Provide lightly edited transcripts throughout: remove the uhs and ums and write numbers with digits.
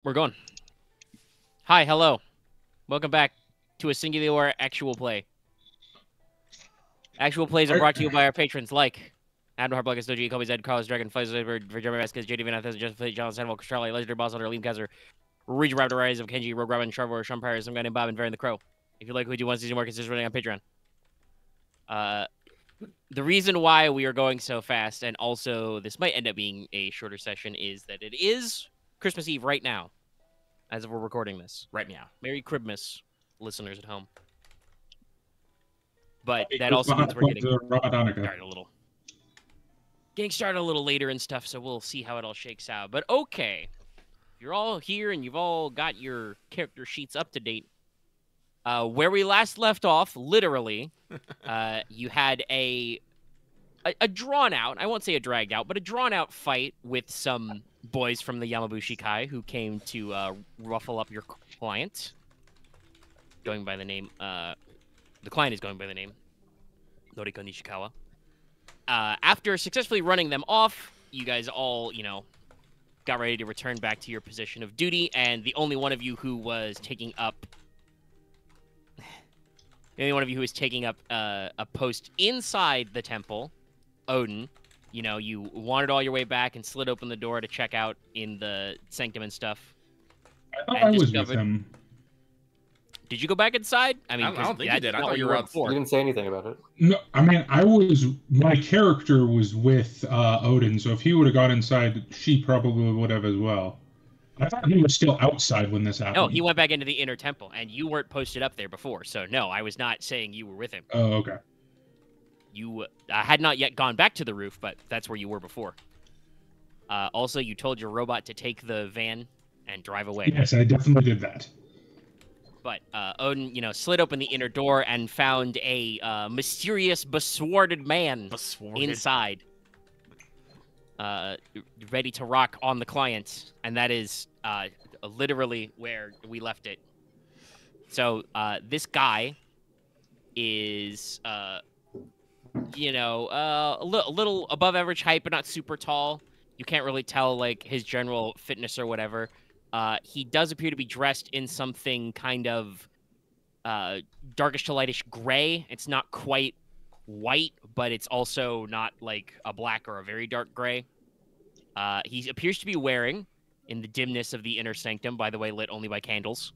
We're going. Hi, hello. Welcome back to a Singular actual play. Actual plays are brought to you by our patrons like Admiral Hartblack, Doji, Kobe Zed, Carlos Dragon, Fuzz, Jeremy Vasquez, JD Van Athens, Justin John Sandoval, Castrelli, Legendary Boss Hunter, Liam Kaiser, Region Raptor, Rise of Kenji, Rogue Robin, Trevor, Shumpire, some guy named Bob, and Varian the Crow. If you like what you want to see more consistently on Patreon. The reason why we are going so fast, and also this might end up being a shorter session, is that it is Christmas Eve right now, as we're recording this. Right now. Merry Christmas, listeners at home. But that also means we're getting started a little later and stuff, so we'll see how it all shakes out. But okay, you're all here and you've all got your character sheets up to date. Where we last left off, literally, you had a drawn out, I won't say a dragged out, but a drawn out fight with some boys from the Yamabushi Kai who came to ruffle up your client. Going by the name, the client is going by the name Noriko Nishikawa. After successfully running them off, you guys all, got ready to return back to your position of duty, and the only one of you who was taking up a post inside the temple, Odin, you wandered all your way back and slid open the door to check out in the sanctum and stuff. I thought I was with him. Did you go back inside? I mean, I don't think you did. I thought you were out before. You didn't say anything about it. No, I mean, my character was with Odin, so if he would have got inside, she probably would have as well. I thought he was still outside when this happened. No, he went back into the inner temple, and you weren't posted up there before, so no, I was not saying you were with him. Oh, okay. You had not yet gone back to the roof, but that's where you were before. Also, you told your robot to take the van and drive away. Yes, I definitely did that. But Odin, slid open the inner door and found a mysterious, besworded man inside, ready to rock on the client, and that is literally where we left it. So this guy is, a little above average height, but not super tall. You can't really tell like his general fitness or whatever. He does appear to be dressed in something kind of darkish to lightish gray. It's not quite white, but it's also not like a black or a very dark gray. He appears to be wearing, in the dimness of the inner sanctum, by the way, lit only by candles,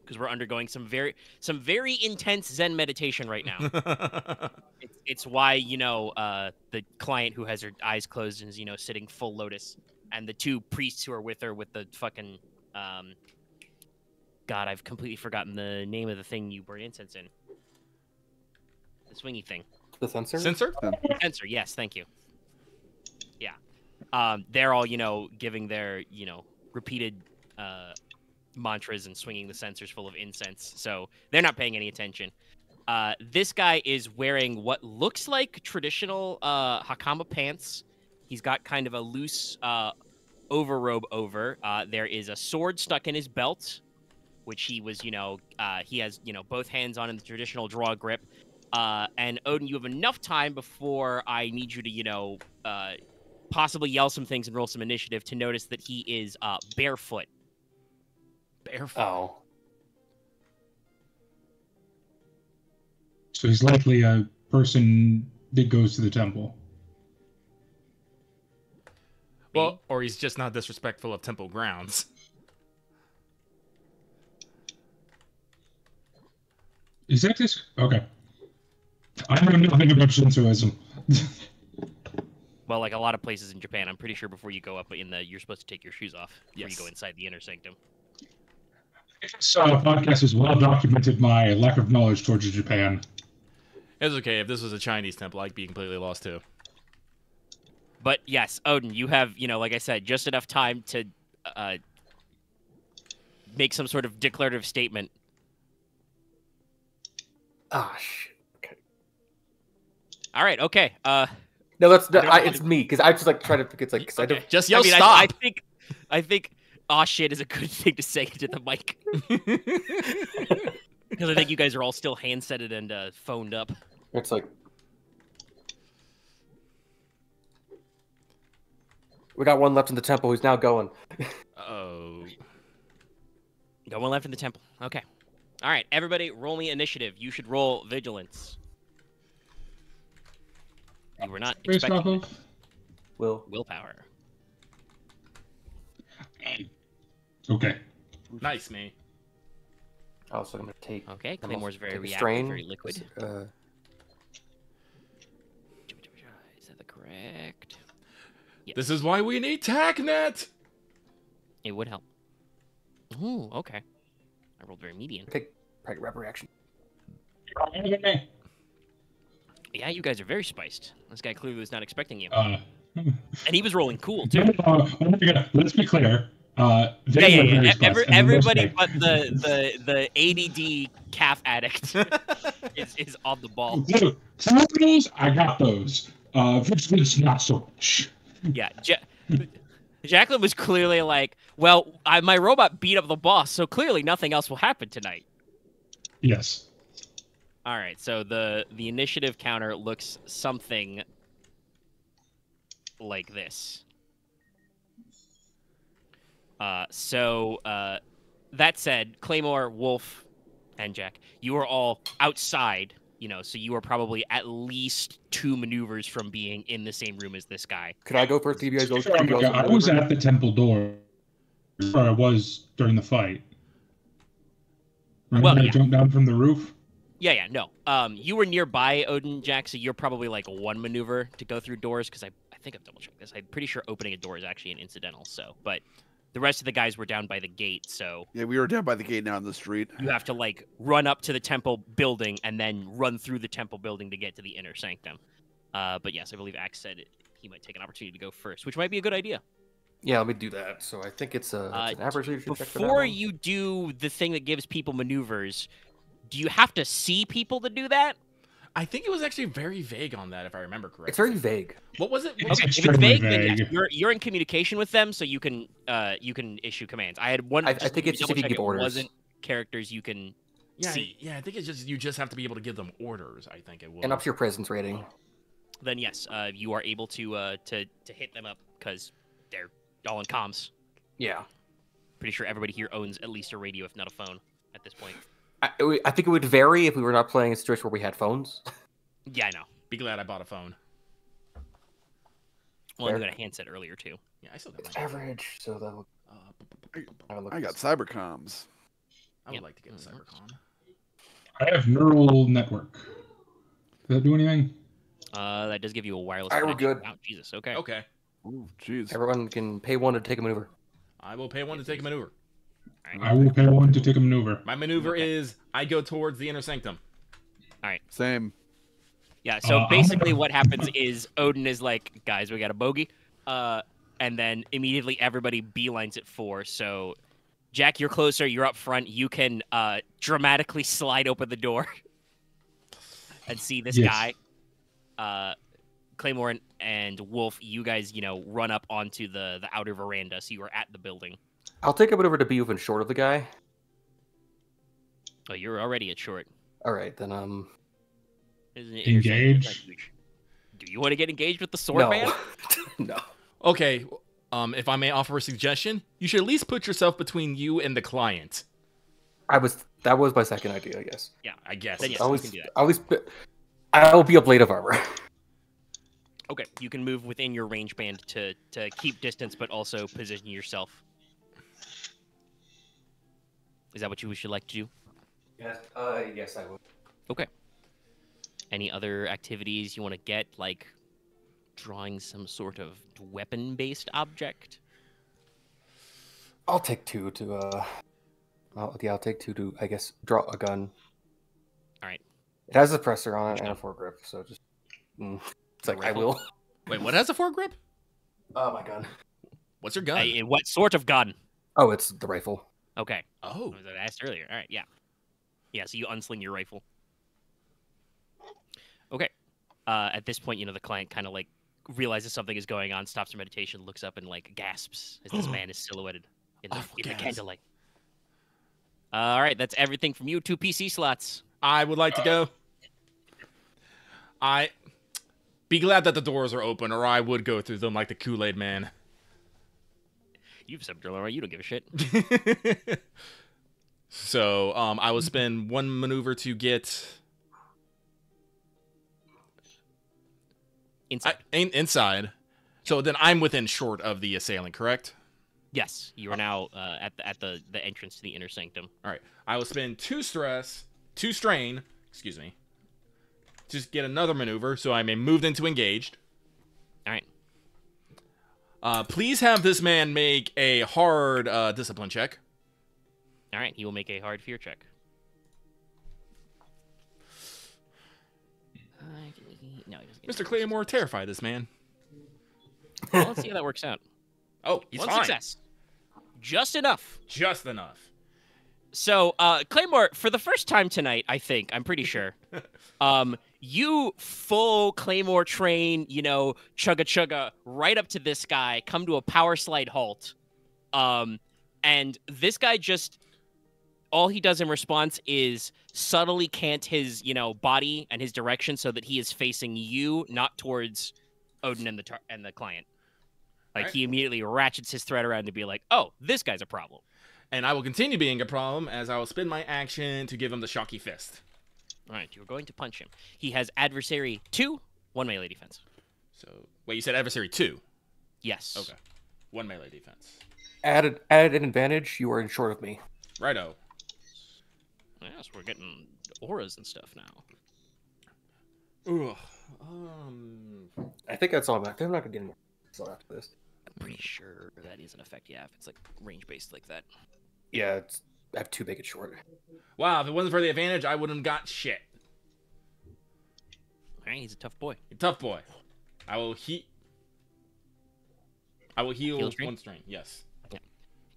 because we're undergoing some very intense Zen meditation right now. It's why, the client who has her eyes closed and is, sitting full lotus. And the two priests who are with her with the fucking, God, I've completely forgotten the name of the thing you burn incense in. The swingy thing. The sensor? Sensor? Sensor, yes, thank you. Yeah. They're all, giving their, repeated mantras and swinging the sensors full of incense. So they're not paying any attention. This guy is wearing what looks like traditional Hakama pants. He's got kind of a loose overrobe over. There is a sword stuck in his belt, which he was, he has, both hands on in the traditional draw grip. And Odin, you have enough time before I need you to, possibly yell some things and roll some initiative to notice that he is barefoot. Barefoot. Oh. So he's likely a person that goes to the temple. Well, or he's just not disrespectful of temple grounds. Is that this? Okay. I know nothing about Shintoism. Well, like a lot of places in Japan, I'm pretty sure before you go up you're supposed to take your shoes off before you go inside the inner sanctum. This podcast has well documented my lack of knowledge towards Japan. It's okay. If this was a Chinese temple, I'd be completely lost too. But yes, Odin, you have, like I said, just enough time to make some sort of declarative statement. Ah, shit. Okay. All right, okay. No, it's me, because I just try to, it's like, okay. Just yell stop. I think, oh shit is a good thing to say into the mic. Because I think you guys are all still handsetted and phoned up. It's like, we got one left in the temple who's now going. Oh. No one left in the temple. Okay. All right, everybody, roll me initiative. You should roll vigilance. You were not Based off expecting of? willpower. Okay. Nice, me. Oh, so I'm gonna take. Okay, Claymore's very take a reactive, strain. very liquid. Is that the correct? Yes. This is why we need TACnet! It would help. Ooh, okay. I rolled very median. Take private rep reaction. Yeah, you guys are very spiced. This guy clearly was not expecting you. And And he was rolling cool, too. oh my God, let's be clear. They were very spiced, and Everybody most but the ADD calf addict is on the ball. Dude, terminals, I got those. Vigilance, not so much. Yeah, Jacqueline was clearly like, well, my robot beat up the boss, so clearly nothing else will happen tonight. Yes. All right, so the initiative counter looks something like this. That said, Claymore, Wolf, and Jack, you are all outside, so you are probably at least 2 maneuvers from being in the same room as this guy. Could I go first? Give you guys those. I was at the temple door where I was during the fight. Remember I jumped down from the roof? Yeah, no. You were nearby Odin, Jack, so you're probably like 1 maneuver to go through doors, because I think I've double-checked this. I'm pretty sure opening a door is actually an incidental, but the rest of the guys were down by the gate, so... Yeah, we were down by the gate now in the street. You have to, run up to the temple building and then run through the temple building to get to the inner sanctum. But yes, I believe Axe said he might take an opportunity to go first, which might be a good idea. Yeah, let me do that. So I think it's an average leadership check for that Before one. you do the thing that gives people maneuvers, do you have to see people to do that? I think it was actually very vague on that, if I remember correctly. It's very vague. What was it? It's If it's extremely vague, then vague. yes, you're in communication with them, so you can issue commands. I had one. I think it's just if you give orders. It wasn't characters you can see. Yeah, I think it's just you just have to be able to give them orders. I think it will. And up to your presence rating. Then yes, you are able to hit them up because they're all in comms. Yeah. Pretty sure everybody here owns at least a radio, if not a phone, at this point. I think it would vary if we were not playing a situation where we had phones. Yeah, I know. Be glad I bought a phone. Well, you got a handset earlier too. Yeah, I still got It's my average, so that would. I got cybercoms. I would Yep. like to get a Cybercom. I have neural network. Does that do anything? That does give you a wireless. All right, we're connection. good. Wow, Jesus. Okay. Okay. Ooh, jeez. Everyone can pay 1 to take a maneuver. I will pay 1 to take a maneuver. All I will pay 1 to take a maneuver. My maneuver is I go towards the inner sanctum. Same. Yeah, so I'm basically gonna- what happens is Odin is like, guys, we got a bogey. And then immediately everybody beelines it for. So, Jack, you're closer, you're up front. You can dramatically slide open the door and see this Yes. guy. Claymore and Wolf, you guys, run up onto the outer veranda, so you are at the building. I'll take a maneuver to be even short of the guy. Oh, you're already at short. All right, then Engage. Do you want to get engaged with the sword no, man? no. Okay. If I may offer a suggestion, you should at least put yourself between you and the client. That was my second idea, I guess. Yeah, I guess. Then yes, I you always, can do that. I always, I'll be a blade of armor. Okay, you can move within your range band to keep distance, but also position yourself. Is that what you would like to do? Yes, yes, I would. Okay. Any other activities you want to get, like drawing some sort of weapon-based object? I'll take 2 to I'll take 2 to, I guess, draw a gun. All right. It has a suppressor on it and a foregrip, so just it's like I Rifle? will. Wait, what has a foregrip? Oh my gun. What's your gun? What sort of gun? Oh, it's the rifle. Okay. Oh. Was that asked earlier? All right, yeah. Yeah, so you unsling your rifle. Okay. At this point, the client kind of realizes something is going on, stops her meditation, looks up and gasps as this man is silhouetted in the candlelight. All right, that's everything from you. 2 PC slots. I would like to go. Be glad that the doors are open, or I would go through them like the Kool-Aid man. You've stepped your line, you don't give a shit. So, I will spend one maneuver to get inside. So then I'm within short of the assailant, correct? Yes, you are now at the entrance to the inner sanctum. All right. I will spend 2 strain, excuse me, just get another maneuver so I may move into engaged. All right. Please have this man make a hard discipline check. All right, he will make a hard fear check. No, he doesn't. Mr. Claymore, terrify this man. Well, let's see how that works out. Oh, he's One fine. success. Just enough. Just enough. So, Claymore, for the first time tonight, I'm pretty sure, you full Claymore train, chugga right up to this guy, come to a power slide halt. And this guy all he does in response is subtly cant his, body and his direction so that he is facing you, not towards Odin and the client. Like, he immediately ratchets his threat around to be like, oh, this guy's a problem. And I will continue being a problem as I will spend my action to give him the shocky fist. All right, you're going to punch him. He has adversary 2, 1 melee defense. So, wait, you said adversary 2? Yes. Okay. 1 melee defense. Added an advantage. You are in short of me. Righto. Yes, we're getting auras and stuff now. Ugh. I think that's all. I'm not gonna get any more after this. I'm pretty sure that is an effect, yeah, if it's like range-based like that. Yeah, I have 2 big and short. Wow, if it wasn't for the advantage, I wouldn't have got shit. All right, he's a tough boy. A tough boy. I will heal Heal strain? 1 strain. Yes.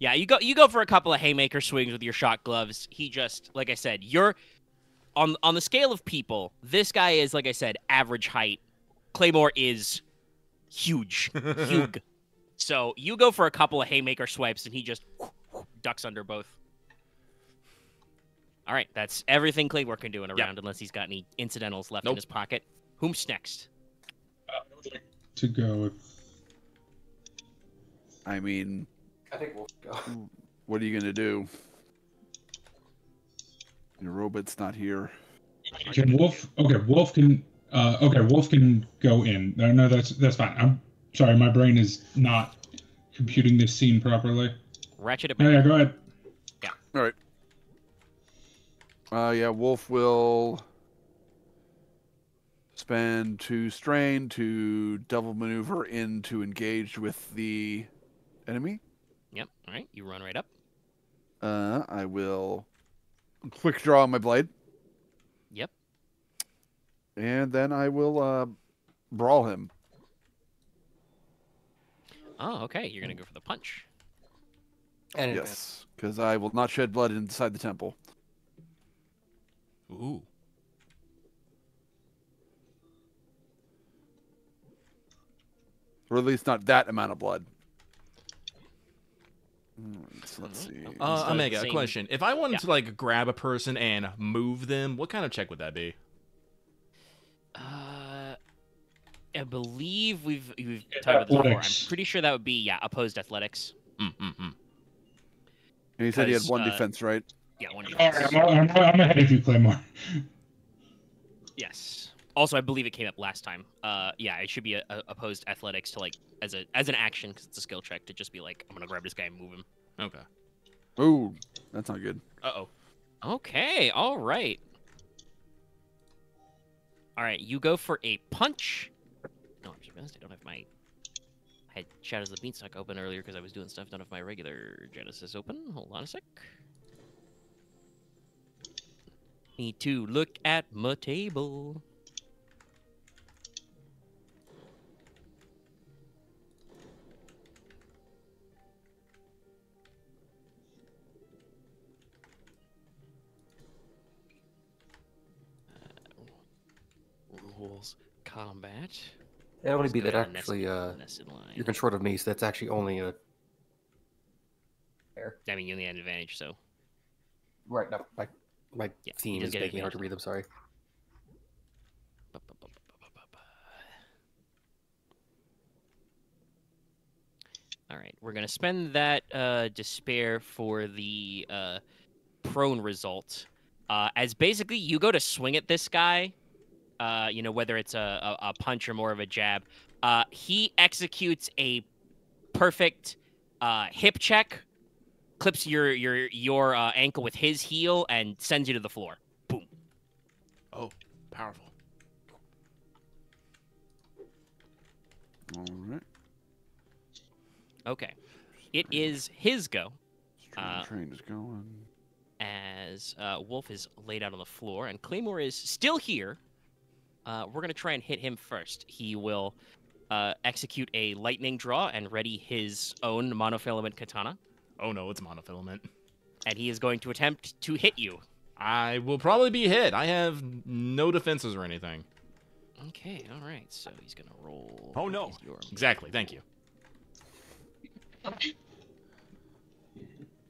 Yeah, you go for a couple of haymaker swings with your shot gloves. He just, like I said, you're on the scale of people. This guy is, like I said, average height. Claymore is huge, huge. So you go for a couple of haymaker swipes, and he just ducks under both. All right, that's everything Claymore can do in a round, unless he's got any incidentals left in his pocket. Whom's next? To go. I mean, I think we'll go. what are you gonna do? Your robot's not here. Can Wolf? Okay, Wolf can. Wolf can go in. No, that's fine. I'm sorry, my brain is not computing this scene properly. Ratchet it Oh, back. yeah, go ahead. All right. Yeah, Wolf will spend 2 strain to double maneuver in to engage with the enemy. Yep. All right, you run right up. I will quick draw my blade. Yep. And then I will brawl him. Oh, okay. You're gonna go for the punch. And Yes, because I will not shed blood inside the temple. Ooh. Or at least not that amount of blood. Let's see. Omega, a same- question. If I wanted Yeah. to, like, grab a person and move them, what kind of check would that be? I believe we've talked about this before. Athletics. I'm pretty sure that would be opposed athletics. And he said he had 1 defense, right? Yeah, one. All right, I'm ahead of you, Claymore. Yes. Also, I believe it came up last time. Yeah, it should be a opposed athletics to like as an action because it's a skill check to just be like I'm gonna grab this guy and move him. Okay. Ooh, that's not good. Uh-oh. Okay. All right. All right. You go for a punch. No, I'm just honest. I don't have my. I had Shadows of the Beanstalk open earlier because I was doing stuff. Don't have my regular Genesis open. Hold on a sec. Need to look at my table. Rules combat. It only Let's be go that down actually nested line. you're in short of me, so that's actually only a. I mean, you only had an advantage, so Right, no, my Yeah, you theme just is get making it hard advantage. to read. I'm sorry. All right, we're gonna spend that despair for the prone result. As basically you go to swing at this guy, you know, whether it's a punch or more of a jab, he executes a perfect hip check, clips your ankle with his heel, and sends you to the floor. Boom. Oh, powerful. All right. Okay. It is his go. Train is going. As Wolf is laid out on the floor, and Claymore is still here. We're going to try and hit him first. He will execute a lightning draw and ready his own monofilament katana. Oh no, it's monofilament. And he is going to attempt to hit you. I will probably be hit. I have no defenses or anything. Okay, all right. So he's going to roll. Oh no. Exactly, thank you.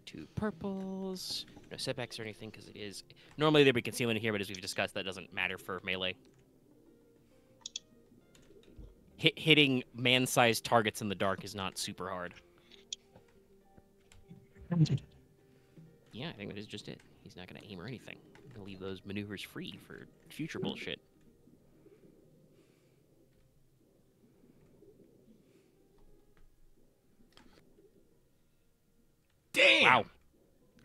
2 purples. No setbacks or anything, because it is... Normally there'd be concealment here, but as we've discussed, that doesn't matter for melee. Hitting man-sized targets in the dark is not super hard. Yeah, I think that is just it. He's not going to aim or anything. He's going to leave those maneuvers free for future bullshit. Damn! Wow.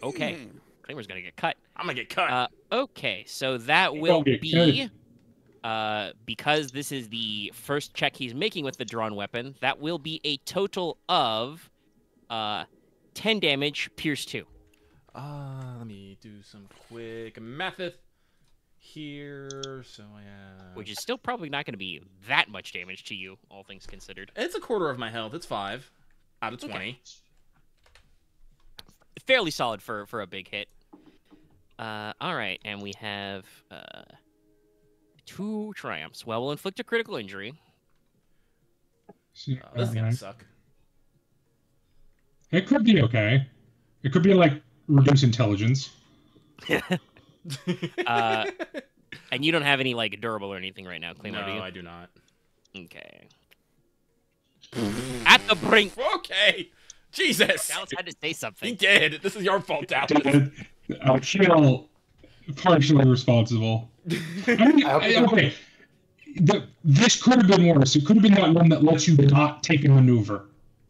Okay. Claymore's going to get cut. I'm gonna get cut. Okay, so that will be... because this is the first check he's making with the drawn weapon, that will be a total of 10 damage, pierce 2. Let me do some quick math here. So I have... Which is still probably not going to be that much damage to you, all things considered. It's a quarter of my health. It's 5 out of 20. Okay. Fairly solid for a big hit. All right, and we have 2 triumphs. Well, we'll inflict a critical injury. This is gonna suck. It could be okay. It could be like reduce intelligence. And you don't have any like durable or anything right now, Claymore, do you? No, I do not. Okay. At the brink. Okay. Jesus. Dallas had to say something. He did. This is your fault, Dallas. I feel partially responsible. Okay. This could have been worse. It could have been that one that lets you not take a maneuver.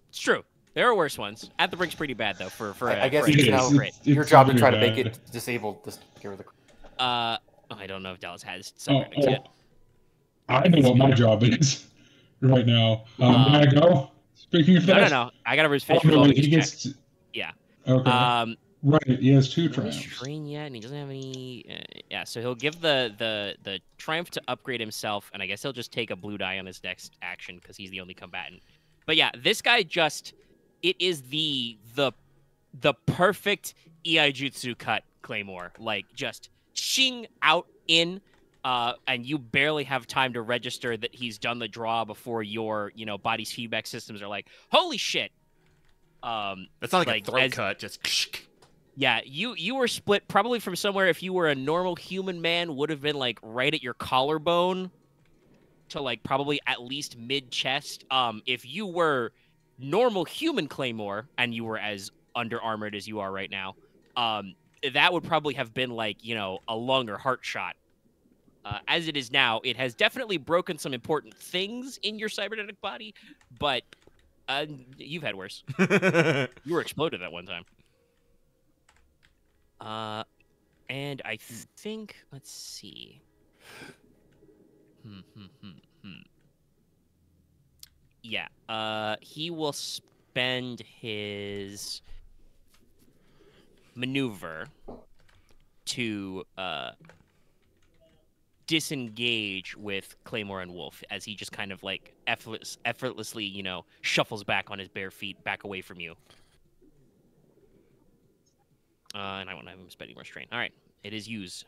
It's true. There are worse ones. At the brink's pretty bad though. I guess it's now your job to try to make it disabled. This here the. I don't know if Dallas has cybernetics yet. I know what my job is right now. May I go? Speaking of that, no. I gotta finish with all he gets. Yeah. Okay. Right. He has 2 triumphs. triumphs. Train yet, and he doesn't have any. Yeah, so he'll give the triumph to upgrade himself, and I guess he'll just take a blue die on his next action because he's the only combatant. But yeah, this guy it is the perfect Iaijutsu cut, Claymore. Like just shing out in, and you barely have time to register that he's done the draw before your body's feedback systems are like, holy shit. That's not like a throat cut, just. Yeah, you were split probably from somewhere. If you were a normal human man, would have been like right at your collarbone to like probably at least mid chest. If you were normal human Claymore and you were as under armored as you are right now, that would probably have been like a lung or heart shot. As it is now, it has definitely broken some important things in your cybernetic body, but you've had worse. You were exploded at one time. And I think, let's see. Yeah, he will spend his maneuver to disengage with Claymore and Wolf as he just kind of like effortlessly, shuffles back on his bare feet back away from you. And I won't have him spend any more strain. All right, it is use.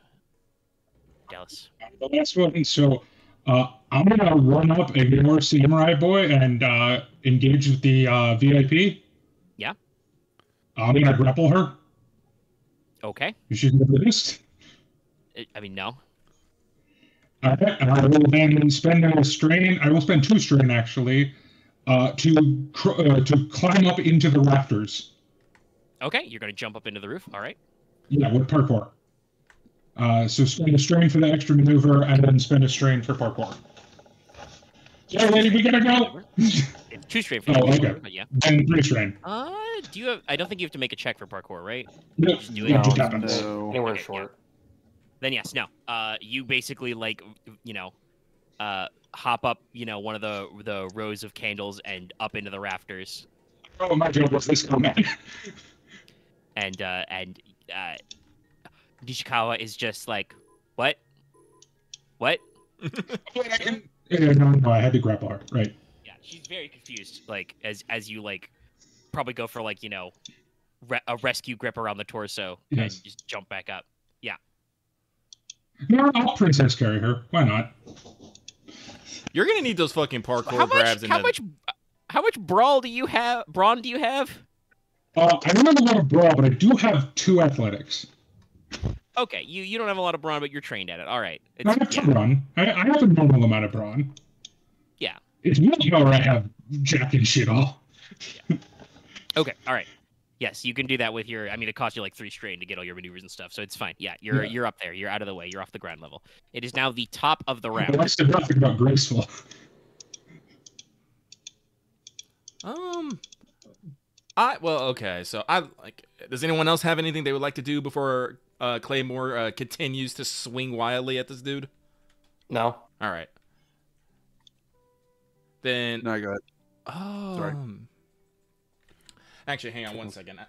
Dallas. The last one. So I'm gonna run up, ignore Samurai Boy, and engage with the VIP. Yeah. I'm gonna grapple her. Okay. Is she gonna resist? I mean, no. All right, and I will then spend a strain. I will spend 2 strain actually to climb up into the rafters. Okay, you're going to jump up into the roof. All right. Yeah, with parkour. So spend a strain for the extra maneuver, and then spend a strain for parkour. Yeah, lady, we gotta go. It's 2 strain for Oh, parkour, okay. but yeah. Then 3 strain. Do you have? I don't think you have to make a check for parkour, right? No, Just do it it. just happens. No. Anywhere Okay, short. Then yes, no. You basically hop up, one of the rows of candles and up into the rafters, Oh, my job was this comment. and Nishikawa is just like, what? No, I had to grapple her. Right. Yeah, she's very confused. Like as you probably go for a rescue grip around the torso Yes. and just jump back up. Yeah. No, I'll princess carry her. Why not? You're gonna need those fucking parkour grabs. How much brawn do you have? I don't have a lot of brawl, but I do have 2 athletics. Okay, you don't have a lot of brawn, but you're trained at it. All right. I have to run. I have a normal amount of brawn. Yeah. It's willpower I have jack and shit all. Okay. All right. Yes, you can do that with your. I mean, it costs you 3 strain to get all your maneuvers and stuff, so it's fine. Yeah, you're up there. You're out of the way. You're off the ground level. It is now the top of the round. I said nothing about graceful. Okay. So does anyone else have anything they would like to do before Claymore continues to swing wildly at this dude? No. All right. Then. No, go ahead. Sorry. Actually, hang on one second.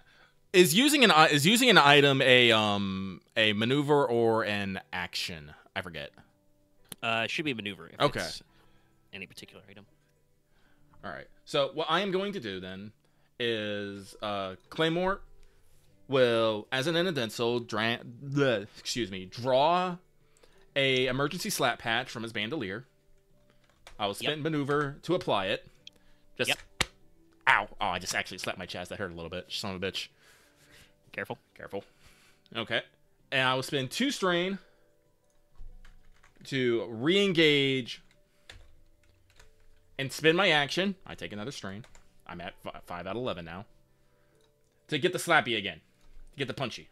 Is using an item a maneuver or an action? I forget. Should be a maneuver. If Okay. It's any particular item. All right. So what I am going to do then is Claymore will, as an incidental, draw a emergency slap patch from his bandolier. I will spend maneuver to apply it. Just. Yep. Ow! Oh, I just actually slapped my chest. That hurt a little bit. Son of a bitch. Careful. Okay. And I will spend 2 strain to re-engage and spend my action. I take another strain. I'm at 5 out of 11 now. To get the slappy again. To get the punchy.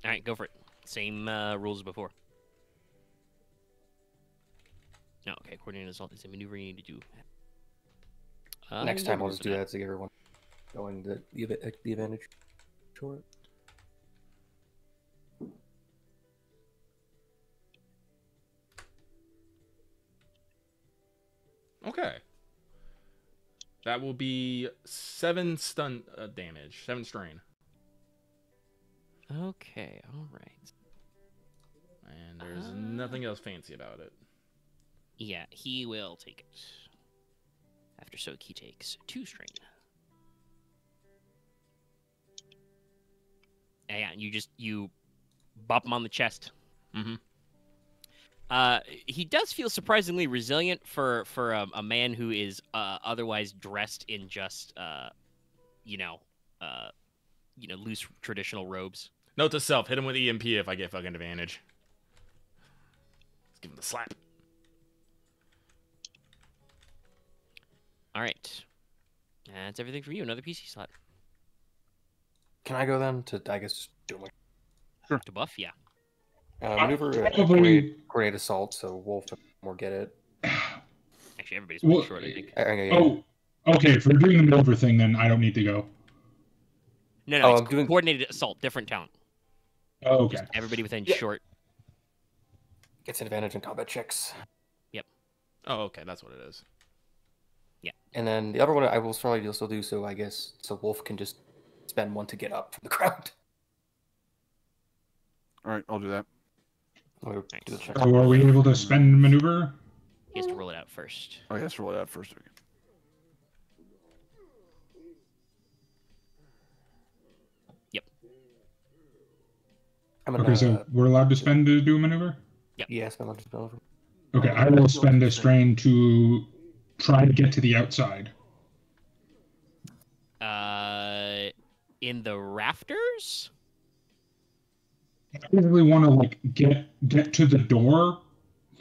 All right, go for it. Same rules as before. No, okay. Coordinated assault is a maneuver you need to do. Next time I'll just do that to get everyone going the advantage short. Okay. That will be 7 stun damage. 7 strain. Okay, all right. And there's nothing else fancy about it. Yeah, he will take it. After soak, he takes 2 strain. And you bop him on the chest. Mm-hmm. He does feel surprisingly resilient for a man who is otherwise dressed in just loose traditional robes. Note to self: hit him with EMP if I get fucking advantage. Let's give him the slap. All right, that's everything for you. Another PC slot. Can I go then to, I guess, just do my To buff, yeah. maneuver, Probably- coordinate assault, so Wolf and more get it. Actually, everybody's pretty Well, short, I think. Oh, okay. If we're doing the maneuver thing, then I don't need to go. No, Oh, it's I'm doing- coordinated assault, different talent. Oh, okay. Just everybody within Yeah. short. Gets an advantage in combat checks. Oh, okay, that's what it is. And then the other one I will probably also do, so I guess, so Wolf can just spend 1 to get up from the ground. All right, I'll do that. We'll do the check. So are we able to spend maneuver? He has to roll it out first. Oh, yes, roll it out first. Okay. I'm gonna, Okay, so we're allowed to spend to do a maneuver? yeah, spend 1 to spell over. Okay, I will spend a strain to try to get to the outside. In the rafters? I really want to like get to the door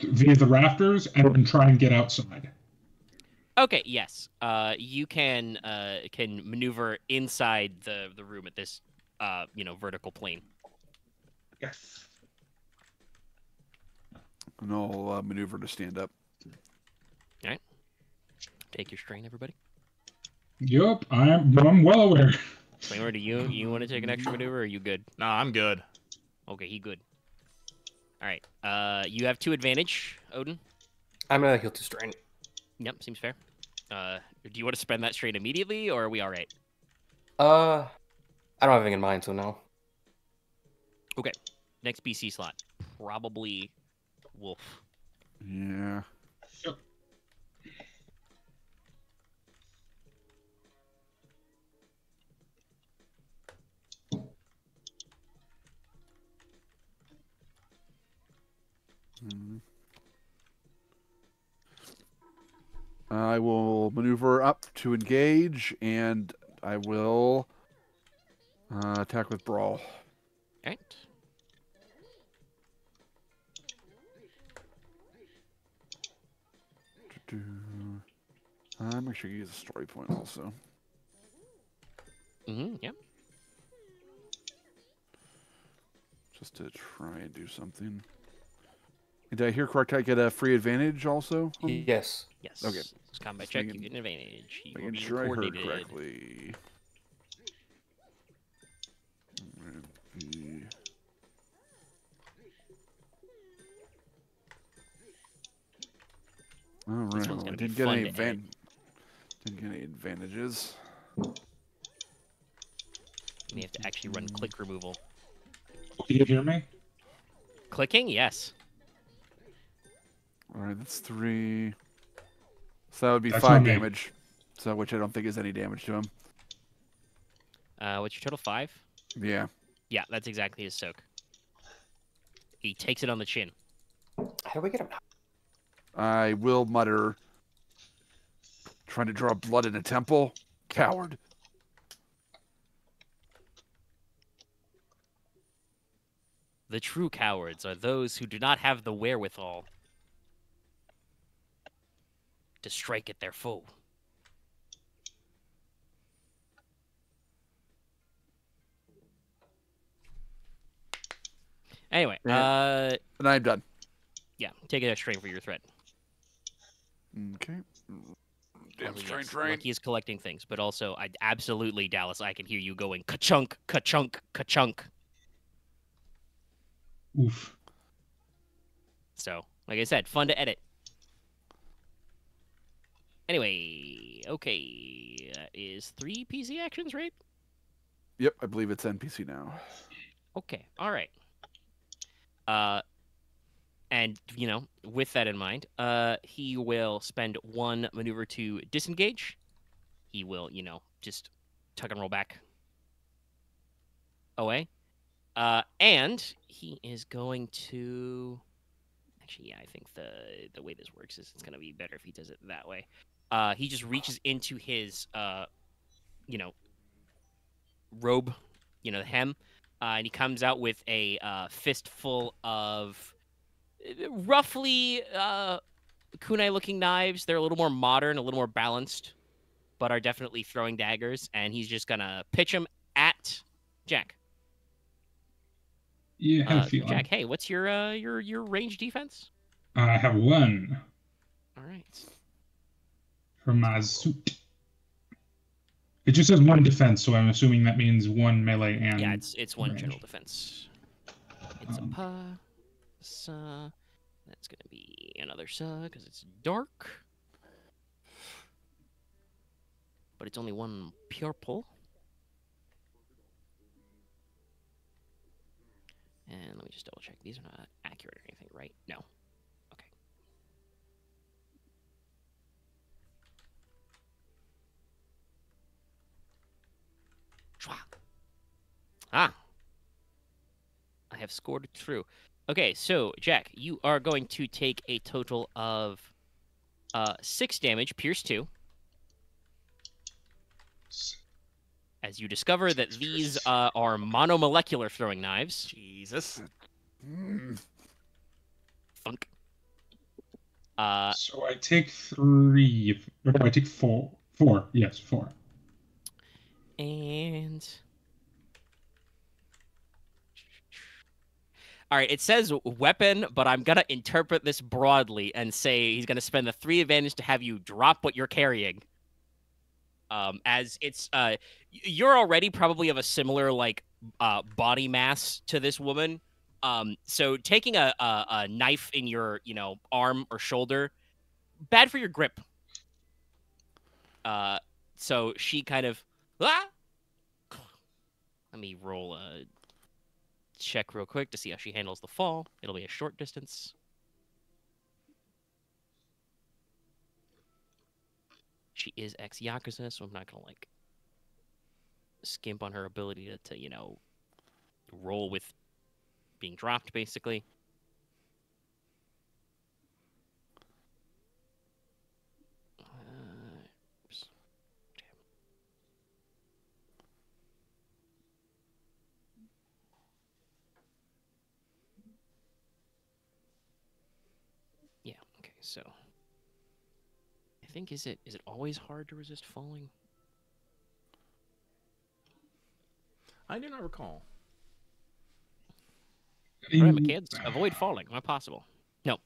via the rafters and then try and get outside. Okay, yes. You can maneuver inside the room at this vertical plane. Yes. And I'll maneuver to stand up. All right. Take your strain, everybody. Yup, I'm well aware. Claymore, do you want to take an extra maneuver, or are you good? Nah, I'm good. Okay, he good. All right. You have 2 advantage, Odin. I'm gonna heal to strain. Yep, seems fair. Do you want to spend that strain immediately, or are we all right? I don't have anything in mind, so no. Okay. Next BC slot, probably Wolf. Yeah. Yep. I will maneuver up to engage, and I will attack with brawl. All right. Make sure you use a story point also. Yep. Just to try and do something. Did I hear correct? I get a free advantage also? Yes. Yes. Okay. It's combat Just check. making- You get an advantage. You are Making being sure I heard coordinated. correctly. All right. This one's Well, gonna I be didn't get fun any to edit. didn't get any advantages. You have to actually run click removal. Can you hear me? Clicking? Yes. All right, that's 3. So that would be That's 5 on me. damage. So which I don't think is any damage to him. What's your total? 5? Yeah. Yeah, that's exactly his soak. He takes it on the chin. How do we get him? I will mutter. Trying to draw blood in a temple? Coward. The true cowards are those who do not have the wherewithal to strike at their foe. Anyway, And I'm done. yeah, take a strain for your threat. Okay. Damn Also, strain yes, train. Lucky is collecting things, but also, I absolutely, Dallas, I can hear you going ka-chunk, ka-chunk, ka-chunk. Oof. So, like I said, fun to edit. Anyway, okay, that is 3 PC actions, right? Yep, I believe it's NPC now. Okay, all right. And, with that in mind, he will spend 1 maneuver to disengage. He will, just tuck and roll back away. And he is going to... Actually, yeah, I think the way this works is it's going to be better if he does it that way. He just reaches into his, robe, the hem, and he comes out with a fistful of roughly kunai-looking knives. They're a little more modern, a little more balanced, but are definitely throwing daggers. And he's just gonna pitch them at Jack. Yeah, I had a feeling. Jack, hey, what's your range defense? I have 1 All right. for my suit. It just says 1 defense, so I'm assuming that means 1 melee and. Yeah, it's 1 range. general defense. It's a sa. That's gonna be another sa because it's dark. But it's only 1 purple. And let me just double check. These are not accurate or anything, right? No. Okay. Ah. I have scored true. Okay, so, Jack, you are going to take a total of 6 damage, pierce 2. As you discover that these are monomolecular throwing knives. Jesus. Funk. So I take 3. Or no, I take 4. 4. Yes, 4. And all right, it says weapon, but I'm gonna interpret this broadly and say he's gonna spend the 3 advantage to have you drop what you're carrying. As it's you're already probably of a similar like body mass to this woman. So taking a knife in your arm or shoulder, bad for your grip. So she kind of Let me roll a check real quick to see how she handles the fall. It'll be a short distance. She is ex-Yakuza, so I'm not gonna like skimp on her ability to roll with being dropped, basically. Oops. Damn. Yeah, okay, so I think is it always hard to resist falling? I do not recall. All right, my kids, avoid falling when possible. No,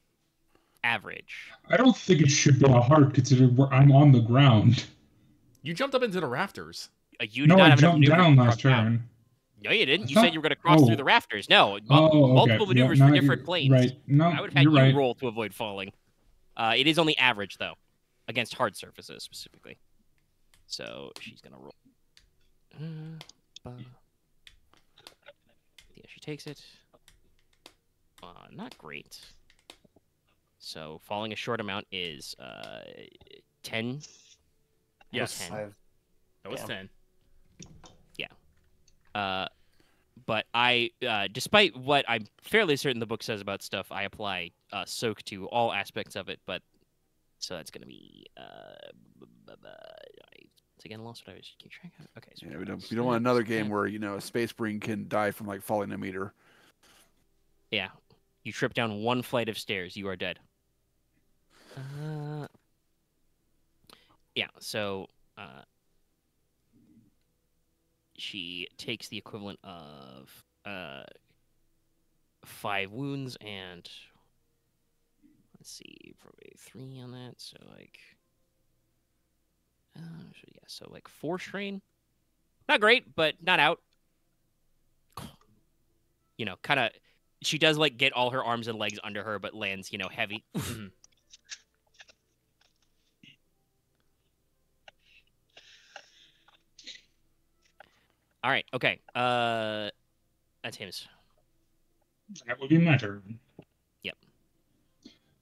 average. I don't think it should be hard considering I'm on the ground. You jumped up into the rafters. You did No, not I have enough jumped maneuver down to last drop down. turn. No, you didn't. I You thought- said you were going to cross through oh. the rafters. No, Okay. multiple maneuvers Yeah, for no, different you're planes. Right. No, I would have had you're you right. roll to avoid falling. It is only average, though, against hard surfaces, specifically. So she's going to roll. Yeah, she takes it. Not great. So falling a short amount is 10. Yes. 10. That was Damn. 10. But I, despite what I'm fairly certain the book says about stuff, I apply soak to all aspects of it. But so that's going to be once again lost what I was keep track of. Okay, so Yeah, we don't want another game where a space marine can die from like falling a meter. Yeah, you trip down 1 flight of stairs, you are dead. Yeah, so she takes the equivalent of 5 wounds and let's see, probably 3 on that. So like, so like 4 strain. Not great, but not out. Kind of. She does like get all her arms and legs under her, but lands heavy. All right. Okay. That's him's. That would be my turn. Yep.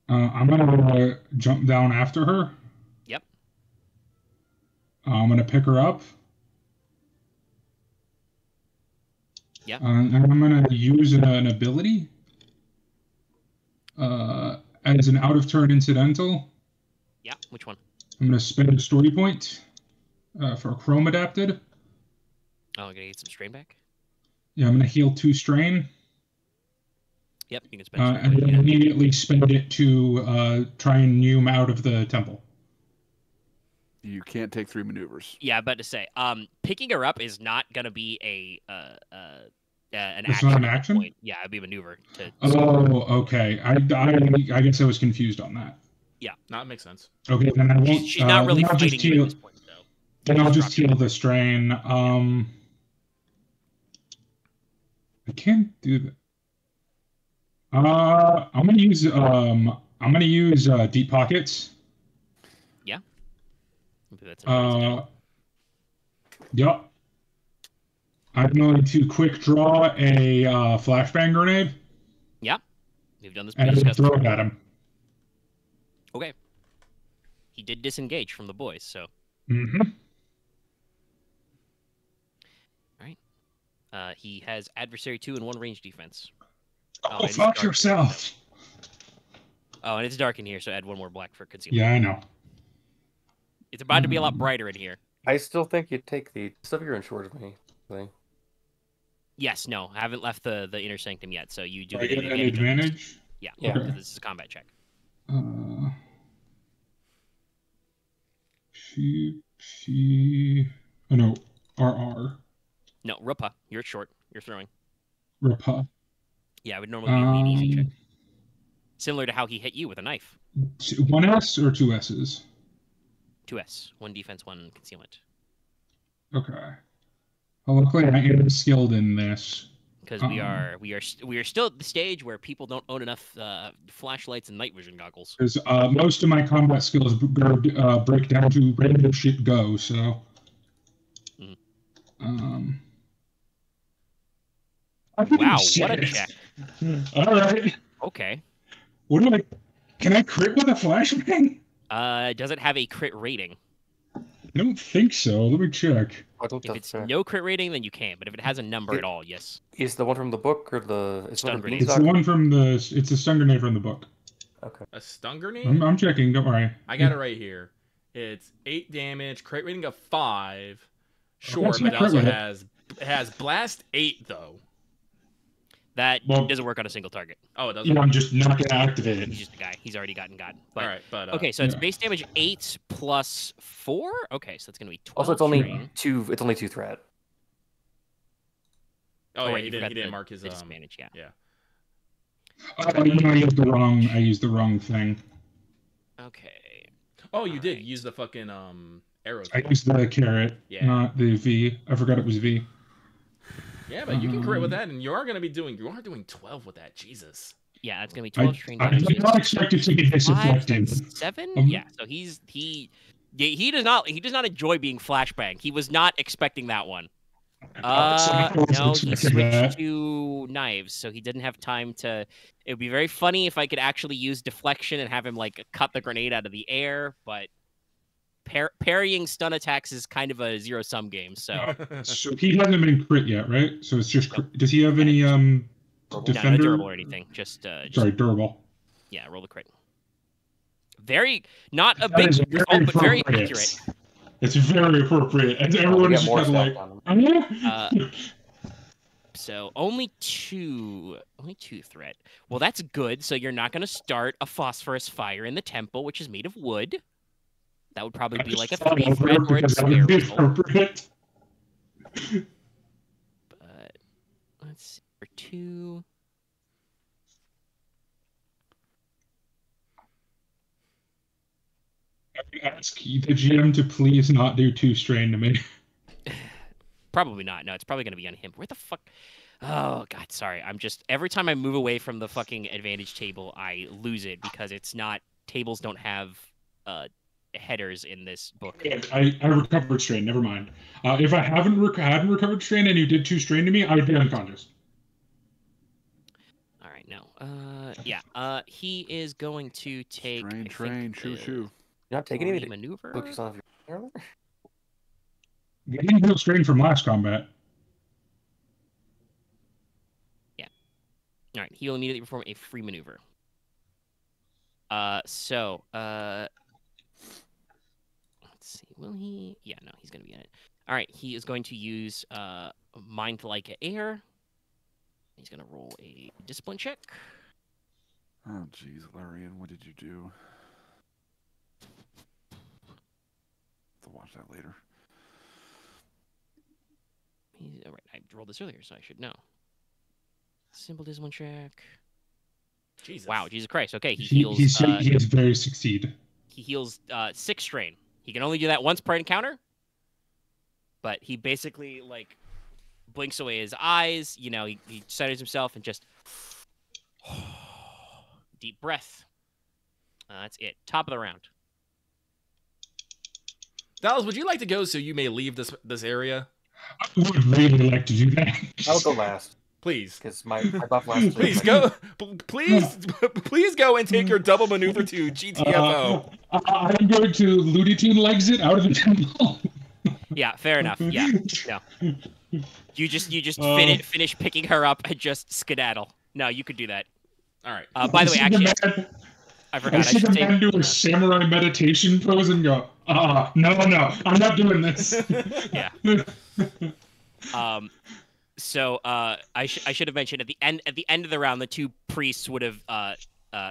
I'm gonna jump down after her. Yep. I'm gonna pick her up. Yep. And I'm gonna use an ability as an out of turn incidental. Yeah. Which one? I'm gonna spend a story point for Chrome adapted. Oh, I'm gonna get some strain back. Yeah, I'm gonna heal 2 strain. Yep. You can spend. And then immediately spend it to try and nume out of the temple. You can't take 3 maneuvers. Yeah, about to say. Picking her up is not gonna be an It's action. not an action? Point. Yeah, it'd be a maneuver. Oh, okay. I guess I was confused on that. Yeah. No, that makes sense. Okay, then I won't. She's not really then I'll just fighting you heal. at this point, though. Then I'll just Drop you. heal the strain. I can't do that. I'm gonna use deep pockets. Maybe that's an amazing. Yep. I'm going to quick draw a flashbang grenade Yeah. We've done this and pretty then throw disgusting. it at him. Okay. He did disengage from the boys, so. Mm-hmm. All right. He has adversary 2 and 1 range defense. Oh, and it's fuck dark. yourself. Oh, and it's dark in here, so add 1 more black for concealment. Yeah, I know. It's about to be a lot brighter in here. I still think you take the stuff you're insured of me thing. Yes, no, I haven't left the inner sanctum yet, so you do Do I get an on this. advantage? Yeah, Yeah. Okay. This is a combat check. P. Oh no, RR. No, Rupa. You're short. You're throwing. Rapa. Yeah, it would normally be an easy check. Similar to how he hit you with a knife. 1S or 2 S's? 2S. 1 defense, 1 concealment. Okay. Well, luckily I am skilled in this. Because we are still at the stage where people don't own enough flashlights and night vision goggles. Because most of my combat skills break down to random shit go. So. Wow, what a check! All right. Okay. What do I? Can I crit with a flashbang? Does it have a crit rating? I don't think so. Let me check. If it's no crit rating, then you can. But if it has a number at all, yes. Is the one from the book or the? Stun grenade. It's the one from the. It's a stun grenade from the book. Okay. A stun grenade? I'm checking. Don't worry. I got it right here. It's 8 damage, crit rating of 5. Sure, That's but it not also crit has blast 8 though. That doesn't work on a single target. Oh, it doesn't. Yeah, I'm just not gonna activate it. He's just a guy. He's already gotten. But, all right, but okay, so it's base damage 8 plus 4. Okay, so that's gonna be 12. Also, it's only 2. It's only 2 threat. Oh, yeah, right, he didn't mark his disadvantage. Yeah. Yeah. Oh, no, I used the wrong thing. Okay. Oh, you did use the fucking arrow. I used the carrot, not the V. I forgot it was V. Yeah, but you can crit with that, and you are doing 12 with that. Jesus. Yeah, it's gonna be 12 strain I damage. did not expect it to be this effective. 7? Yeah. So he does not enjoy being flashbang. He was not expecting that one. No, he switched to knives, so he didn't have time to. It would be very funny if I could actually use deflection and have him like cut the grenade out of the air, but parrying stun attacks is kind of a zero-sum game. So he hasn't been crit yet, right? So it's just. Does he have any defender? Not durable or anything. Just sorry, durable. Yeah, roll the crit. Very not a big result, but very accurate. It's very appropriate, and everyone is kind of like. So only two threat. Well, that's good. So you're not going to start a phosphorus fire in the temple, which is made of wood. That would probably be like a 3 threat or a spare result. But let's see for 2. I ask the GM to please not do 2 strain to me. Probably not. No, it's probably going to be on him. Where the fuck? Oh, God, sorry. I'm just... Every time I move away from the fucking advantage table, I lose it because it's not... Tables don't have headers in this book. I recovered strain. Never mind. If I hadn't recovered strain and you did 2 strain to me, I would be unconscious. All right, no. Yeah. He is going to take... Train, choo-choo. You're not taking any maneuver? Focus on your... You didn't heal strain from last combat. Yeah. All right. He'll immediately perform a free maneuver. Let's see. Will he? Yeah, no, he's going to be in it. All right. He is going to use Mind Like Air. He's going to roll a discipline check. Oh, jeez, Larian, what did you do? I'll watch that later. All right, I rolled this earlier, so I should know. Simple discipline check. Jesus. Wow, Jesus Christ. Okay, he heals. He has very succeed. He heals 6 strain. He can only do that once per encounter. But he basically like blinks away his eyes. You know, he centers himself and just deep breath. That's it. Top of the round. Dallas, would you like to go so you may leave this area? I would really like to do that. I'll go last. Please. Because my buff last. Please go. Please go and take your double maneuver to GTFO. I'm going to Looney Tune legs it out of the temple. Yeah, fair enough. Yeah. No. You just finish picking her up and just skedaddle. No, you could do that. All right. By the way, actually, I forgot. I should say do a samurai meditation pose and go, no, I'm not doing this. Yeah. So I should have mentioned at the end of the round, the 2 priests would have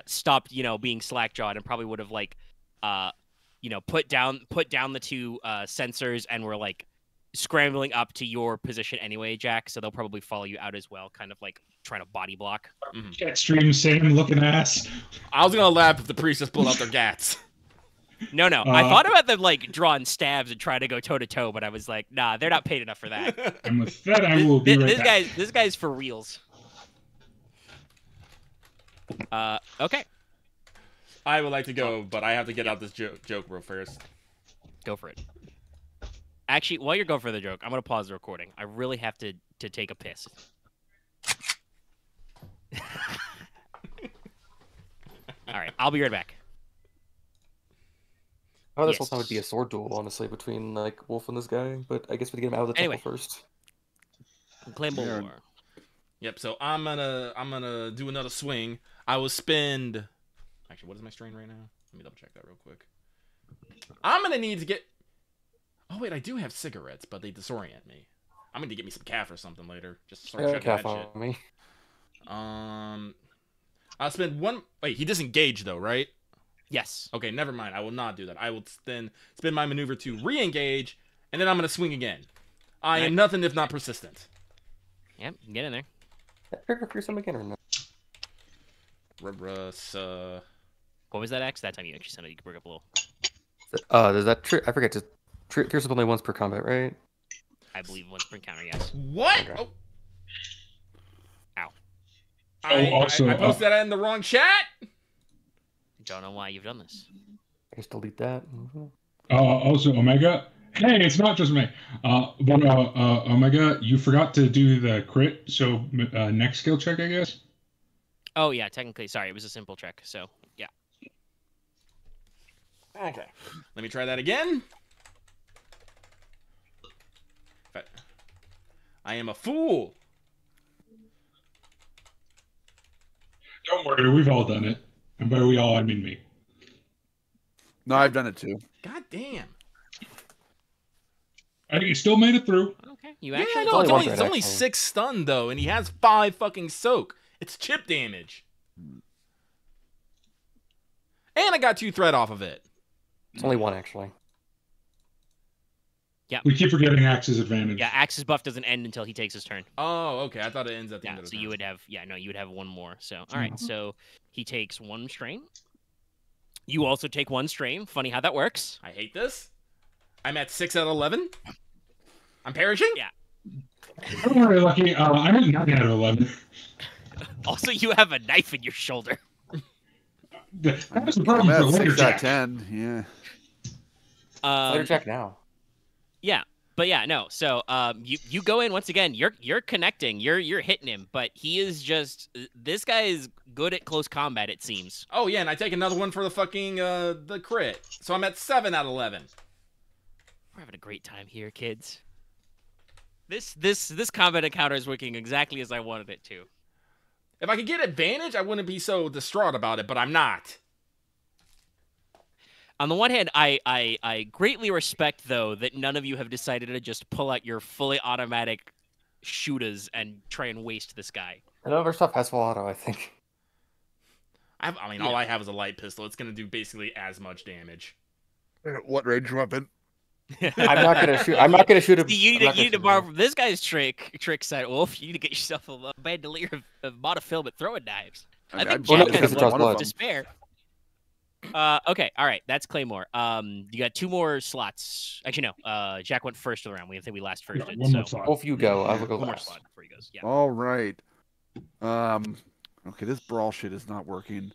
stopped, being slack-jawed and probably would have put down the two sensors, and we're like scrambling up to your position anyway, Jack. So they'll probably follow you out as well, kind of like trying to body block. Extreme Sam looking ass. I was gonna laugh if the priest just pulled out their gats. No. I thought about them like drawing stabs and trying to go toe to toe, but I was like, nah, they're not paid enough for that. And with that, I will be right back. This guy's for reals. Okay. I would like to go, but I have to get out this joke real first. Go for it. Actually, while you're going for the joke, I'm gonna pause the recording. I really have to take a piss. All right, I'll be right back. Oh, this whole time would be a sword duel, honestly, between like Wolf and this guy. But I guess we get him out of the temple first. Claymore. Yep. So I'm gonna do another swing. I will spend. Actually, what is my strain right now? Let me double check that real quick. I'm gonna need to get. Oh wait, I do have cigarettes, but they disorient me. I'm gonna get me some calf or something later. Just to start checking that shit. Me. I'll spend one. Wait, he disengaged though, right? Yes. Okay, never mind. I will not do that. I will then spend my maneuver to re-engage, and then I'm gonna swing again. I am nothing if not persistent. Yep, get in there. Trigger fearsome again or not? What was that X? That time you actually said you could bring up a little. Does that I forget to fearsome only once per combat, right? I believe once per encounter, yes. What? Okay. Oh. Ow. I posted that in the wrong chat. Don't know why you've done this. I just delete that. Also, Omega. Hey, it's not just me. But Omega, you forgot to do the crit. So next skill check, I guess. Oh yeah, technically, sorry, it was a simple check. So yeah. Okay. Let me try that again. I am a fool. Don't worry, we've all done it. And by we all, I mean me. No, I've done it too. God damn. I think he still made it through. Okay, you Yeah, actually. no, only it's only 6 stun though, and he has 5 fucking soak. It's chip damage. And I got 2 threat off of it. It's only 1 actually. Yeah. We keep forgetting Axe's advantage. Yeah, Axe's buff doesn't end until he takes his turn. Oh, okay. I thought it ends at the end of the So turn. you would have, you would have 1 more. So all right, so he takes 1 strain. You also take 1 strain. Funny how that works. I hate this. I'm at 6 out of 11. I'm perishing? Yeah. Don't worry, Lucky. I'm at 9 out of 11. Also, you have a knife in your shoulder. That was the I'm problem at for later 6 out of Jack. 10. Yeah. Later check now. Yeah, but yeah, no. So you go in once again. You're connecting. You're hitting him, but he is just this guy is good at close combat. It seems. Oh, yeah, and I take another one for the fucking, the crit. So I'm at 7 out of 11. We're having a great time here, kids. This combat encounter is working exactly as I wanted it to. If I could get advantage, I wouldn't be so distraught about it, but I'm not. On the one hand, I greatly respect, though, that none of you have decided to just pull out your fully automatic shooters and try and waste this guy. None of our stuff has full auto, I think. I mean, all I have is a light pistol. It's going to do basically as much damage. What range weapon? I'm not gonna shoot. I'm not gonna shoot him. You need to borrow from this guy's trick set, Wolf. You need to get yourself a bandolier of monofilament throwing knives. I think Jack has one of them to spare. Okay, all right, that's Claymore. You got 2 more slots. Actually, no. Jack went first of the round. I think we last first. Yeah, Did, one more so slot. Both you go. I will go one more last. slot before he goes. Yeah. All right. Okay, this brawl shit is not working.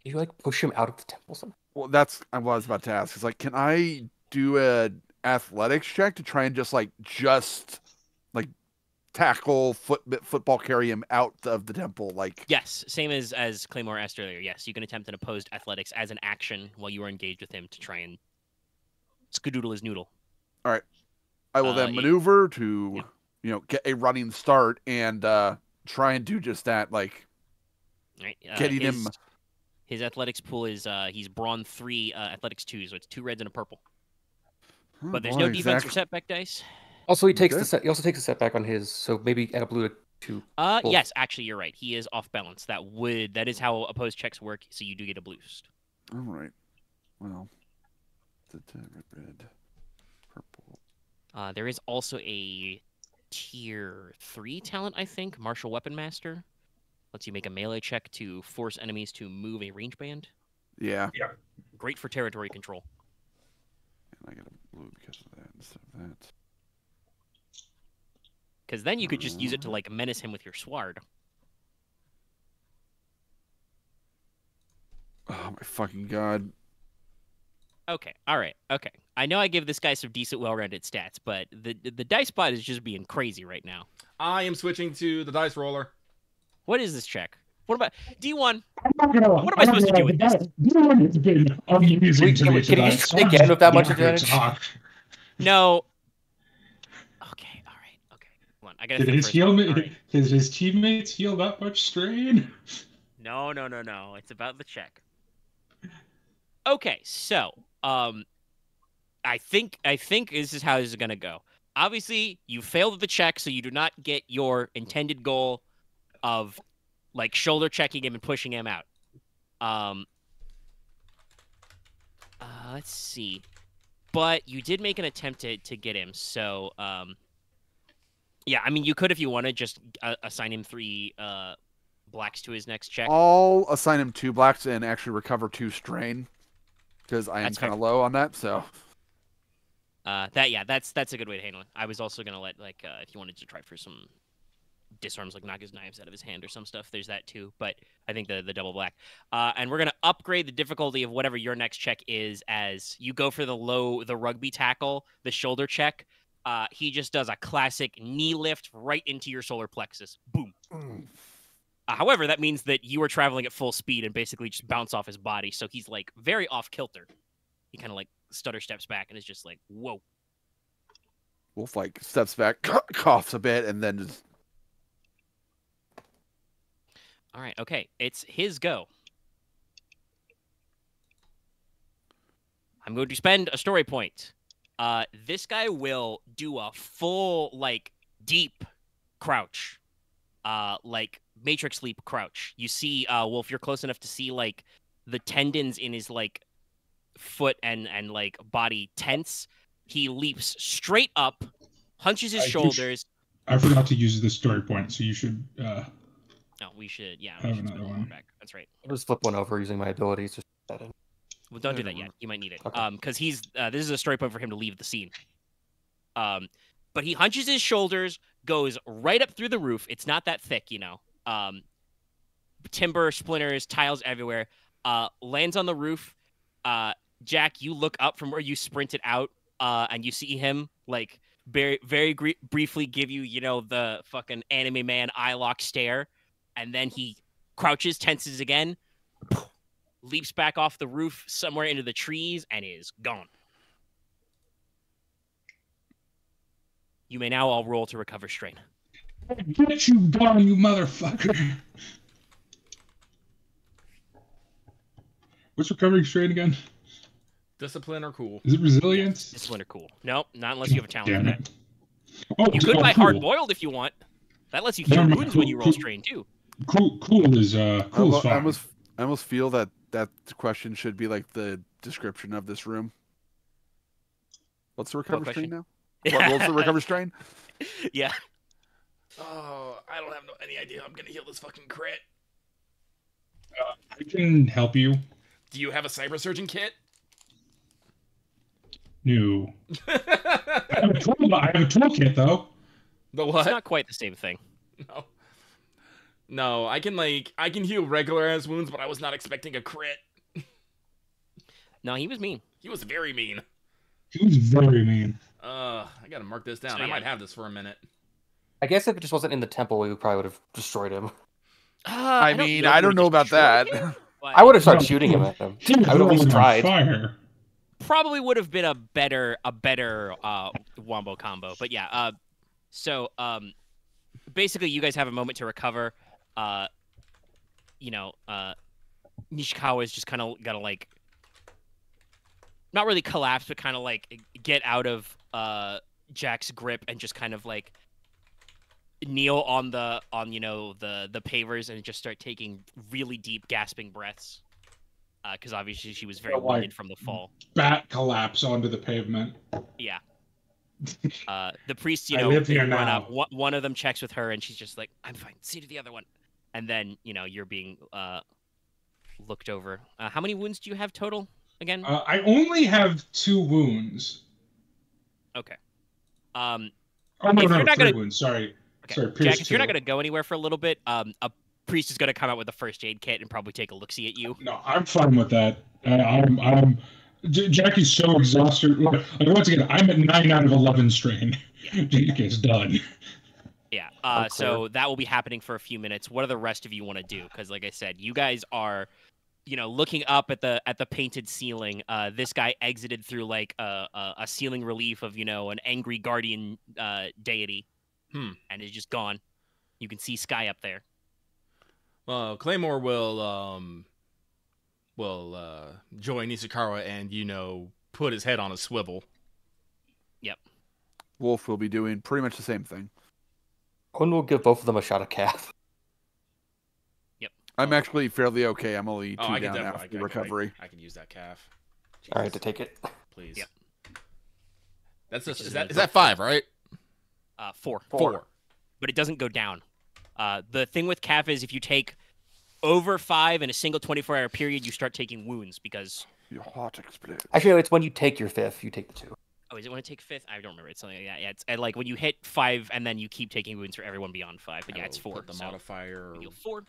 You like push him out of the temple somehow? Well, that's what I was about to ask. Is like, can I do a athletics check to try and just tackle football carry him out of the temple? Like, Yes, same as Claymore asked earlier. Yes, you can attempt an opposed athletics as an action while you are engaged with him to try and skadoodle his noodle. all right, I will then maneuver to get a running start and try and do just that. Like, Right? getting him. His athletics pool is he's brawn 3, athletics 2, so it's 2 reds and a purple. Oh, But there's boy, no defense or exactly. setback dice. Also, he takes Okay. he also takes a setback on his, so maybe add a blue to. Cool. Yes, actually, you're right. He is off balance. That is how opposed checks work. So you do get a boost. All right. Well, red, purple. There is also a tier 3 talent, I think. Martial Weapon Master. Lets you make a melee check to force enemies to move a range band. Yeah. Great for territory control. And I get a blue because of that instead of that. Because then you could just use it to, like, menace him with your sword. Oh my fucking god. Okay, all right, okay. I know I give this guy some decent, well-rounded stats, but the dice bot is just being crazy right now. I am switching to the dice roller. What is this check? What about D1? What am I supposed to do with this? D1 has been amusing to me Can you tonight. say again with that much I'm not gonna advantage? talk. No. Okay, all right, okay. Come on, I gotta Did think his for a second. All right. did his teammates heal that much strain? No. It's about the check. Okay, so I think this is how this is gonna go. Obviously, you failed the check, so you do not get your intended goal of like shoulder checking him and pushing him out. Let's see. But you did make an attempt to get him, so yeah, I mean you could if you want to just assign him 3 blacks to his next check. I'll assign him 2 blacks and actually recover 2 strain. Because I am That's kind of fair. low on that, so. That's a good way to handle it. I was also gonna let like if you wanted to try for some disarms, like knock his knives out of his hand or some stuff. There's that too, but I think the double black. And we're gonna upgrade the difficulty of whatever your next check is as you go for the rugby tackle, the shoulder check. He just does a classic knee lift right into your solar plexus. Boom. However, that means that you are traveling at full speed and basically just bounce off his body. So he's like very off kilter. He kind of like stutter steps back and is just like, whoa. Wolf like steps back, coughs a bit, and then just. All right, okay. It's his go. I'm going to spend a story point. This guy will do a full, like, deep crouch. Like, Matrix Leap crouch. You see, Wolf, you're close enough to see, like, the tendons in his, like, foot and like, body tense. He leaps straight up, hunches his shoulders. I forgot to use the story point, so you should... No, we should, yeah. Have We should another spend one. one back. That's right. I'll just flip one over using my abilities. Just put that in. Well, don't do that yet. You might need it. Okay. Because he's this is a story point for him to leave the scene. But he hunches his shoulders, goes right up through the roof. It's not that thick, you know. Timber, splinters, tiles everywhere. Lands on the roof. Jack, you look up from where you sprinted out, and you see him like very briefly give you, you know, the fucking anime man eye lock stare, and then he crouches, tenses again. Leaps back off the roof somewhere into the trees and is gone. You may now all roll to recover strain. Get you gone, you motherfucker! What's recovering strain again? Discipline or cool? Is it resilience? Discipline or cool. Nope, not unless you have a talent for Damn that. it. Oh, You could buy cool. hard-boiled if you want. That lets you heal No, wounds when you roll cool. strain, too. Cool is cool is I fine. almost feel that question should be like the description of this room. What's the recovery strain now? What rolls the recovery strain? Yeah. Oh, I don't have any idea. I'm gonna heal this fucking crit. I can help you. Do you have a cyber surgeon kit? No. I have a toolkit though. The It's what? not quite the same thing. No. No, I can heal regular ass wounds, but I was not expecting a crit. No, he was mean. He was very mean. He was very mean. I gotta mark this down. So, I yeah. might have this for a minute. I guess if it just wasn't in the temple, we probably would have destroyed him. I don't know about that. I would have started No, shooting him at him. He was I would have at least on tried. fire. Probably would have been a better wombo combo, but yeah. So basically, you guys have a moment to recover. Nishikawa is just kind of gonna like, not really collapse, but kind of like get out of Jack's grip and just kind of like kneel on the pavers and just start taking really deep gasping breaths. because obviously she was very wounded from the fall. Bat collapse onto the pavement. Yeah. The priest, you I know, live they here run now. up. One of them checks with her, and she's just like, "I'm fine. See to the other one." And then, you know, you're being looked over. How many wounds do you have total again? I only have 2 wounds. Okay. Oh no, if no, you're not 3 gonna... wounds. Sorry, Okay. sorry. Jack, if you're not 2. gonna go anywhere for a little bit, a priest is gonna come out with a first aid kit and probably take a look see at you. No, I'm fine with that. Jackie's so exhausted. Like, once again, I'm at 9 out of 11 strain. Yeah. Jackie's done. Yeah. Okay. So that will be happening for a few minutes. What do the rest of you want to do? Because, like I said, you guys are, you know, looking up at the painted ceiling. This guy exited through like a ceiling relief of, you know, an angry guardian deity, and is just gone. You can see Sky up there. Well, Claymore will join Nishikawa and, you know, put his head on a swivel. Yep. Wolf will be doing pretty much the same thing. Odin will give both of them a shot of calf. Yep. I'm actually fairly okay. I'm only 2 I can down definitely after the recovery. I can use that calf. All right, to take it. Please. Yep. That's Which is is that a- is that 5, right? 4. 4. But it doesn't go down. The thing with calf is if you take over 5 in a single 24-hour period, you start taking wounds because... Your heart explodes. Actually, no, it's when you take your 5th, you take the 2. Oh, is it when I take 5th? I don't remember. It's something like that. Yeah, it's like when you hit 5 and then you keep taking wounds for everyone beyond 5. But yeah, it's 4. Put the modifier. You deal 4.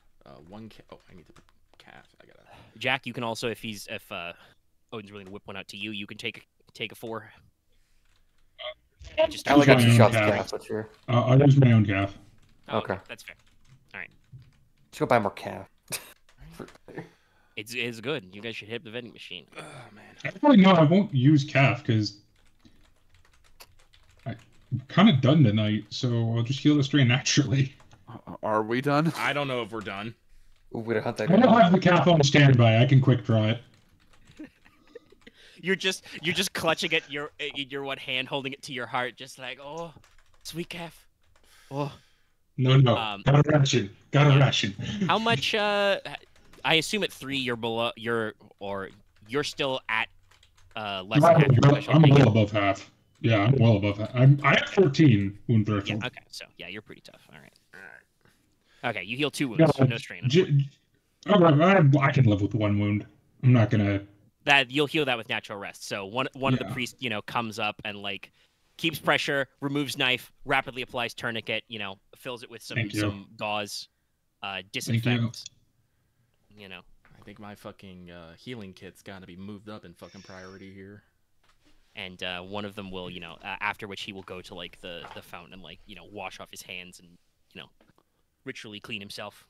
1. Oh, I need to put calf. I gotta. Jack, you can also, if Odin's willing to whip one out to you, you can take a 4. Just I only got my 2 own shots of calf. calf, but sure. I'll use my own calf. Okay. That's fair. Let's go buy more calf. It's good. You guys should hit the vending machine. Oh man. Actually, no, I won't use calf because I'm kind of done tonight, so I'll just heal the strain naturally. Are we done? I don't know if we're done. Ooh, we don't have that. I don't have the calf on standby. I can quick draw it. You're just clutching at your one hand, holding it to your heart, just like, oh, sweet calf. Oh. No. Got a ration. Got a ration. How much? I assume at 3 you're below. You're still at less than half your threshold. I'm well above half. Yeah, I'm well above half. I have 14 wound threshold. Yeah. Okay. So yeah, you're pretty tough. All right. Okay, you heal 2 wounds, so no strain. I can live with 1 wound. I'm not gonna. That you'll heal that with natural rest. So one of the priests, you know, comes up and like keeps pressure, removes knife, rapidly applies tourniquet, you know, fills it with some gauze, disinfects. You know. I think my fucking healing kit's got to be moved up in fucking priority here. And one of them will, you know, after which he will go to like the fountain and like, you know, wash off his hands and, you know, ritually clean himself.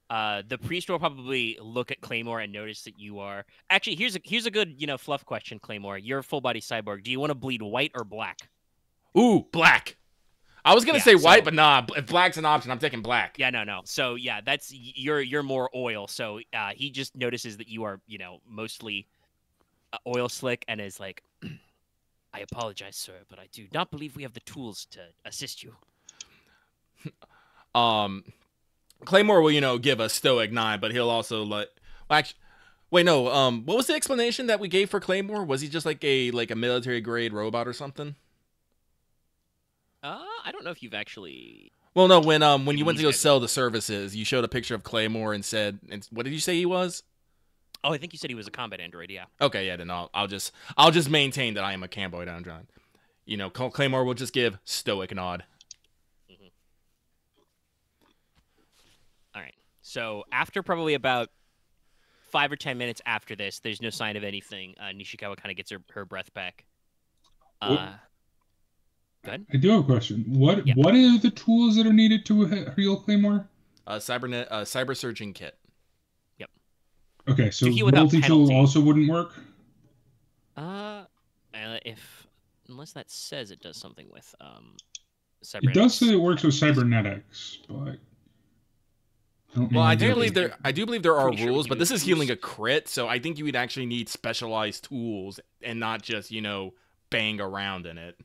The priest will probably look at Claymore and notice that you are... Actually, here's a good, you know, fluff question, Claymore. You're a full-body cyborg. Do you want to bleed white or black? Ooh, black. I was gonna say white, but nah. If black's an option, I'm taking black. Yeah, no. So yeah, that's you're more oil. So he just notices that you are, you know, mostly oil slick and is like, I apologize, sir, but I do not believe we have the tools to assist you. Claymore will, you know, give a stoic 9, but he'll also let. Well, actually, wait, no. What was the explanation that we gave for Claymore? Was he just like a military grade robot or something? I don't know if you've actually. Well, no. When you went to go sell the services, you showed a picture of Claymore and said, and what did you say he was? Oh, I think you said he was a combat android. Yeah. Okay, yeah. Then I'll just maintain that I am a camboid android. You know, Claymore will just give stoic nod. All right. So after probably about 5 or 10 minutes after this, there's no sign of anything. Nishikawa kind of gets her breath back. Go ahead. I do have a question. What are the tools that are needed to heal Claymore? Cyber surgeon kit. Yep. Okay, so without multi-tool penalty. also wouldn't work? Unless that says it does something with cybernetics. It does say it works with cybernetics, but Well, I do believe there are Pretty sure we rules, can but this do is healing a boost. crit, so I think you would actually need specialized tools and not just, you know, bang around in it.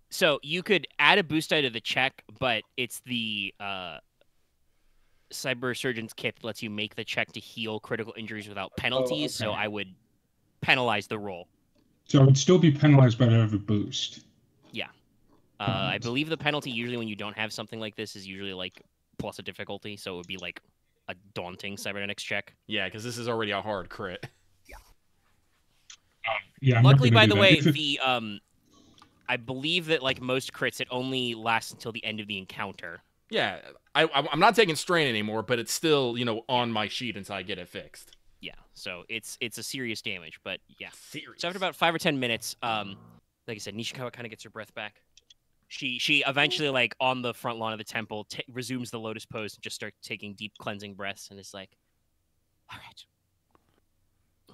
So you could add a boost die to the check, but it's the Cyber Surgeon's kit that lets you make the check to heal critical injuries without penalties, so okay. I would penalize the roll. So I would still be penalized, but I have a boost. Yeah. I believe the penalty usually when you don't have something like this is usually like plus a difficulty, so it would be like a daunting cybernetics check. Yeah, because this is already a hard crit. Yeah. I'm Luckily, not by gonna the do way, that. I believe that like most crits, it only lasts until the end of the encounter. Yeah, I'm not taking strain anymore, but it's still, on my sheet until I get it fixed. Yeah, so it's a serious damage, but yeah. Serious. So after about 5 or 10 minutes, like I said, Nishikawa kind of gets her breath back. She eventually, like, on the front lawn of the temple, resumes the lotus pose and just starts taking deep cleansing breaths and is like, all right.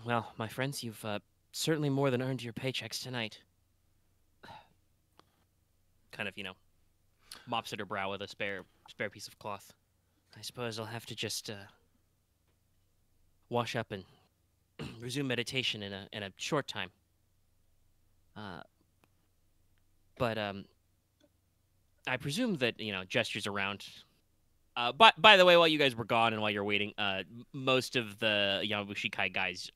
Well, my friends, you've certainly more than earned your paychecks tonight. Kind of, mops at her brow with a spare piece of cloth. I suppose I'll have to just wash up and resume meditation in a short time. But I presume that gestures around. But by the way, while you guys were gone and while you're waiting, most of the Yamabushi-kai guys,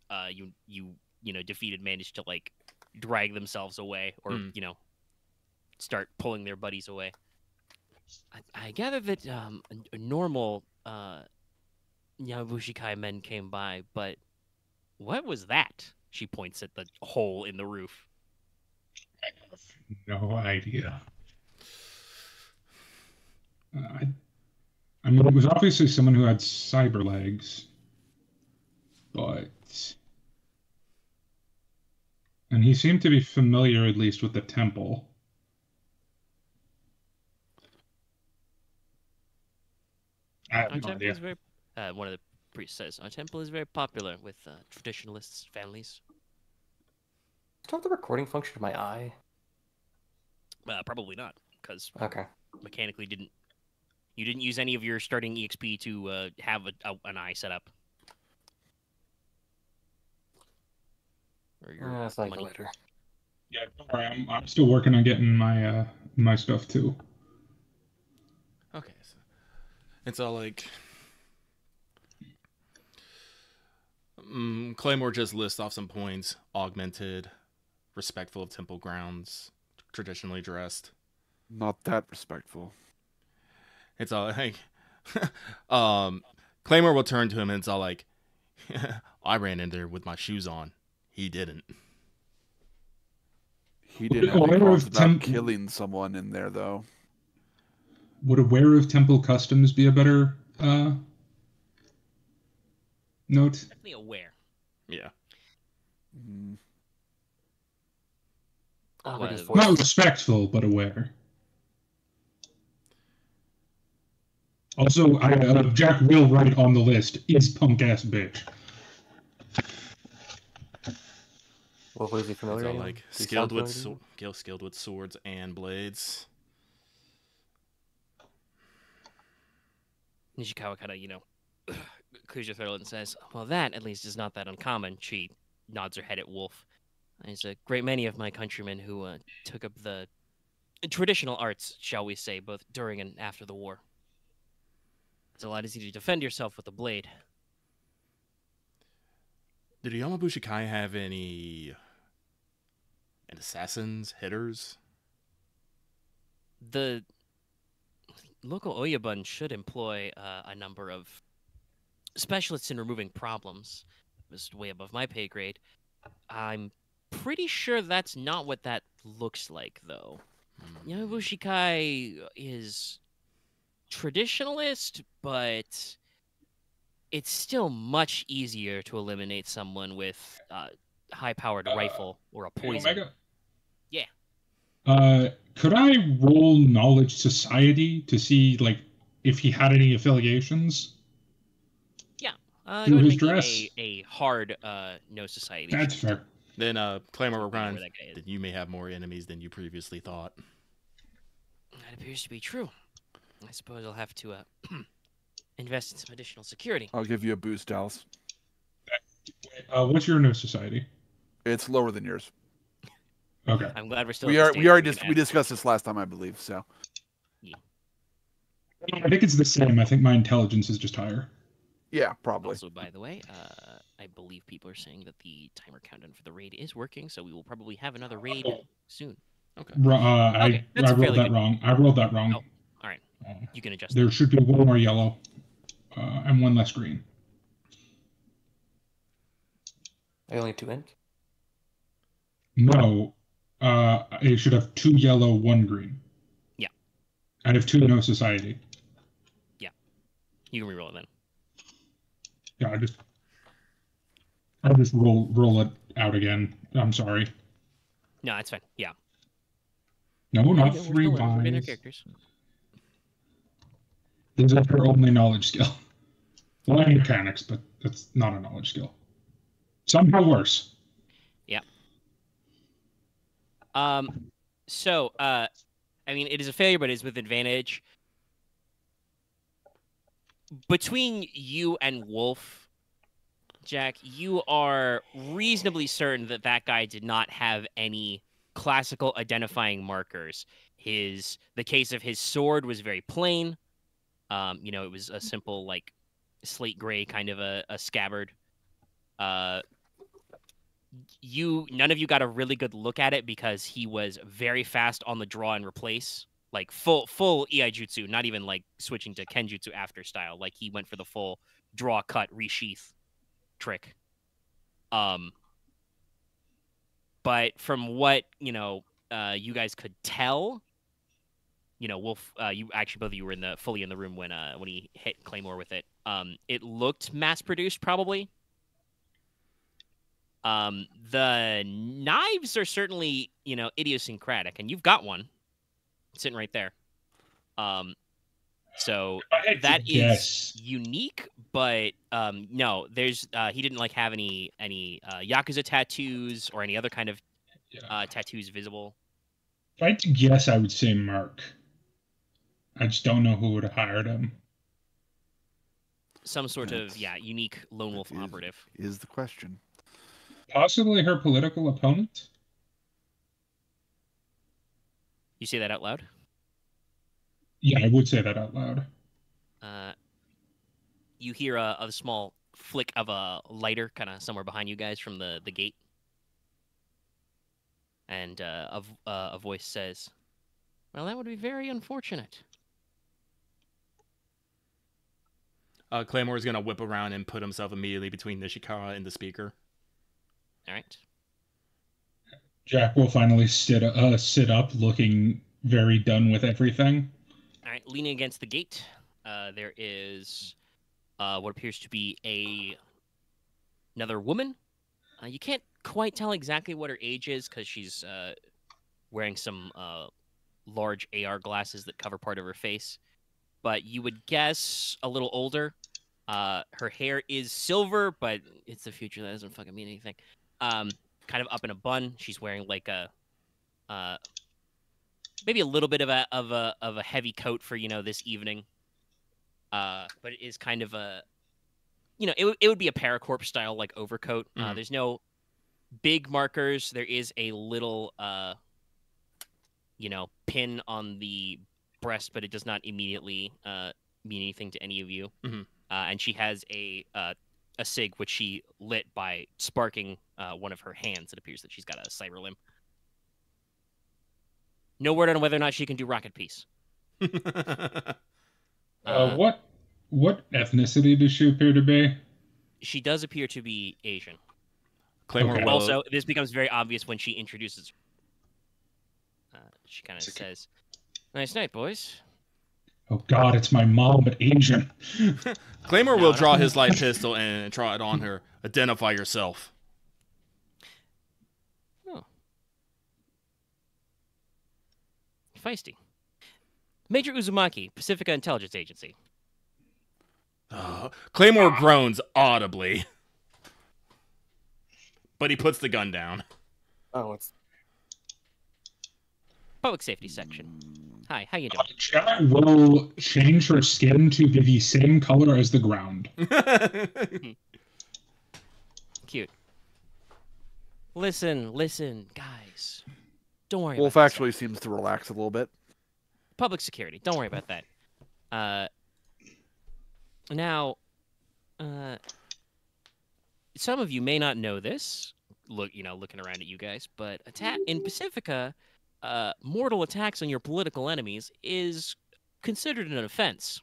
defeated managed to like drag themselves away or start pulling their buddies away. I gather that a normal Yamabushi-kai men came by, but what was that? She points at the hole in the roof. I have no idea. I mean, it was obviously someone who had cyber legs, and he seemed to be familiar at least with the temple. I have no idea. One of the priests says, our temple is very popular with traditionalists' families. Don't the recording function to my eye? Probably not, because Okay. mechanically you didn't use any of your starting EXP to have an eye set up. Or your That's like money. later. Yeah, don't worry, I'm still working on getting my my stuff too. Okay, so it's all like Claymore just lists off some points: augmented, respectful of temple grounds, traditionally dressed. Not that respectful. It's all like Claymore will turn to him and it's all like, I ran in there with my shoes on. He didn't. He didn't have any problems about killing someone in there, though. Would aware of temple customs be a better note? Definitely aware. Yeah. Not respectful, but aware. Also, Jack will write on the list, is punk-ass bitch. What was he familiar It's all with? like skilled with swords and blades. Nishikawa kind of, clears her throat and says, well, that, at least, is not that uncommon. She nods her head at Wolf. There's a great many of my countrymen who took up the traditional arts, shall we say, both during and after the war. It's a lot easier to defend yourself with a blade. Did Yamabushi-kai have any assassins, hitters? The local Oyabun should employ a number of specialists in removing problems. This is way above my pay grade. I'm pretty sure that's not what that looks like, though. Yamabushi-kai is traditionalist, but it's still much easier to eliminate someone with a high-powered rifle or a poison. Omega? Yeah. Could I roll Knowledge Society to see, like, if he had any affiliations? Yeah. Through his make dress? a hard no society. That's fair. Then Claymore will run. Where that guy is. Then you may have more enemies than you previously thought. That appears to be true. I suppose I'll have to invest in some additional security. I'll give you a boost, Dallas. What's your no society? It's lower than yours. Okay. I'm glad we're still. We at the are. stage We where already can we add- discussed this last time, I believe. So. I I think it's the same. I think my intelligence is just higher. Yeah, probably. Also, by the way, I believe people are saying that the timer countdown for the raid is working, so we will probably have another raid soon. Okay. I rolled that wrong. I rolled that wrong. Oh, all right. You can adjust There that. should be one more yellow and one less green. I only 2 int. No, it should have 2 yellow, 1 green. Yeah. I have 2 no society. Yeah. You can reroll it then. Yeah, I'll just roll it out again. I'm sorry. No, that's fine. Yeah. No, not We're 3 still learning their buys. characters. These are her only knowledge skill. Well, and mechanics, but that's not a knowledge skill. Somehow worse. Yeah. So, I mean, it is a failure, but it is with advantage. Between you and Wolf, Jack, you are reasonably certain that that guy did not have any classical identifying markers. The case of his sword was very plain. It was a simple, like, slate gray kind of a scabbard. None of you got a really good look at it because he was very fast on the draw and replace, like full EI jutsu, not even like switching to Kenjutsu after style. Like he went for the full draw, cut, resheath trick. But from what you guys could tell, Wolf, you actually both of you were fully in the room when he hit Claymore with it. It looked mass produced, probably. The knives are certainly, idiosyncratic, and you've got one sitting right there. So that is unique, but no, there's he didn't like have any Yakuza tattoos or any other kind of tattoos visible. If I had to guess, I would say Mark. I just don't know who would have hired him. Some sort of unique lone wolf operative is the question. Possibly her political opponent? You say that out loud? Yeah, I would say that out loud. You hear a small flick of a lighter kind of somewhere behind you guys from the gate. And a voice says, well, that would be very unfortunate. Claymore is going to whip around and put himself immediately between Nishikawa and the speaker. All right. Jack will finally sit up, looking very done with everything. All right, leaning against the gate, there is what appears to be another woman. You can't quite tell exactly what her age is because she's wearing some large AR glasses that cover part of her face. But you would guess a little older. Her hair is silver, but it's the future. That doesn't fucking mean anything. Kind of up in a bun. She's wearing like maybe a little bit of a heavy coat for this evening. But it is kind of it would be a paracorp style like overcoat. There's no big markers. There is a little pin on the breast, but it does not immediately mean anything to any of you. Mm-hmm. And she has a sig which she lit by sparking one of her hands. It appears that she's got a cyber limb. No word on whether or not she can do rocket piece. What ethnicity does she appear to be? She does appear to be Asian. Claymore Okay. Also, this becomes very obvious when she introduces her. She kind of says, "Nice night, boys." Oh God, it's my mom, but Asian. Claymore will draw his light pistol and draw it on her. Identify yourself. Oh. Feisty. Major Uzumaki, Pacifica Intelligence Agency. Claymore groans audibly. But he puts the gun down. Oh, it's Public Safety Section. Hi, how you doing? Jack will change her skin to be the same color as the ground. Cute. Listen, guys. Don't worry Wolf about actually seems to relax a little bit. Public security. Don't worry about that. Now, some of you may not know this. Looking around at you guys, but in Pacifica, mortal attacks on your political enemies is considered an offense.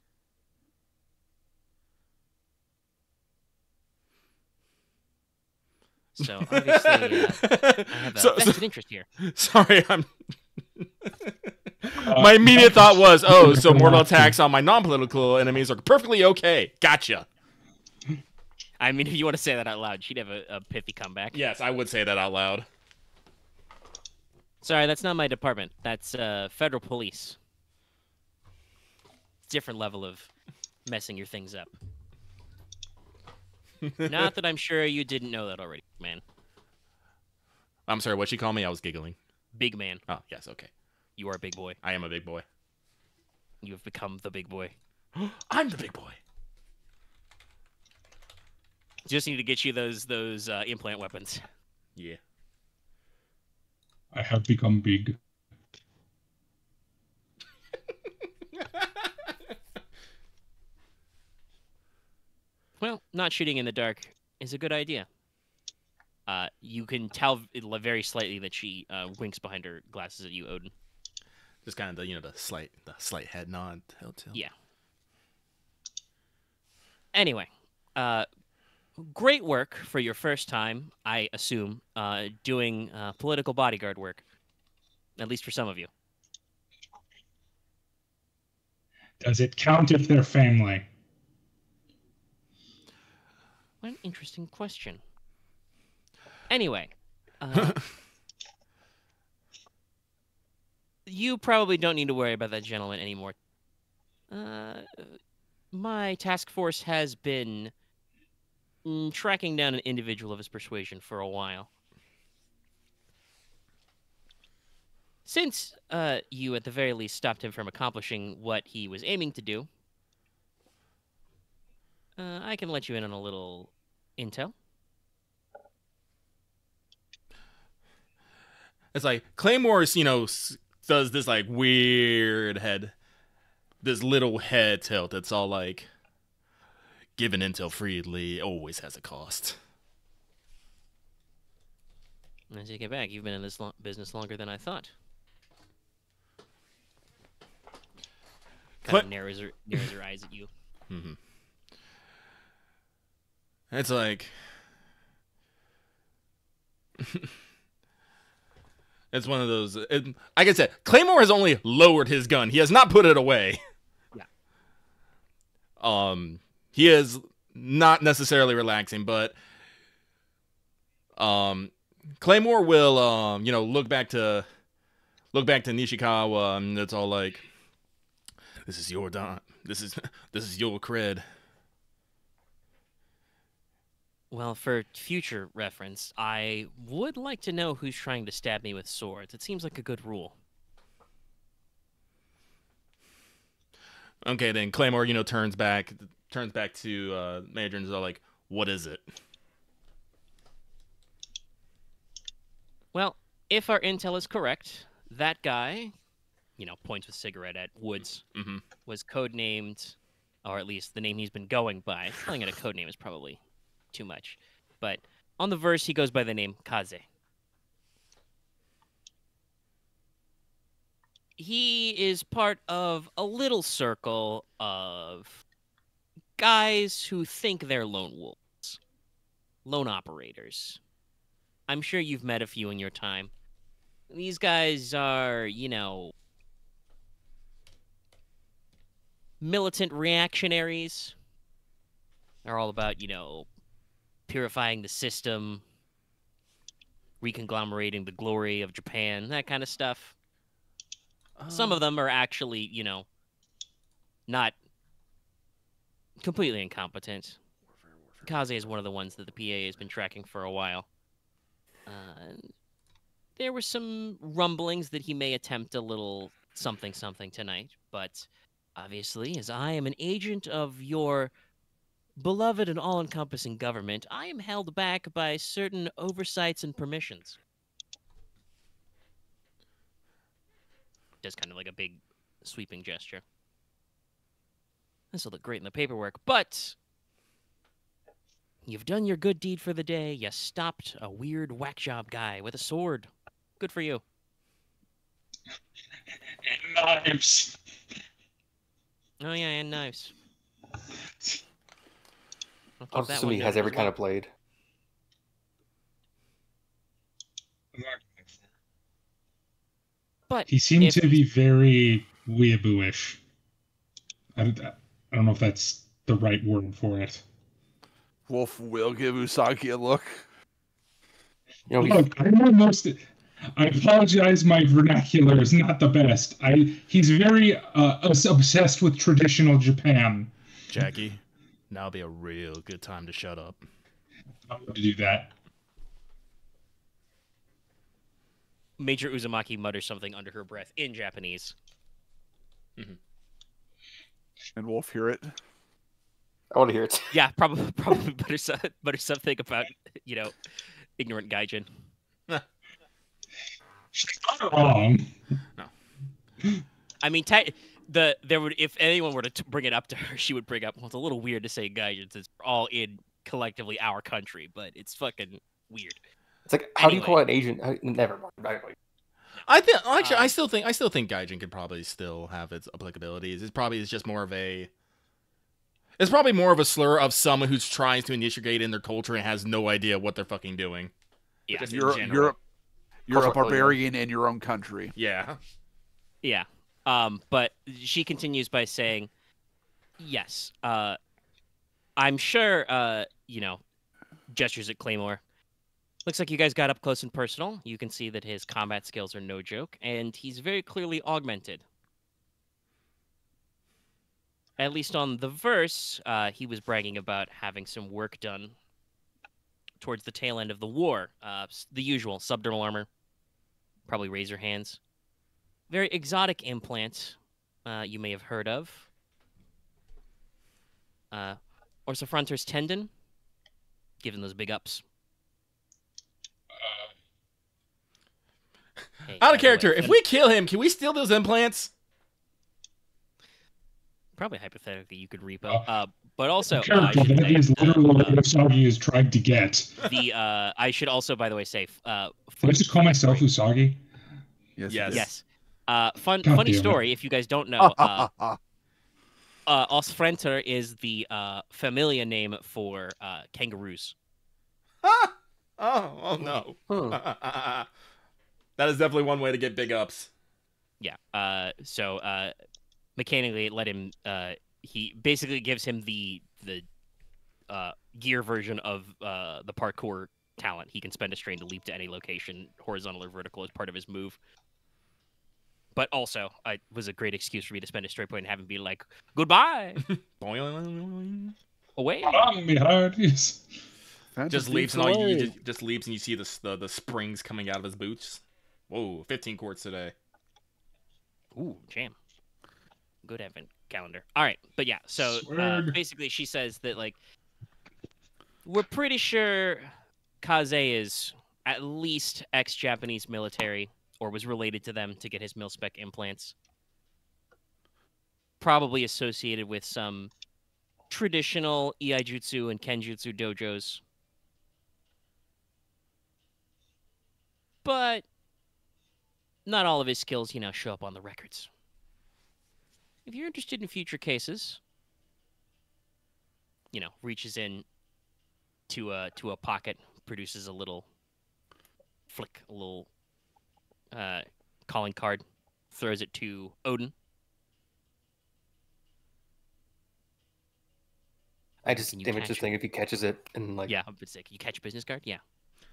So obviously, I have a vested interest here. Sorry, I'm. My immediate thought was, oh, so mortal attacks on my non-political enemies are perfectly okay. Gotcha. I mean, if you want to say that out loud, she'd have a pithy comeback. Yes, I would say that out loud. Sorry, that's not my department. That's federal police. Different level of messing your things up. Not that I'm sure you didn't know that already, man. I'm sorry, what'd she call me? I was giggling. Big man. Oh, yes, okay. You are a big boy. I am a big boy. You have become the big boy. I'm the big boy. Just need to get you those implant weapons. Yeah. I have become big. Well, not shooting in the dark is a good idea. You can tell very slightly that she winks behind her glasses at you, Odin. Just kind of the slight head nod. Telltale. Yeah. Anyway, great work for your first time, I assume, doing political bodyguard work. At least for some of you. Does it count if they're family? What an interesting question. Anyway, you probably don't need to worry about that gentleman anymore. My task force has been tracking down an individual of his persuasion for a while. Since you, at the very least, stopped him from accomplishing what he was aiming to do, I can let you in on a little intel. It's like Claymore, does this like weird head, this little head tilt. That's all like, giving intel freely always has a cost. I take it back. You've been in this business longer than I thought. Kind of narrows her eyes at you. Mm-hmm. It's like... It's one of those... like I said, Claymore has only lowered his gun. He has not put it away. Yeah. He is not necessarily relaxing, but... Claymore will, look back to Nishikawa, and it's all like... This is your dime. This is your cred. Well, for future reference, I would like to know who's trying to stab me with swords. It seems like a good rule. Okay, then Claymore, turns back to Major and is all like, "What is it?" Well, if our intel is correct, that guy, points with cigarette at Woods, was codenamed, or at least the name he's been going by. Calling it a codename is probably too much. But on the verse, he goes by the name Kaze. He is part of a little circle of guys who think they're lone wolves. Lone operators. I'm sure you've met a few in your time. These guys are, militant reactionaries. They're all about, purifying the system, reconglomerating the glory of Japan, that kind of stuff. Some of them are actually, not completely incompetent. Kaze is one of the ones that the PA has been tracking for a while. There were some rumblings that he may attempt a little something tonight, but obviously, as I am an agent of your beloved and all-encompassing government, I am held back by certain oversights and permissions. Does kind of like a big sweeping gesture. This will look great in the paperwork, but you've done your good deed for the day. You stopped a weird whack job guy with a sword. Good for you. And knives. Oh yeah, and knives. I'll assume he has every kind of blade. But he seemed to be very weeaboo-ish. I don't know if that's the right word for it. Wolf will give Usagi a look. You know, Look, I apologize, my vernacular is not the best. He's very obsessed with traditional Japan. Jackie, now'll be a real good time to shut up. I'm going to do that. Major Uzumaki mutters something under her breath in Japanese. Mm-hmm. And Wolf hear it. I want to hear it. Yeah, probably mutter something about, ignorant gaijin. She's not wrong. No. I mean, there would, if anyone were to bring it up to her, she would bring up, well, it's a little weird to say gaijins. It's all in collectively our country, but it's fucking weird. It's like, how do you call an Asian? Never mind. I think actually, I still think gaijin could probably still have its applicabilities. It's just more of a. It's probably more of a slur of someone who's trying to initiate in their culture and has no idea what they're fucking doing. Yeah, you're a barbarian in your own country. Yeah. Yeah. But she continues by saying, yes, I'm sure, gestures at Claymore. Looks like you guys got up close and personal. You can see that his combat skills are no joke, and he's very clearly augmented. At least on the verse, he was bragging about having some work done towards the tail end of the war. The usual, subdermal armor, probably razor hands. Very exotic implant you may have heard of. Orsifronter's tendon, given those big ups. Hey, Out of character, if we kill him, can we steal those implants? Probably hypothetically you could repo. But also, that is literally what Usagi is trying to get. I should also, by the way, say, Can I just call myself Usagi? Yes. Funny story. If you guys don't know, Osfrenter is the familia name for kangaroos. Oh no. That is definitely one way to get big ups. Yeah. So mechanically, let him. He basically gives him the gear version of the parkour talent. He can spend a strain to leap to any location, horizontal or vertical, as part of his move. But also, it was a great excuse for me to spend a straight point and have him be like, "Goodbye." Away. Just leaps and just leaps and you see the springs coming out of his boots. Whoa, 15 quarts today. Ooh, jam. Good advent calendar. All right, but yeah, so basically she says that, like, we're pretty sure Kaze is at least ex-Japanese military or was related to them to get his mil-spec implants. Probably associated with some traditional Iaijutsu and Kenjutsu dojos. But not all of his skills, show up on the records. If you're interested in future cases, reaches in to a pocket, produces a little flick, a little calling card, throws it to Odin. I just image this thing if he catches it and like. Yeah, I'm sick. You catch a business card, yeah.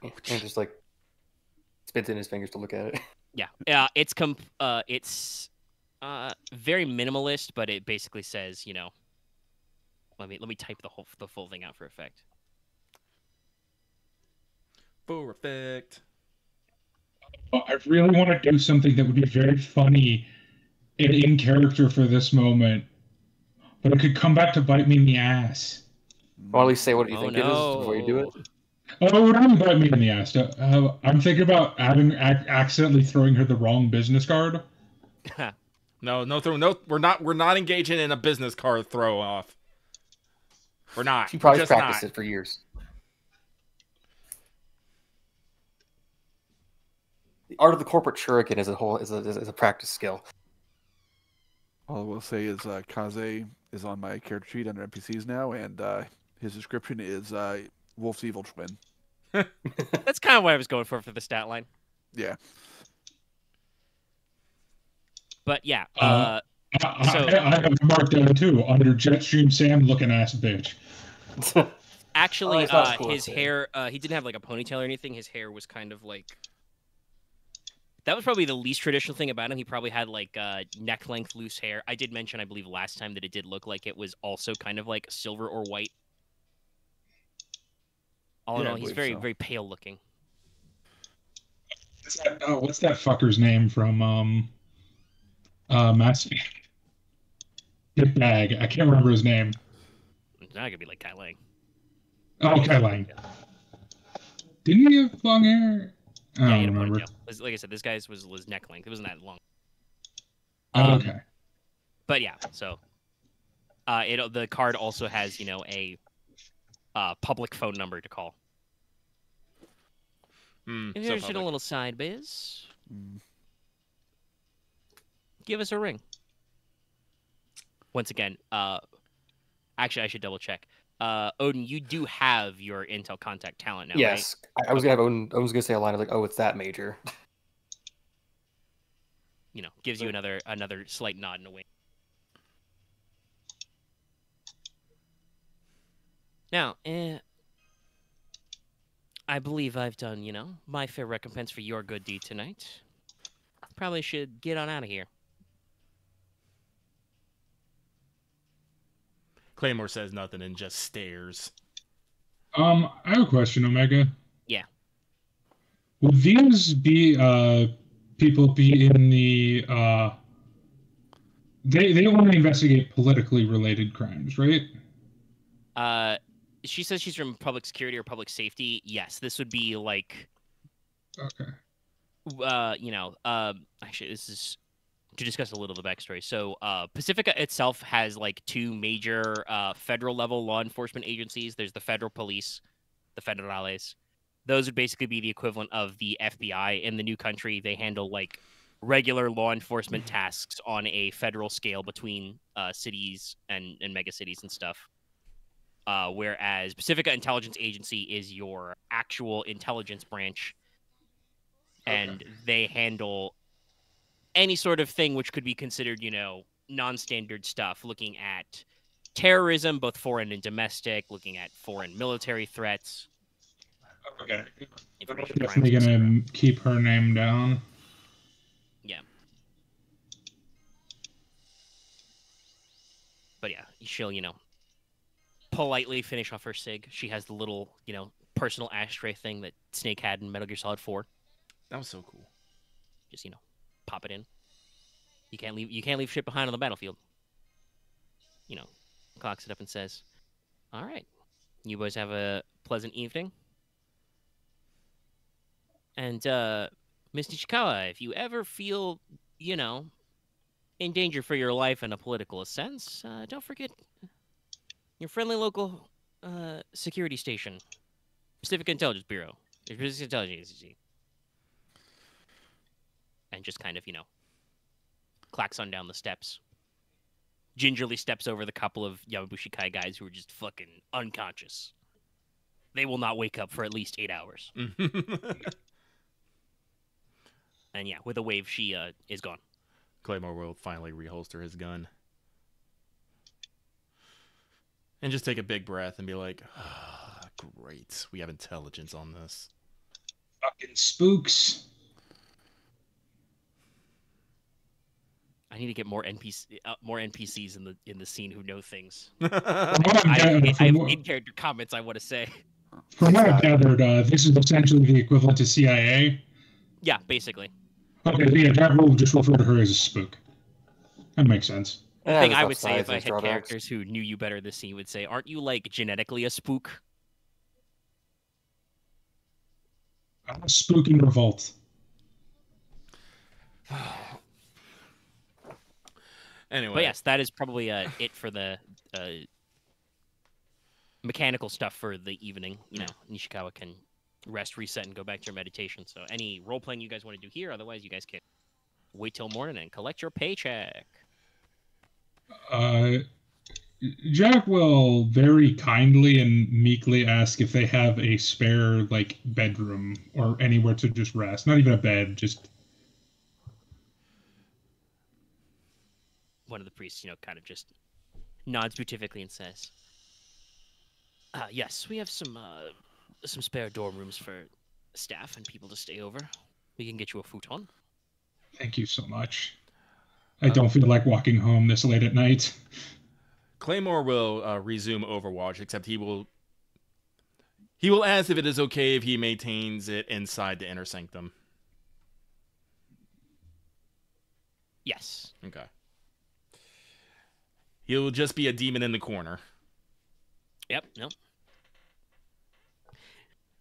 And just like spins in his fingers to look at it. Yeah. It's very minimalist, but it basically says, let me type the full thing out for effect. For effect. I really want to do something that would be very funny and in character for this moment, but it could come back to bite me in the ass. Or at least say what you think it is before you do it. Oh, it wouldn't bite me in the ass. I'm thinking about accidentally throwing her the wrong business card. No. We're not engaging in a business card throw off. We're not. She probably Just practiced not. it for years. The art of the corporate shuriken as a whole is a practice skill. All I will say is Kaze is on my character sheet under NPCs now, and his description is Wolf's evil twin. That's kind of what I was going for the stat line. Yeah. But yeah, I have marked down too under Jetstream Sam looking ass bitch. actually, it's not cool, his so. hair, he didn't have like a ponytail or anything. His hair was kind of like. That was probably the least traditional thing about him. He probably had like neck length loose hair. I did mention, I believe, last time that it did look like it was also kind of like silver or white. All in Yeah, all, I he's believe very, so. very pale looking. What's that fucker's name from Mass Effect? Bag. I can't remember his name. It's not gonna be like Kai Lang. Oh, Kai Lang. Didn't he have long hair? I Yeah, don't he had a remember. ponytail. Like I said, this guy's was neck length. It wasn't that long. Oh, okay. But yeah, so the card also has, a public phone number to call. If you're interested in a little side biz, give us a ring. Once again, actually, I should double check. Odin, you do have your Intel contact talent now, Yes, right? I was gonna have Odin. I was gonna say a line of like, "Oh, it's that major." Gives you another slight nod and a wink. Now, I believe I've done, my fair recompense for your good deed tonight. Probably should get on out of here. Claymore says nothing and just stares. I have a question, Omega. Yeah. Would these be people be in the they want to investigate politically related crimes, right? She says she's from public security or public safety. Yes, this would be like Okay. Actually, this is to discuss a little of the backstory. So, Pacifica itself has like two major federal level law enforcement agencies. There's the federal police, the federales. Those would basically be the equivalent of the FBI in the new country. They handle like regular law enforcement tasks on a federal scale between cities and mega cities and stuff. Whereas Pacifica Intelligence Agency is your actual intelligence branch, and they handle any sort of thing which could be considered, non-standard stuff, looking at terrorism, both foreign and domestic, looking at foreign military threats. Okay. Information Definitely crimes, etc. gonna keep her name down. Yeah. But yeah, she'll, politely finish off her cig. She has the little, personal ashtray thing that Snake had in Metal Gear Solid 4. That was so cool. Just, pop it in. You can't leave shit behind on the battlefield. Clocks it up and says, "All right, you boys have a pleasant evening." And Miss Nishikawa, if you ever feel, in danger for your life in a political sense, don't forget your friendly local security station, Pacific Intelligence Bureau, your Pacific Intelligence Agency. And just kind of, clacks on down the steps. Gingerly steps over the couple of Yamabushi Kai guys who are just fucking unconscious. They will not wake up for at least 8 hours. And yeah, with a wave, she is gone. Claymore will finally reholster his gun. And just take a big breath and be like, great, we have intelligence on this. Fucking spooks. I need to get more NPCs in the scene who know things. From what I have I've in-character comments I want to say. From what I've gathered, this is essentially the equivalent to CIA. Yeah, basically. Okay, yeah, that will just refer to her as a spook. That makes sense. The Yeah, thing there's I would say if upsides, I there's had drawbacks. characters who knew you better this scene would say, aren't you, like, genetically a spook? I'm a spook in revolt. Anyway. But yes, that is probably it for the mechanical stuff for the evening. You know, Nishikawa can rest, reset, and go back to your meditation. So any role playing you guys want to do here, otherwise you guys can wait till morning and collect your paycheck. Jack will very kindly and meekly ask if they have a spare, like, bedroom or anywhere to just rest. Not even a bed, just... One of the priests, you know, kind of just nods beatifically and says, yes, we have some spare dorm rooms for staff and people to stay over. We can get you a futon. Thank you so much. I don't feel like walking home this late at night. Claymore will resume Overwatch, except he will ask if it is okay if he maintains it inside the inner sanctum. Yes. Okay. He'll just be a demon in the corner. Yep. No.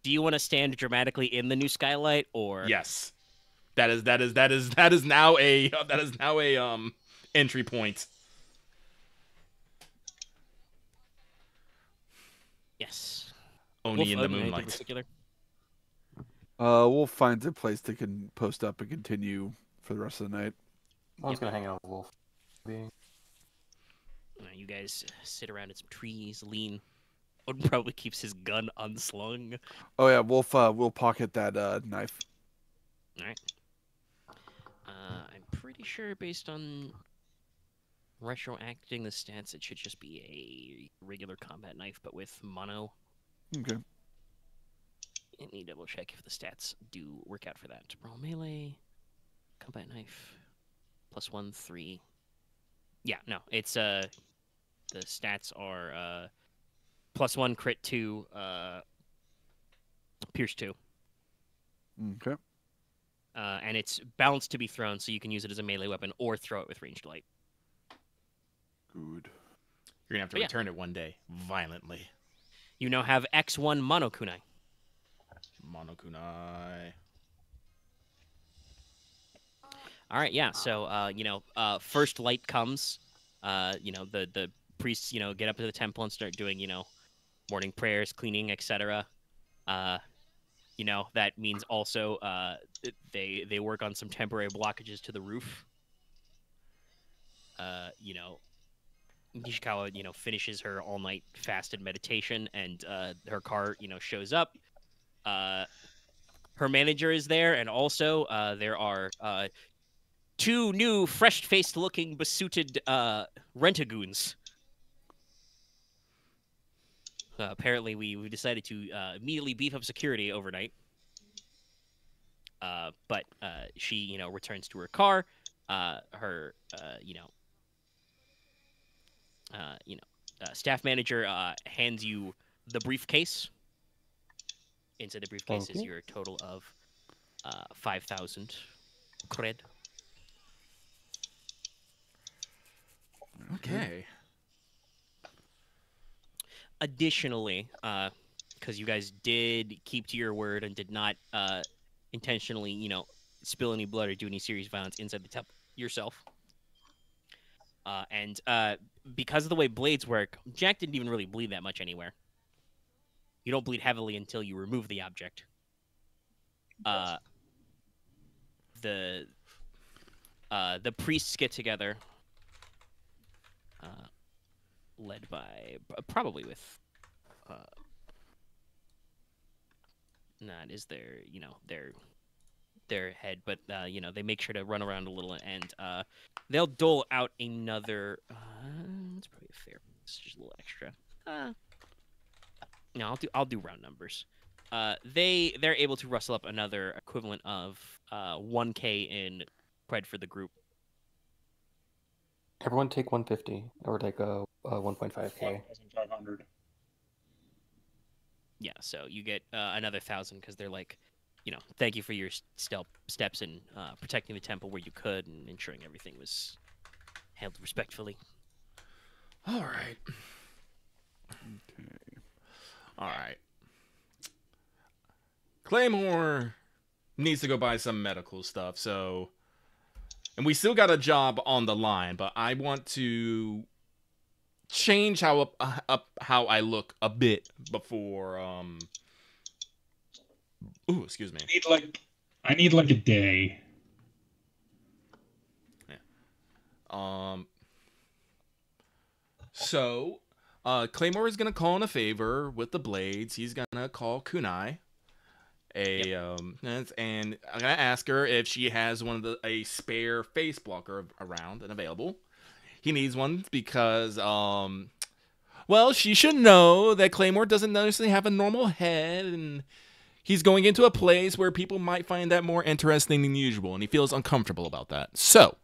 Do you want to stand dramatically in the new skylight, or Yes. That is now a entry point. yes? Only in the Odin, anything moonlight. particular? We'll find a place to post up and continue for the rest of the night. One's gonna hang out with Wolf. You guys sit around at some trees, lean. Odin probably keeps his gun unslung. Oh yeah, we'll pocket that knife. All right. I'm pretty sure based on retroacting the stats, it should just be a regular combat knife, but with mono. Okay. Let me double check if the stats do work out for that. Roll melee, combat knife, +1, 3. Yeah, no, it's the stats are +1 crit 2, pierce 2. Okay. And it's balanced to be thrown, so you can use it as a melee weapon or throw it with ranged light. Good. You're gonna have to return it one day, violently. You now have X1 monokunai. Monokunai. All right, yeah. So, first light comes. The priests, get up to the temple and start doing, morning prayers, cleaning, etc. That means also they work on some temporary blockages to the roof. Nishikawa, finishes her all-night fasted meditation, and her car, shows up. Her manager is there, and also there are 2 new, fresh-faced looking, besuited rentagoons. Apparently, we decided to immediately beef up security overnight. But she, returns to her car. Her, staff manager hands you the briefcase. Inside the briefcase is your total of 5,000 cred. Okay. Additionally, because you guys did keep to your word and did not intentionally, spill any blood or do any serious violence inside the temple yourself. And because of the way blades work, Jack didn't even really bleed that much anywhere. You don't bleed heavily until you remove the object. The priests get together, led by probably with not is their head, but they make sure to run around a little, and they'll dole out another. That's probably fair. It's just a little extra. No, I'll do round numbers. They're able to rustle up another equivalent of 1K in cred for the group. Everyone take 150 or take a 1.5K. 1,500. Yeah, so you get another 1,000 because they're like, thank you for your steps in protecting the temple where you could and ensuring everything was handled respectfully. All right. Okay. All right. Claymore needs to go buy some medical stuff, so And we still got a job on the line, but I want to change how I look a bit before ooh, excuse me. I need like a day. Yeah. So Claymore is gonna call in a favor with the blades. He's gonna call Kunai. And I'm gonna ask her if she has a spare face blocker around and available. He needs one because well, she should know that Claymore doesn't necessarily have a normal head, and he's going into a place where people might find that more interesting than usual, and he feels uncomfortable about that. So,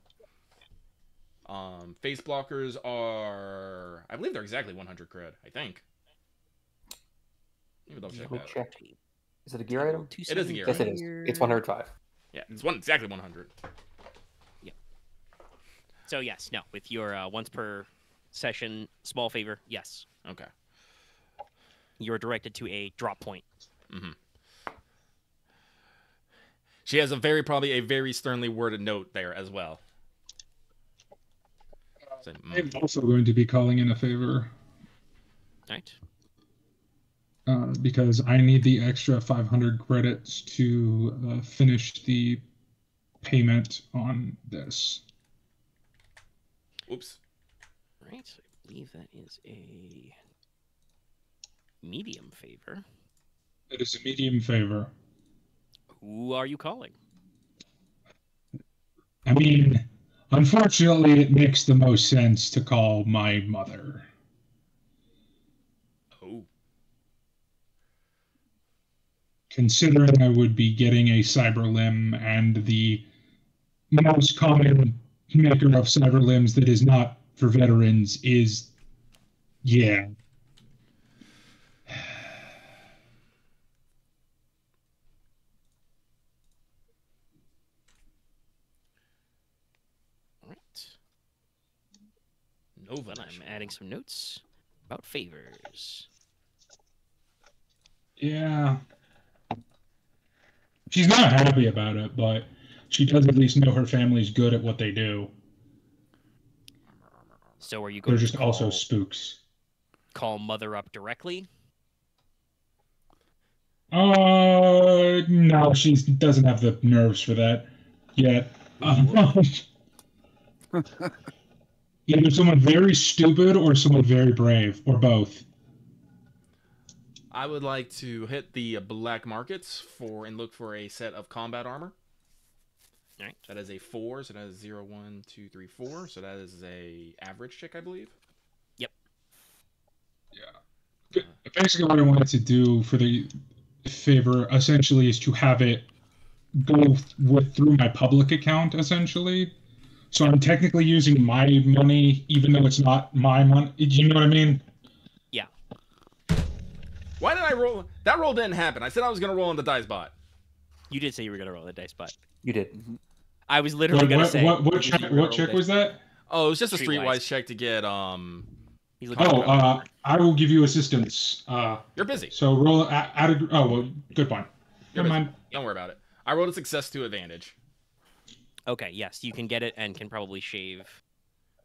face blockers are, I believe they're exactly 100 cred, I think. Let me double check that. Check. Is it a gear item? It is a gear item. Yes, it is. It's 105. Yeah, it's exactly 100. Yeah. So yes, no, with your once per session small favor, yes. Okay. You're directed to a drop point. Mm-hmm. She has probably a very sternly worded note there as well. So, I'm also going to be calling in a favor. Right. Because I need the extra 500 credits to finish the payment on this. Oops. Right. I believe that is a medium favor. It is a medium favor. Who are you calling? I mean, unfortunately, it makes the most sense to call my mother. Oh. Considering I would be getting a cyber limb, and the most common maker of cyber limbs that is not for veterans is, yeah. Nova. I'm adding some notes about favors. Yeah. She's not happy about it, but she does at least know her family's good at what they do. So are you going They're just to also spooks. Call Mother up directly? No, she doesn't have the nerves for that yet. Either someone very stupid or someone very brave, or both. I would like to hit the black markets and look for a set of combat armor. All right. That is a 4, so that is 0, 1, 2, 3, 4. So that is a average check, I believe. Yep. Yeah. Basically, what I wanted to do for the favor, essentially, is to have it go through my public account, essentially. So I'm technically using my money, even though it's not my money. You know what I mean? Yeah. Why did I roll? That roll didn't happen. I said I was going to roll on the dice bot. You did say you were going to roll the dice bot. You did. I was literally going to say. What check was that? Oh, it was just a Streetwise. streetwise check to get He's looking I will give you assistance. You're busy. So roll add a. Oh, well, good point. Never mind. Don't worry about it. I rolled a success to advantage. Okay, yes, you can get it and can probably shave.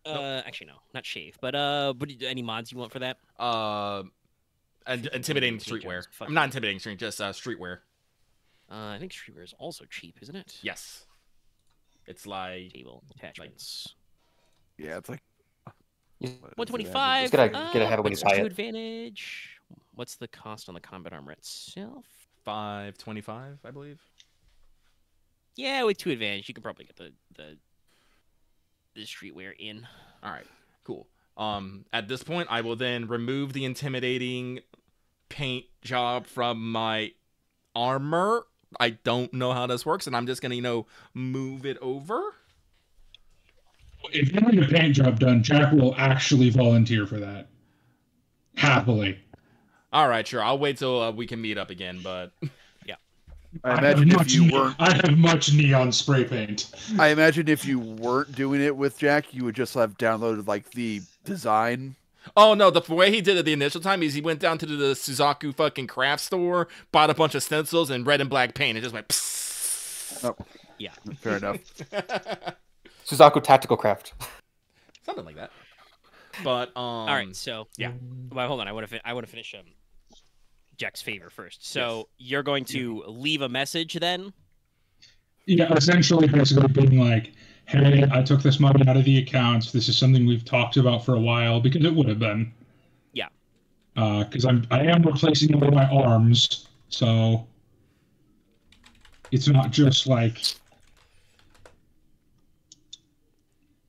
Nope. Actually, no, not shave, but any mods you want for that? Intimidating streetwear. I'm not intimidating street, just streetwear. I think streetwear is also cheap, isn't it? Yes. It's like Table attachments. Yeah, it's like 125. Just gotta have it when you buy it. Advantage. What's the cost on the combat armor itself? 525, I believe. Yeah, with 2 advantage, you can probably get the streetwear in. All right, cool. At this point, I will then remove the intimidating paint job from my armor. I don't know how this works, and I'm just gonna, move it over. If you need a paint job done, Jack will actually volunteer for that. Happily. All right, sure. I'll wait till we can meet up again, but... I imagine if you weren't... I have much neon spray paint. I imagine if you weren't doing it with Jack, you would just have downloaded, like, the design. Oh, no, the way he did it the initial time is he went down to the Suzaku fucking craft store, bought a bunch of stencils and red and black paint, and just went... Psst. Oh, yeah. Fair enough. Suzaku Tactical Craft. Something like that. But All right, so yeah. Well, hold on. I want to finish Jack's favor first. So you're going to leave a message then? Yeah, essentially, basically being like, "Hey, I took this money out of the accounts. This is something we've talked about for a while," because it would have been. Yeah. Because I am replacing all my arms, so it's not just like.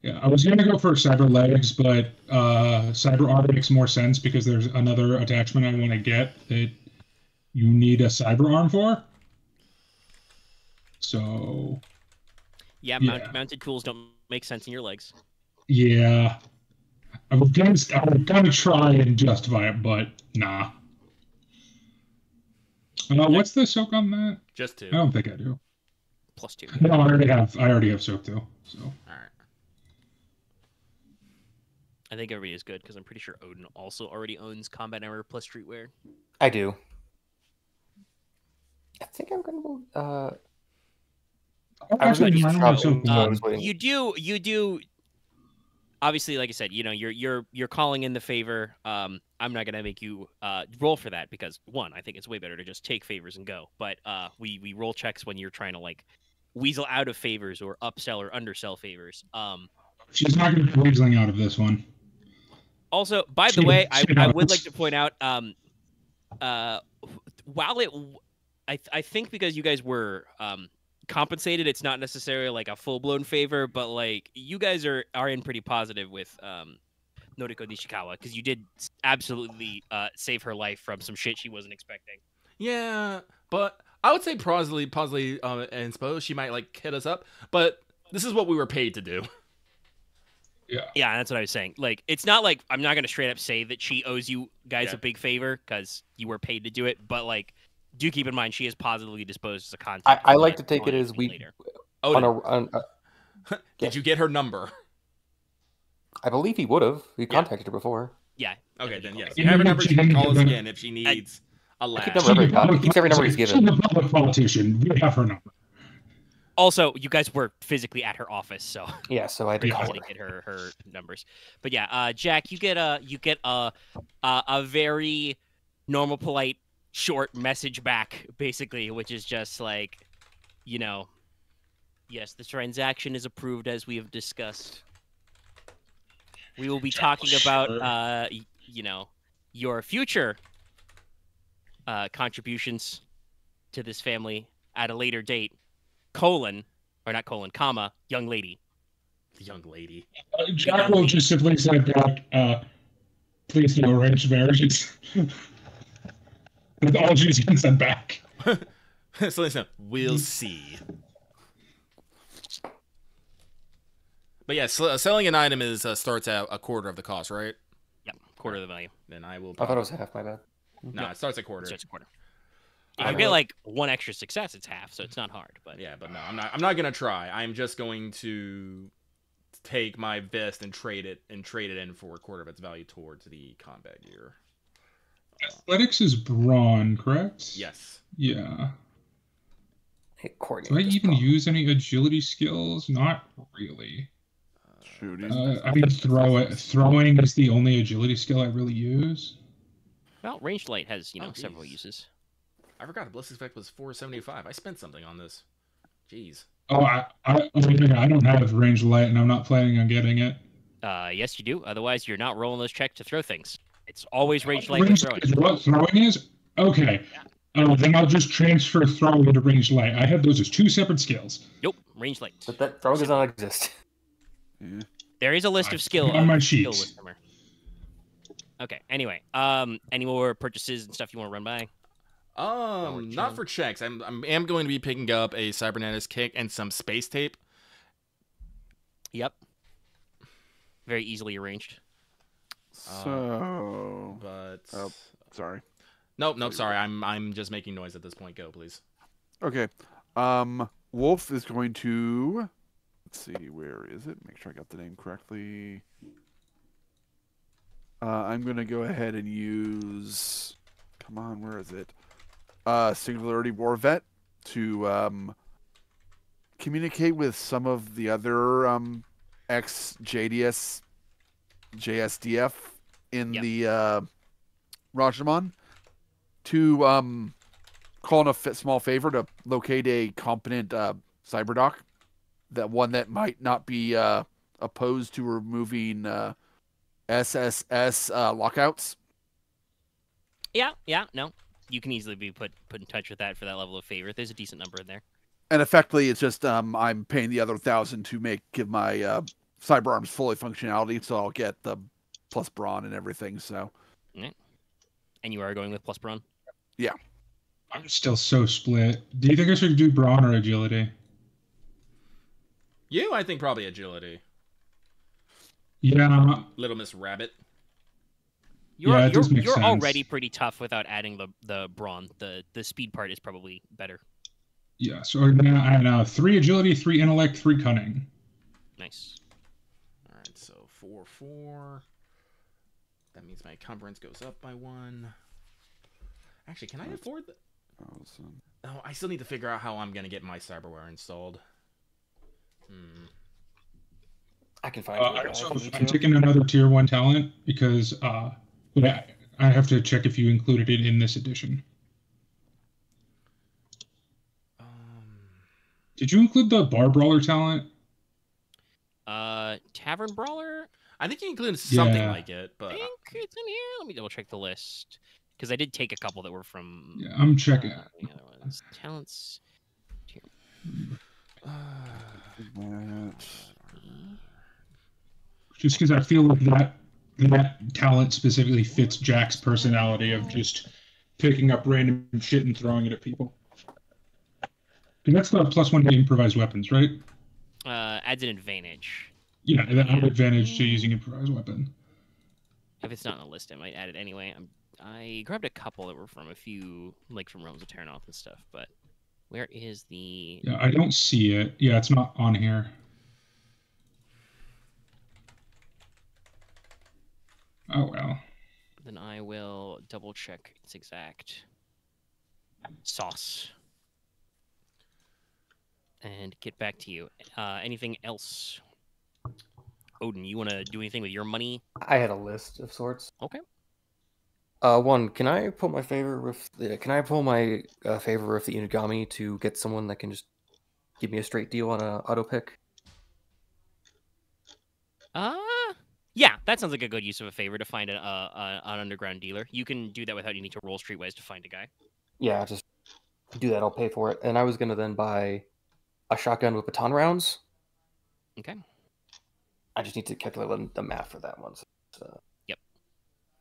Yeah, I was gonna go for cyber legs, but cyber arm makes more sense because there's another attachment I want to get that you need a cyber arm for. So. Yeah, mounted tools don't make sense in your legs. Yeah, I was gonna try and justify it, but nah. What's the soak on that? Just 2. I don't think I do. +2. No, I already have soak though. So. All right. I think everybody is good because I'm pretty sure Odin also already owns combat armor plus streetwear. I do. I think I'm gonna. I was gonna use Trouble. You do. Obviously, like I said, you're calling in the favor. I'm not gonna make you roll for that because one, I think it's way better to just take favors and go. But we roll checks when you're trying to like weasel out of favors or upsell or undersell favors. She's not gonna be weaseling out of this one. Also, by the way, I would like to point out, while I think because you guys were compensated, it's not necessarily like a full-blown favor, but like you guys are in pretty positive with Noriko Nishikawa because you did absolutely save her life from some shit she wasn't expecting. Yeah, but I would say possibly, and suppose she might like hit us up, but this is what we were paid to do. Yeah, that's what I was saying. Like, it's not like I'm not gonna straight up say that she owes you guys a big favor because you were paid to do it, but like, do keep in mind she is positively disposed as a contact. I like to take it as we. Later. Did you get her number? I believe he would have. He contacted her before. Yeah. Okay, then yes. You have her number. She can call us again if she needs a laugh. He keeps every number he's given. She's a public politician. We have her number. Also, you guys were physically at her office, so yeah, so I had to call get her numbers. But yeah, Jack, you get a very normal, polite, short message back, basically, which is just like, yes, the transaction is approved as we have discussed. We will be talking about your future contributions to this family at a later date. Comma, young lady. The young lady. Jack will just simply say back, please no arranged marriages. With all she's been sent back. So listen, we'll see. But yeah, selling an item is starts at a quarter of the cost, right? Yeah, quarter of the value. Then I will. I thought it was half. My bad. No, it starts at quarter. It starts at quarter. If you get like one extra success, it's half, so it's not hard. But yeah, but no, I'm not gonna try. I'm just going to take my vest and trade it in for a quarter of its value towards the combat gear. Athletics is brawn, correct? Yes. Yeah. Hey, Courtney. Do I even use any agility skills? Not really. I mean, throwing is the only agility skill I really use. Well, ranged light has several uses. I forgot Bliss Effect was 475. I spent something on this. Jeez. Oh, I don't have ranged light, and I'm not planning on getting it. Yes, you do. Otherwise, you're not rolling those checks to throw things. It's always ranged light. What throwing is? Okay. Then I'll just transfer throwing to ranged light. I have those as 2 separate skills. Nope, ranged light. But that throwing does not exist. Yeah. There is a list of skill on my sheet. Okay. Anyway, any more purchases and stuff you want to run by? Not for checks. I am going to be picking up a cybernetics kick and some space tape. Yep. Very easily arranged. Sorry. Nope. Sorry. I'm just making noise at this point. Go, please. Okay. Wolf is going to. Let's see. Where is it? Make sure I got the name correctly. I'm going to go ahead and use. Come on, where is it? Singularity War Vet to communicate with some of the other ex JDS JSDF in the Rajamon to call in a small favor to locate a competent cyberdoc, that one that might not be opposed to removing SSS lockouts. Yeah, no. You can easily be put in touch with that for that level of favor. There's a decent number in there. And effectively, it's just I'm paying the other 1,000 to give my cyber arms fully functionality, so I'll get the plus brawn and everything. So, right. And you are going with plus brawn? Yeah. I'm still so split. Do you think I should do brawn or agility? I think probably agility. Yeah. Little Miss Rabbit. You're sense. already pretty tough without adding the brawn. The speed part is probably better. Yeah, so now I know 3 agility, 3 intellect, 3 cunning. Nice. All right, so 4. That means my encumbrance goes up by 1. Actually, can I afford that? Oh, I still need to figure out how I'm gonna get my cyberware installed. I can find it. I'm taking another tier 1 talent because I have to check if you included it in this edition. Did you include the bar brawler talent? Tavern brawler? I think you included something like it, but I think it's in here. Let me double check the list because I did take a couple that were from. Yeah, I'm checking. The other ones. Talents. Just because I feel like that talent specifically fits Jack's personality of just picking up random shit and throwing it at people. And that's the +1 to improvised weapons, right? Adds an advantage. Yeah, that adds advantage to using improvised weapon. If it's not on the list, I might add it anyway. I grabbed a couple that were from a few, like from Realms of Terranoth and stuff, but where is the... Yeah, I don't see it. Yeah, it's not on here. Oh, well. Then I will double check its exact sauce. And get back to you. Anything else? Odin, you want to do anything with your money? I had a list of sorts. Okay. One, can I pull my favor with the Inugami to get someone that can just give me a straight deal on a auto pick? Yeah, that sounds like a good use of a favor to find an underground dealer. You can do that without needing to roll streetwise to find a guy. Yeah, just do that. I'll pay for it. And I was gonna then buy a shotgun with baton rounds. Okay. I just need to calculate the math for that one. So. Yep.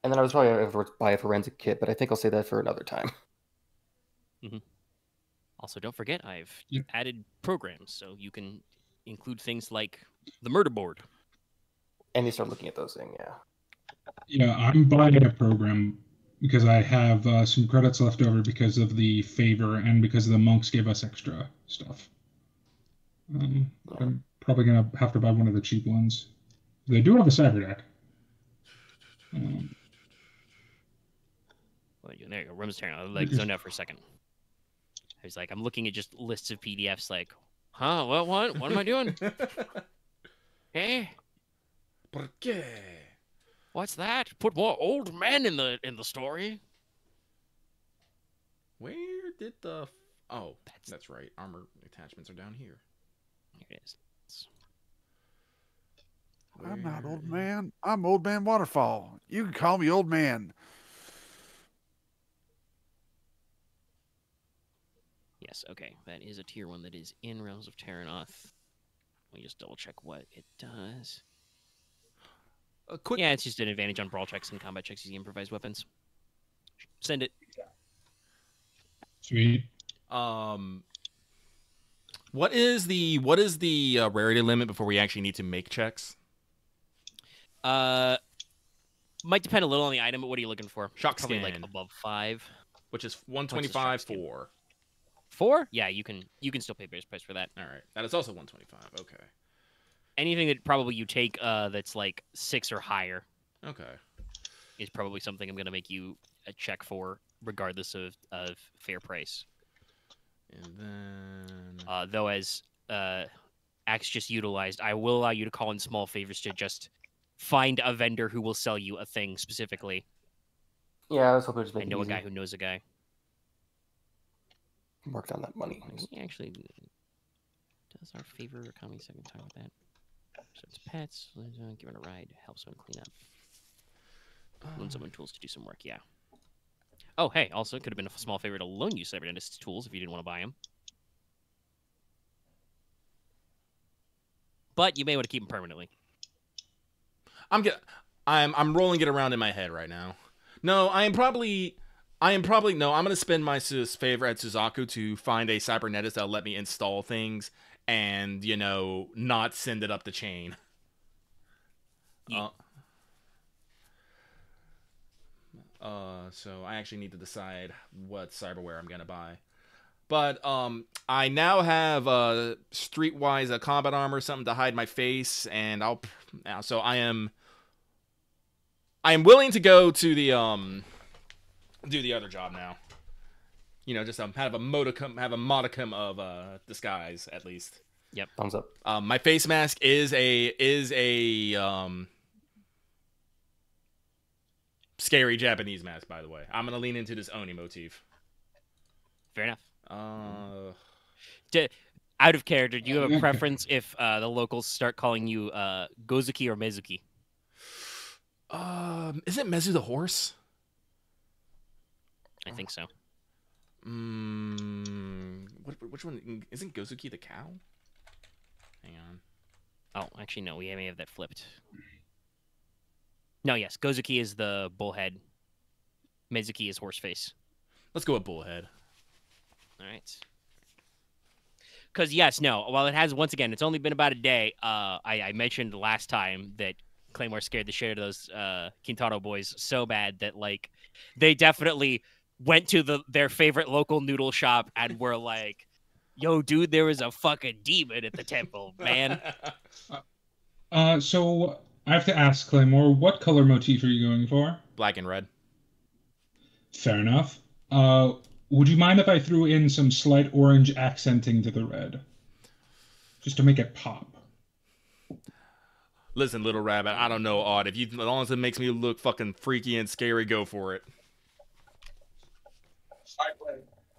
And then I was probably going to buy a forensic kit, but I think I'll say that for another time. Mm-hmm. Also, don't forget, I've added programs, so you can include things like the murder board. And you start looking at those things, yeah. Yeah, I'm buying a program because I have some credits left over because of the favor and because the monks gave us extra stuff. I'm probably going to have to buy one of the cheap ones. They do have a cyber deck. Well, there you go. Room's turn. I like zoned out for a second. I was like, I'm looking at just lists of PDFs like, huh, what am I doing? Hey? ¿Por qué? What's that? Put more old men in the story. Where did the... Oh, that's right. Armor attachments are down here. Here it is. I'm not old man. I'm Old Man Waterfall. You can call me Old Man. Yes, okay. That is a tier 1 that is in Realms of Terranoth. Let me just double check what it does. Yeah, it's just an advantage on brawl checks and combat checks using improvised weapons. Send it. Sweet. What is the rarity limit before we actually need to make checks? Might depend a little on the item, but what are you looking for? Shock Probably skin. like above 5. Which is 125 for 4? Yeah, you can still pay base price for that. All right. That is also 125. Okay. Anything that probably you take that's like 6 or higher. Okay. Is probably something I'm going to make you a check for, regardless of fair price. And then... Though as Axe just utilized, I will allow you to call in small favors to just find a vendor who will sell you a thing specifically. Yeah, I was hoping to just make I it know a easy. guy who knows a guy. Worked on that money. He actually does our favor economy second time with that. So it's pets. Give it a ride. Help someone clean up. Loan someone tools to do some work. Yeah. Oh, hey. Also, it could have been a small favor to loan you cybernetist's tools if you didn't want to buy them. But you may want to keep them permanently. I'm rolling it around in my head right now. No, I'm gonna spend my favor at Suzaku to find a cybernetist that'll let me install things and, you know, not send it up the chain. Yeah. So I actually need to decide what cyberware I'm gonna buy. But I now have streetwise combat armor, something to hide my face, and so I am willing to go to the do the other job now. You know, just have a modicum of disguise at least. Yep. Thumbs up. My face mask is a scary Japanese mask, by the way. I'm gonna lean into this Oni motif. Fair enough. Out of character, do you have a preference if the locals start calling you Gozuki or Mezuki? Isn't Mezu the horse? I think so. Which one? Isn't Gozuki the cow? Hang on. Oh, actually, no. We may have that flipped. No, yes. Gozuki is the bullhead. Mezuki is horseface. Let's go with bullhead. All right. Because, yes, no. While it has, once again, it's only been about a day. I mentioned last time that Claymore scared the shit out of those Kintaro boys so bad that, like, they definitely went to their favorite local noodle shop and were like, yo, dude, there was a fucking demon at the temple, man. So I have to ask, Claymore, what color motif are you going for? Black and red. Fair enough. Would you mind if I threw in some slight orange accenting to the red? Just to make it pop. Listen, little rabbit, I don't know, Odd. As long as it makes me look fucking freaky and scary, go for it.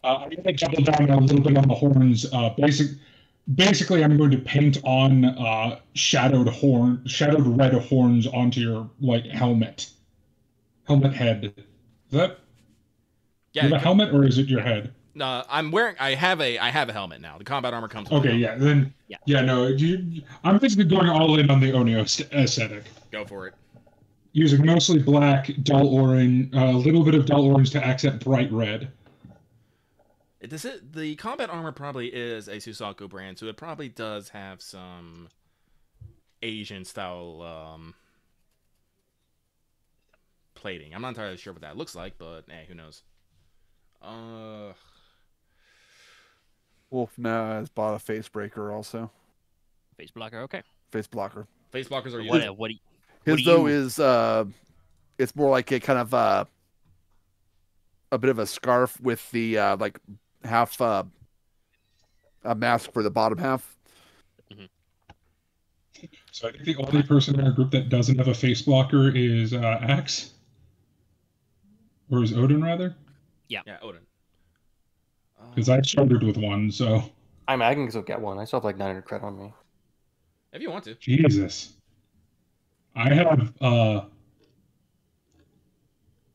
I'm going to double down a little bit on the horns. Basically, I'm going to paint on shadowed red horns onto your helmet head. Is that? Yeah. You have a helmet, or is it your head? No, I have a helmet now. The combat armor comes with Okay, yeah. Then no. I'm basically going all in on the Onio aesthetic. Go for it. Using mostly black, dull orange, a little bit of dull orange to accent bright red. The combat armor probably is a Suzaku brand, so it probably does have some Asian style plating. I'm not entirely sure what that looks like, but hey, who knows? Wolf now has bought a face breaker also. Face blocker, okay. Face blocker. Face blockers are his though is it's more like a kind of a bit of a scarf with the like half a mask for the bottom half. Mm-hmm. So I think the only person in our group that doesn't have a face blocker is Axe. Or is Odin, rather? Yeah, Odin. Because I started with one, so... I can go get one. I still have like 900 credit on me. If you want to. Jesus. I have,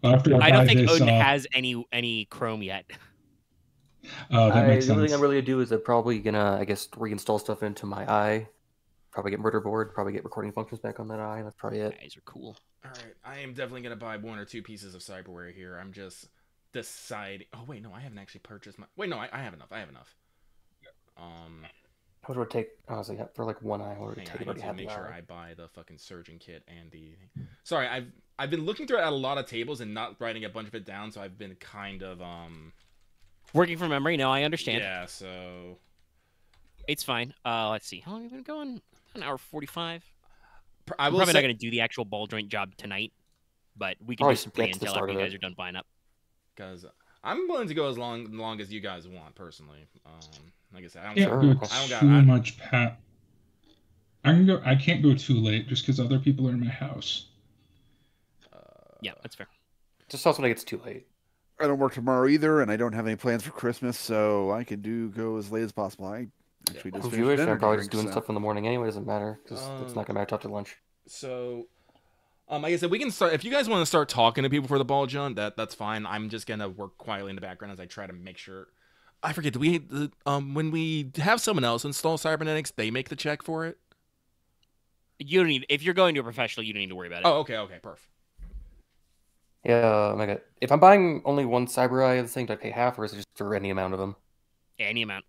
after I don't think Odin has any chrome yet. That makes sense. The only thing I'm really gonna do is I'm probably gonna, I guess, reinstall stuff into my eye. Probably get murder board. Probably get recording functions back on that eye. That's probably it. Guys are cool. All right, I am definitely gonna buy 1 or 2 pieces of cyberware here. I'm just deciding. Oh wait, no, I haven't actually purchased my. Wait, no, I have enough. I have enough. What would it take? Honestly, for like one eye, what would it take? I need to make sure I buy the fucking surgeon kit and the. Sorry, I've been looking through at a lot of tables and not writing a bunch of it down, so I've been kind of working from memory. No, I understand. Yeah, so it's fine. Let's see. How long have we been going? An hour 45. We're probably not going to do the actual ball joint job tonight, but we can do some pre-intel after you guys are done buying up. Because I'm willing to go as long as you guys want, personally. Like I said, I don't got too much I can't go too late just because other people are in my house. Yeah, that's fair. Just also when it gets too late. I don't work tomorrow either, and I don't have any plans for Christmas, so I can go as late as possible. I actually just I'm finished Jewish, dinner I'm probably to just drink, doing stuff in the morning anyway. Doesn't matter because it's not gonna matter till lunch. So, like I said, we can start. If you guys want to start talking to people for the ball, John, that's fine. I'm just gonna work quietly in the background as I try to make sure. I forget. Do we when we have someone else install cybernetics, they make the check for it? You don't need. If you're going to a professional, you don't need to worry about it. Oh, okay, perfect. Yeah, Omega. If I'm buying only one cyber eye of the thing, do I pay half, or is it just for any amount of them? Any amount.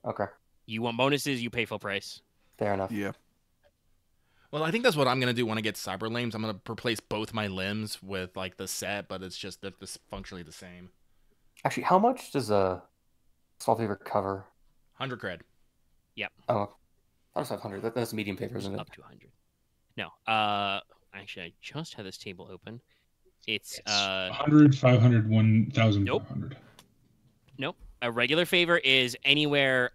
Okay, You want bonuses, you pay full price. fair enough. Yeah. Well, I think that's what I'm gonna do when I get cyber limbs. I'm gonna replace both my limbs with like the set, but it's just that this functionally the same. Actually, how much does a small favor cover? 100 cred. Oh, I was 500. That's a medium favor, isn't it? Up to 100. No. Actually, I just had this table open. It's 100, 500, 1,500. Nope. A regular favor is anywhere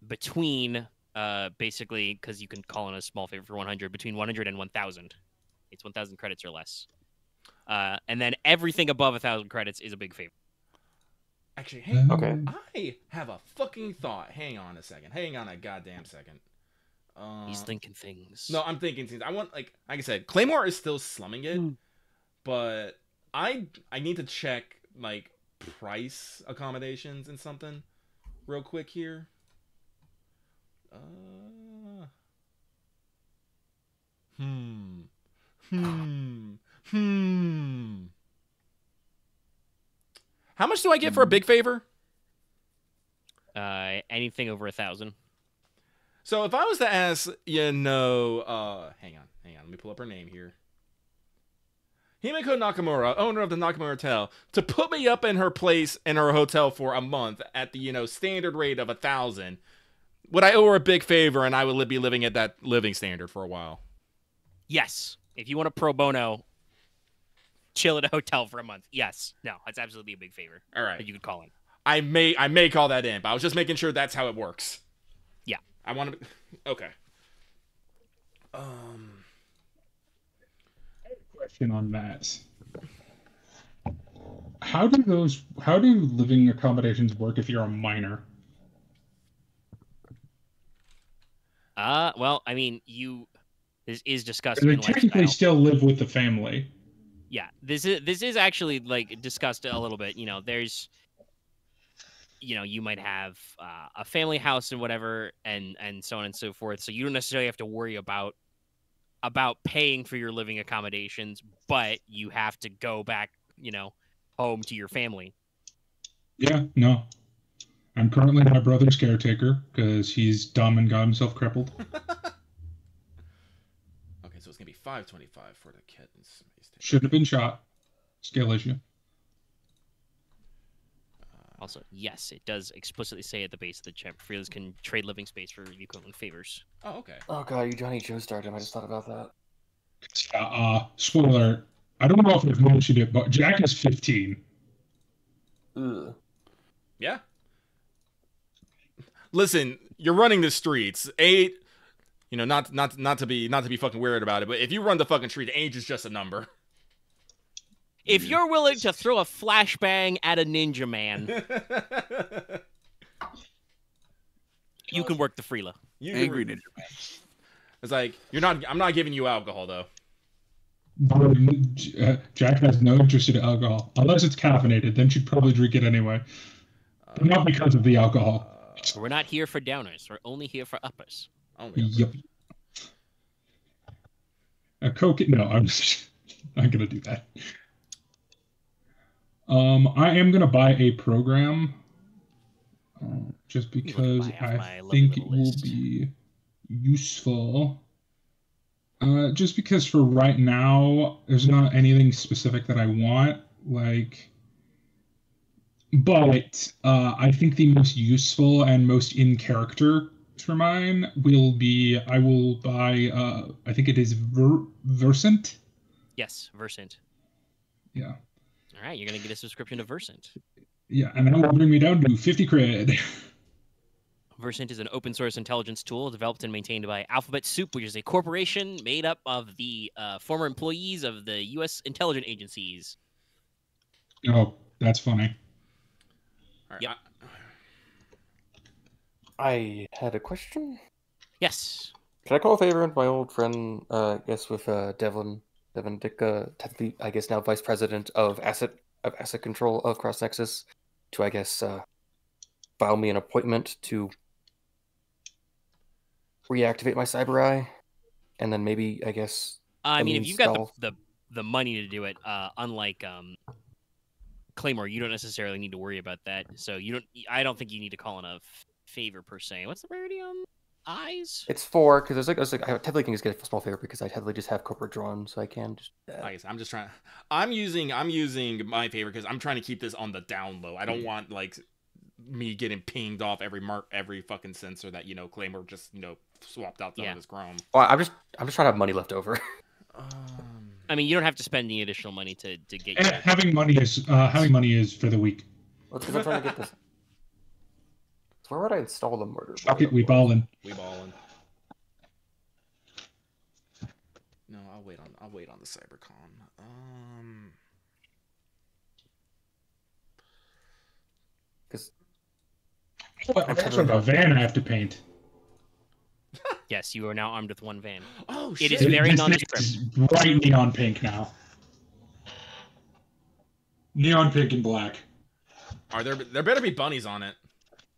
between basically because you can call in a small favor for 100 between 100 and 1,000. It's 1,000 credits or less. And then everything above 1,000 credits is a big favor. Actually, hang on. Okay. I have a fucking thought. Hang on a second. Hang on a goddamn second. He's thinking things. No, I'm thinking things. I want like I said, Claymore is still slumming it, but I need to check like price accommodations and something real quick here. How much do I get for a big favor? Anything over 1,000. So if I was to ask, hang on, let me pull up her name here. Himiko Nakamura, owner of the Nakamura Hotel, to put me up in her place in her hotel for a month at the, standard rate of 1,000, would I owe her a big favor and I would be living at that living standard for a while? Yes. If you want a pro bono, chill at a hotel for a month. Yes. No, that's absolutely a big favor. All right. That you could call in. I may call that in, but I was just making sure that's how it works. Yeah. I want to. Okay. Question on that. How do living accommodations work if you're a minor? Well, I mean, this is discussed They in technically lifestyle. still live with the family. Yeah, this is actually like discussed a little bit. There's, you might have a family house and whatever, and so on and so forth. So you don't necessarily have to worry about paying for your living accommodations, but you have to go back, home to your family. Yeah, no. I'm currently my brother's caretaker because he's dumb and got himself crippled. Okay, so it's gonna be 525 for the kit and space station. Should have been shot. Skill issue. Also, yes, it does explicitly say at the base of the check, freelancers can trade living space for the equivalent favors. Oh, okay. Oh god, you Johnny Joe started him. I just thought about that. Spoiler. I don't know if I've mentioned it, but Jack is 15. Ugh. Yeah. Listen, you're running the streets. Not to be fucking weird about it, but if you run the fucking street, age is just a number. If you're willing to throw a flashbang at a ninja man, you can work the Freela. Angry ninja man. It's like I'm not giving you alcohol though. Jack has no interest in alcohol. Unless it's caffeinated, then she'd probably drink it anyway. But not because of the alcohol. We're not here for downers. We're only here for uppers. Yep. A Coke. No, I'm not gonna do that. I am gonna buy a program, just because I think it will be useful. Just because for right now, there's not anything specific that I want, but I think the most useful and most in character for mine will be, I will buy, I think it is Versant. Yes, Versant. Yeah. All right, you're going to get a subscription to Versant. Yeah, and that will bring me down to 50 cred. Versant is an open source intelligence tool developed and maintained by Alphabet Soup, which is a corporation made up of the former employees of the U.S. intelligence agencies. Oh, that's funny. All right. Yep. I had a question. Yes. Can I call a favor to my old friend, I guess with Devin Dick, technically, I guess now vice president of asset control of CrossNexus, to I guess file me an appointment to reactivate my cyber eye, and then maybe I guess. I mean, if you've got install- the money to do it, unlike Claymore, you don't necessarily need to worry about that. So I don't think you need to call in a favor per se. What's the rarity on eyes? It's 4 because I technically can just get a small favor because I technically just have corporate drawn, so I can just. I guess I'm just trying. I'm using my favor because I'm trying to keep this on the down low. I don't want like me getting pinged off every fucking sensor that Claymore just swapped out some of his chrome. Well, I'm just trying to have money left over. I mean, you don't have to spend any additional money to get. Having money is for the weak. Well, because I'm trying to get this. So where would I install the murder? Fuck it, we ballin'. We ballin'. No, I'll wait on the CyberCon. Because That's like a van I have to paint. Yes, you are now armed with one van. Oh It shit! is very This nondescript. is bright neon pink now. Neon pink and black. There better be bunnies on it.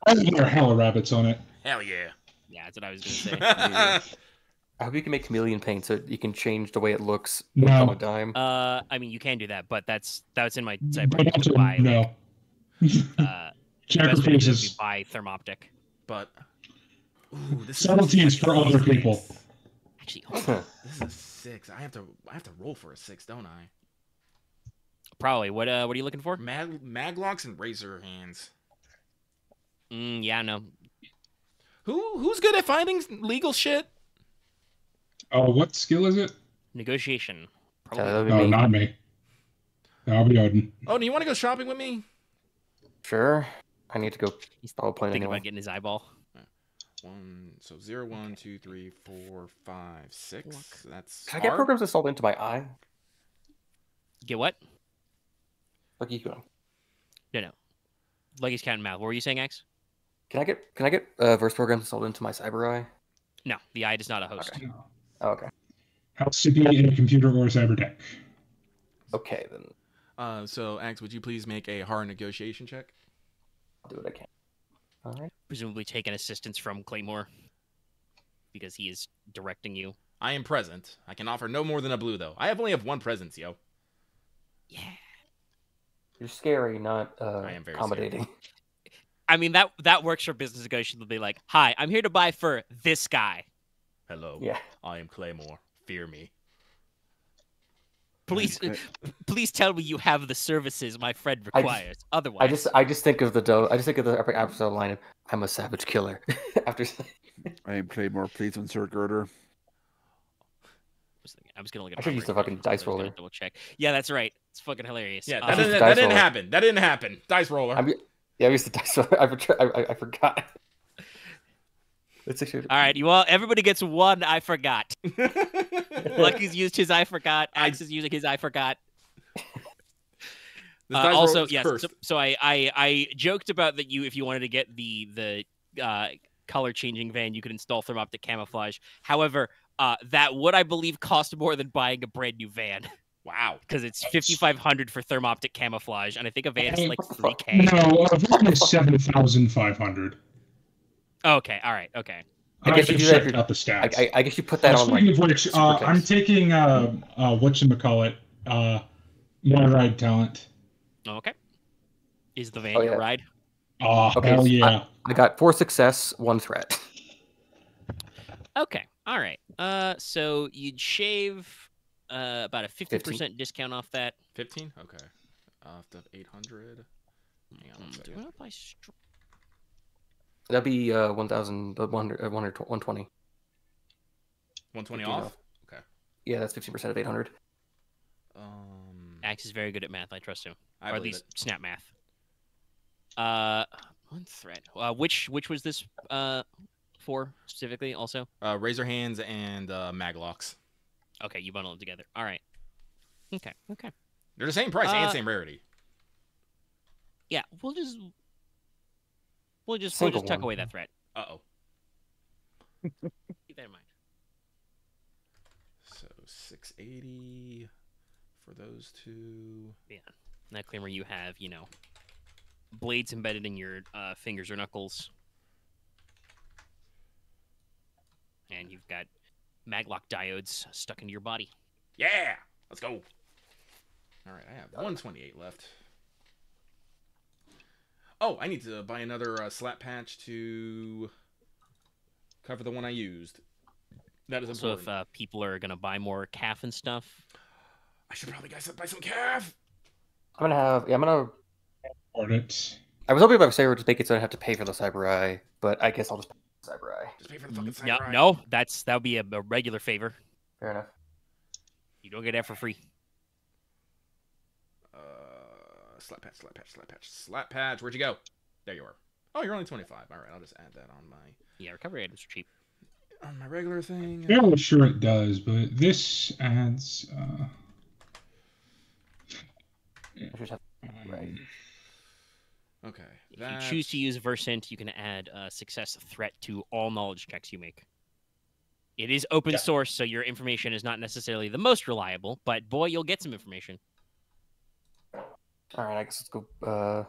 There are hella rabbits on it. Hell yeah! Yeah, that's what I was gonna say. I hope you can make chameleon paint so you can change the way it looks No. on a dime. I mean, you can do that, but that's in my But Cyborg. also, To buy, no. the best way to Jackrabbit do it would be is buy thermoptic. But this subtlety is for other people. Actually, hold on. This is a 6. I have to roll for a 6, don't I? Probably. What are you looking for? Maglocks and razor hands. Yeah, no. Who's good at finding legal shit? Oh, what skill is it? Negotiation. Probably. That'd be No, me. not me. That'll be Odin. Oh, do you want to go shopping with me? Sure. I need to go install a plane Thinking anyway. about getting his eyeball. 0, 1, 2, 3, 4, 5, 6. That's Can I get hard. programs installed into my eye? Get what? Look, you go. No. Leggy's cat and mouth. What were you saying, X? Can I get verse programs installed into my cyber eye? No, the eye is not a host. Okay. Oh, okay. Has to be in a computer or a cyber deck. Okay, then So, Axe, would you please make a hard negotiation check? I'll do what I can. All right. Presumably taking assistance from Claymore because he is directing you. I am present. I can offer no more than a blue, though. I only have 1 presence, yo. Yeah. You're scary, not I am very accommodating. I mean, that works for business negotiation. They'll be like, "Hi, I'm here to buy for this guy. Hello. Yeah. I am Claymore. Fear me. Please, Okay. please tell me you have the services my friend requires. Otherwise, I just think of the epic episode line of "I'm a savage killer." After I am Claymore. Please insert girder. I was gonna look at. I should my use the brain, fucking but I was dice gonna roller. Double check. Yeah, that's right. It's fucking hilarious. Yeah, Dice that didn't roller. happen. That didn't happen. Dice roller. I used the dice roller. I forgot. It's actually All right, everybody gets one. I forgot. Lucky's used his. I forgot. Axe is using his. I forgot. This dice Also, roller is yes. cursed. So I joked about that. If you wanted to get the color changing van, you could install thermoptic camouflage. However, that would, I believe, cost more than buying a brand new van Wow. because it's 5,500 for thermoptic camouflage, and I think a van is like 3K. No, a van is 7,500. Okay, all right, okay. I I guess guess you you do that checked out the stats. I guess you put that on like. Speaking of which, super I'm text. taking whatchamacallit, my ride talent. Okay. Is the van Oh, your yeah. ride? Oh, Okay, hell so yeah. I got 4 success, 1 threat. Okay, all right. So you'd shave about a 50% discount off that. 15? Okay. Off the 800. Hang on one Do second. I apply That'd be 120. 120 15 off? Okay. Yeah, that's 15% of 800. Axe is very good at math. I trust him. I or at believe least it. snap math. One threat. Which was this for specifically? Also. Razor hands and maglocks. Okay, you bundle them together. All right. Okay. Okay. They're the same price and same rarity. Yeah, we'll just Single tuck one. away that threat. Uh-oh. Keep that in mind. So 680 for those two. Yeah. That Claymore, you have, blades embedded in your fingers or knuckles. And you've got maglock diodes stuck into your body. Yeah! Let's go. All right, I have 128 left. Oh, I need to buy another slap patch to cover the one I used. That is So important. if people are going to buy more calf and stuff. I should probably buy some calf. I'm gonna. Support it. I was hoping if I say would just make it so I don't have to pay for the Cyber Eye, but I guess I'll just pay for the Cyber Eye. Just pay for the fucking Yeah, samurai. no, that would be a regular favor. Fair enough. You don't get that for free. Slap patch, slap patch, slap patch, slap patch. Where'd you go? There you are. Oh, you're only 25. All right, I'll just add that on Yeah, recovery items are cheap. my regular thing. Fairly sure it does, but this adds. I should have right. Okay. If you choose to use Versant, you can add success threat to all knowledge checks you make. It is open source, so your information is not necessarily the most reliable, but boy, you'll get some information. All right, I guess let's go.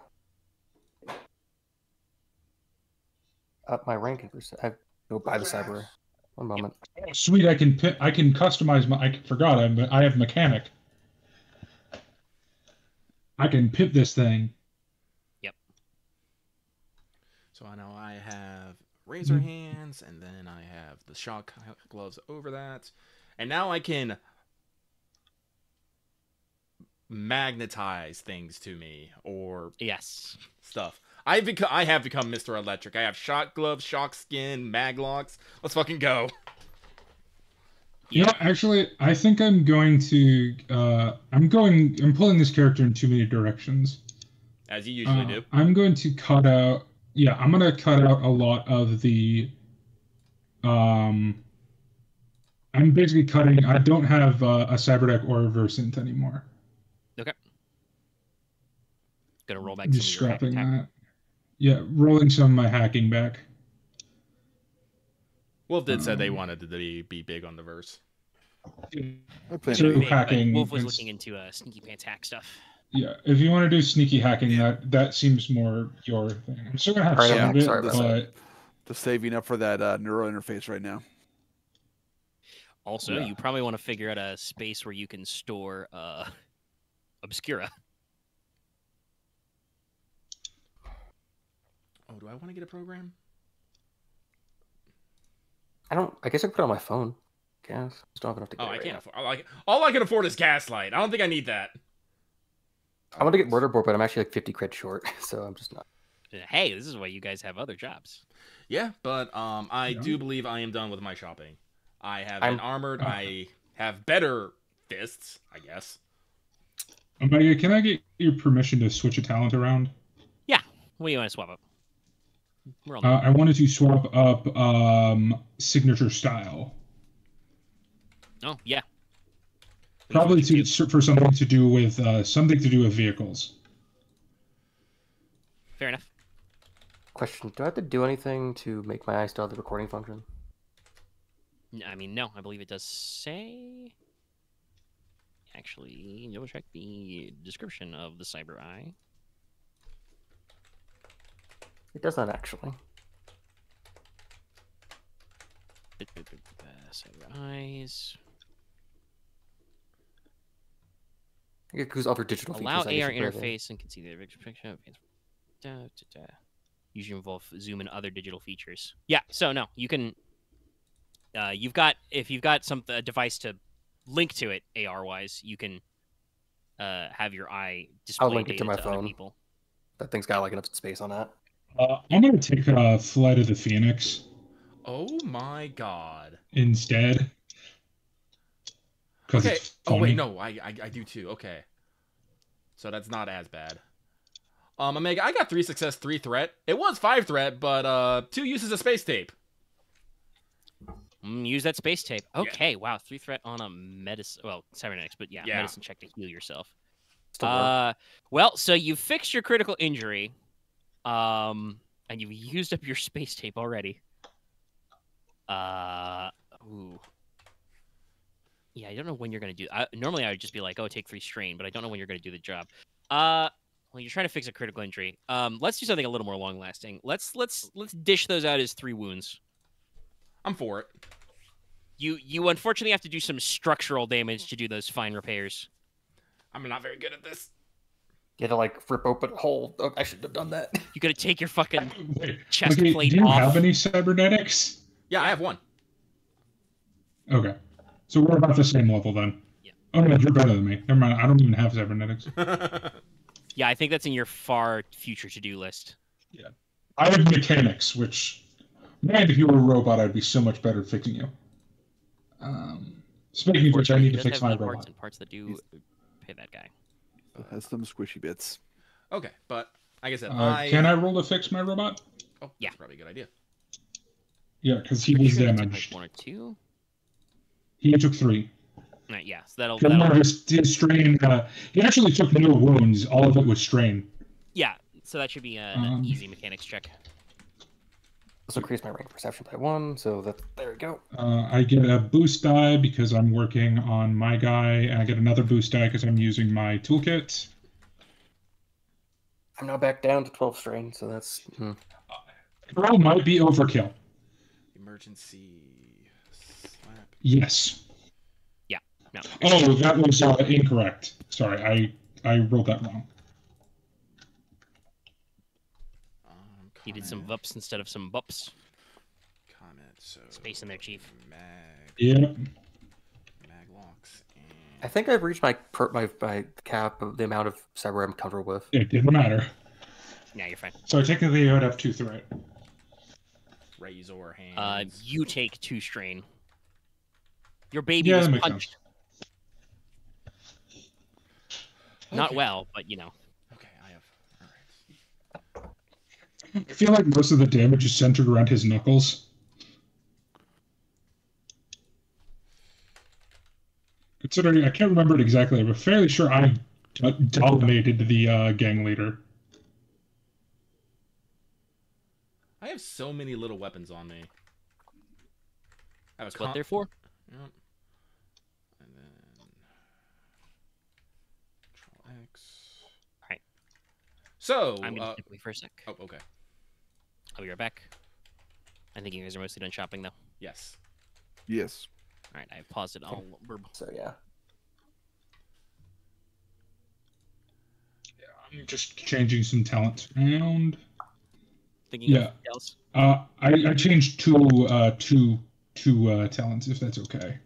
Up my rank in percent. I go buy the Cyber Eye. One moment. Sweet, I can customize my. I forgot I have mechanic. I can pip this thing. Yep. So I know I have razor hands, and then I have the shock gloves over that, and now I can magnetize things to me or Yes. stuff. I have become Mr. Electric. I have shock gloves, shock skin, maglocks. Let's fucking go. Yeah, actually, I think I'm going to. I'm pulling this character in too many directions. As you usually do. I'm going to cut out. Yeah, I'm going to cut out a lot of the. I'm basically cutting. I don't have a Cyberdeck or a Versant anymore. Okay. Gonna roll back Just some of your scrapping hack. that. Yeah, rolling some of my hacking back. Wolf did say they wanted to be big on the verse. I play So Newgen. But hacking. Wolf was is- looking into sneaky pants hack stuff. Yeah, if you want to do sneaky hacking, that seems more your thing. I'm still gonna have Alright, some I'm of it, sorry about but Just saving up for that neural interface right now. Also, Yeah. you probably want to figure out a space where you can store Obscura. Oh, do I want to get a program? I guess I can put it on my phone. Guess. Just don't have enough to get Oh, it I right can't now. afford. All I can afford is Gaslight. I don't think I need that. I want to get Murderboard, but I'm actually like 50 cred short, so I'm just not. Hey, this is why you guys have other jobs. Yeah, but I Yeah. do believe I am done with my shopping. I have I'm- been armored. I have better fists, I guess. Omega, can I get your permission to switch a talent around? What do you want to swap up? We're all I wanted to swap up signature style, Oh, yeah. probably Please, what you for something to do with vehicles. do. Fair enough. Question: do I have to do anything to make my eye still have the recording function? I mean, no, I believe it does say. Actually, double check the description of the Cyber Eye. It does not actually. Cyber Eyes. I guess because other digital Allow features. I guess AR you put it in. interface and can see the picture. Usually involve zoom and other digital features. Yeah, so no, you can. If you've got a device to link to it AR wise, you can have your eye display link it to data my other phone. people. That thing's got like enough space on that. I'm going to take Flight of the Phoenix Oh my god. instead. Because Okay. it's Oh funny. wait, no, I do too. Okay. So that's not as bad. Omega, I got 3 success, 3 threat. It was 5 threat, but 2 uses of space tape. Use that space tape. Okay, wow, 3 threat on a medicine. Well, cybernetics, but yeah, Yeah. medicine check to heal yourself. Still work. Well, so you fixed your critical injury, and you've used up your space tape already. Ooh. Yeah, I don't know when you're gonna do. Normally, I would just be like, "Oh, take 3 strain," but I don't know when you're gonna do the job. Well, you're trying to fix a critical injury. Let's do something a little more long lasting. Let's dish those out as 3 wounds. I'm for it. You unfortunately have to do some structural damage to do those fine repairs. I'm not very good at this. You had to like rip open a hole. Oh, I shouldn't have done that. You gotta take your fucking Wait, chest okay, plate do you off. have any cybernetics? Yeah, I have 1. Okay. So we're about the same level then. Yeah. Oh no, you're better than me. Never mind, I don't even have cybernetics. Yeah, I think that's in your far future to-do list. Yeah. I have mechanics, which, man, if you were a robot, I'd be so much better at fixing you. Speaking of which, I need to fix my parts robot. and parts that do pay that guy. It has some squishy bits. Okay, but like I said, Can I roll to fix my robot? Oh, Yeah. that's probably a good idea. Yeah, because he Pretty was sure he took, like, damaged. 1 or 2. He took 3. Right, yeah, so that'll Claymore, his strain, he actually took no wounds. All of it was strain. yeah. So that should be an easy mechanics check. Also increase my rank of perception by 1, so there we go. I get a boost die because I'm working on my guy, and I get another boost die because I'm using my toolkit. I'm now back down to 12 strain, so that's... Roll might be overkill. Emergency slap. Yes. Yeah, no. Oh, that was incorrect. Sorry, I rolled that wrong. You did some vups instead of some bups. Comment, so Space in there, Chief. Mag. Yeah. Mag locks. I think I've reached my cap of the amount of cyber I'm comfortable with. It didn't matter. Yeah, you're fine. So technically, I would have 2 threat. Razor hands. You take 2 strain. Your baby Yeah, was that makes punched. Not well, but you know. Okay, I have. All right. I feel like most of the damage is centered around his knuckles. Considering I can't remember it exactly, but fairly sure I dominated the gang leader. I have so many little weapons on me. I have a That's what they're for. Yep. And then Control X. Alright. So I'm gonna step away for a sec. oh, okay. I'll be right back. I think you guys are mostly done shopping though. Yes. Yes. Alright, I paused it. I'll So yeah. I'm just changing some talents around. thinking Yeah. of else. I changed two talents, if that's okay.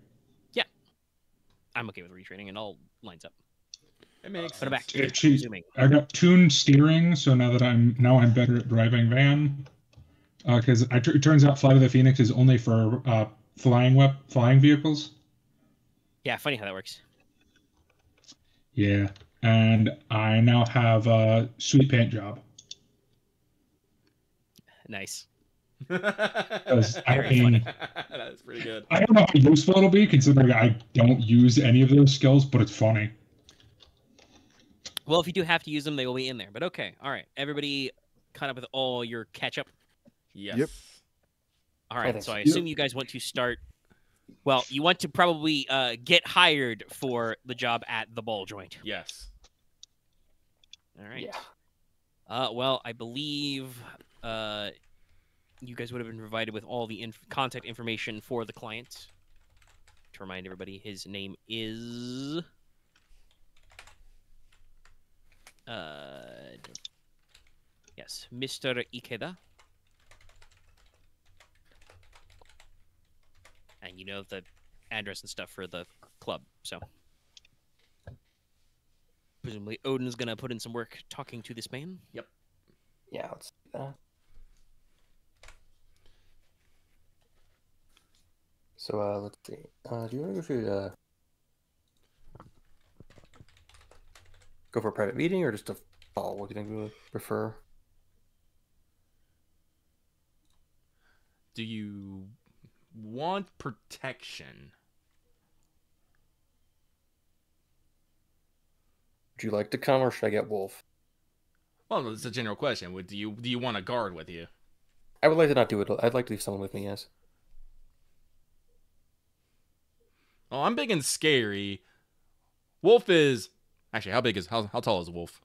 I'm okay with retraining. It all lines up. It makes Put it back. sense. Zooming. I got tuned steering, so now I'm better at driving van. Because it turns out Flight of the Phoenix is only for flying vehicles. Yeah, funny how that works. Yeah, and I now have a sweet paint job. Nice. I Very mean, That's pretty good. I don't know how useful it'll be, considering I don't use any of those skills, but it's funny. Well, if you do have to use them, they will be in there. But okay, all right. Everybody caught up with all your catch-up? Yes. Yep. All right, think so so. I assume you guys want to start... Well, you want to probably get hired for the job at the ball joint. Yes. All right. Yeah. Well, I believe you guys would have been provided with all the contact information for the client. To remind everybody, his name is... yes, Mr. Ikeda. And you know the address and stuff for the club, so... Presumably Odin's gonna put in some work talking to this man. Yeah, let's do that. So, let's see. Do you want to go for a private meeting or just a Oh, what do you think we would prefer? Do you want protection? Would you like to come, or should I get Wolf? Well, it's a general question. Do you want a guard with you? I would like to not do it. I'd like to leave someone with me, yes. Oh, I'm big and scary. Wolf is actually how tall is Wolf?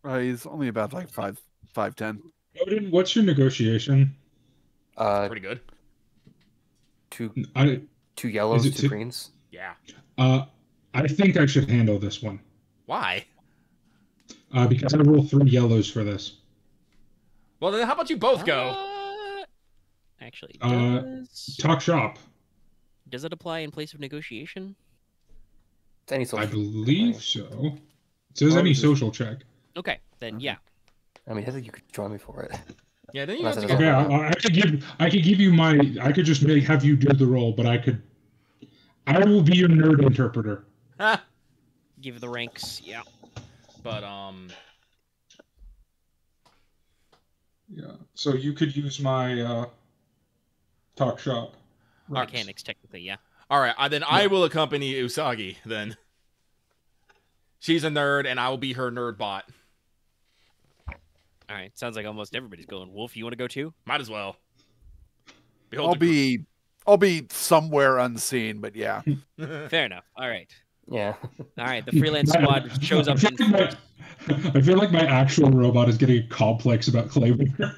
He's only about like 5'10". Odin, what's your negotiation? Pretty good. Two I yellows, Is it two two- greens. Yeah. I think I should handle this one. Why? Because I roll 3 yellows for this. Well, then how about you both go? Actually, Talk shop. does it apply in place of negotiation? It's any social. I believe so. It says Or any just- social check. Okay, then yeah. I mean, I think you could join me for it. Yeah, then you Unless have it to doesn't go. Okay, I could give you my. I could just have you do the roll, but I will be your nerd interpreter. Give the ranks, yeah. But Yeah. So you could use my talk shop. Mechanics, technically, yeah. all right. Then I will accompany Usagi. Then she's a nerd, and I will be her nerd bot. All right, sounds like almost everybody's going. Wolf, you want to go too? Might as well. I'll be somewhere unseen, but yeah. Fair enough. All right. Yeah. All right, the freelance squad shows up. I feel like my actual robot is getting a complex about Claymore.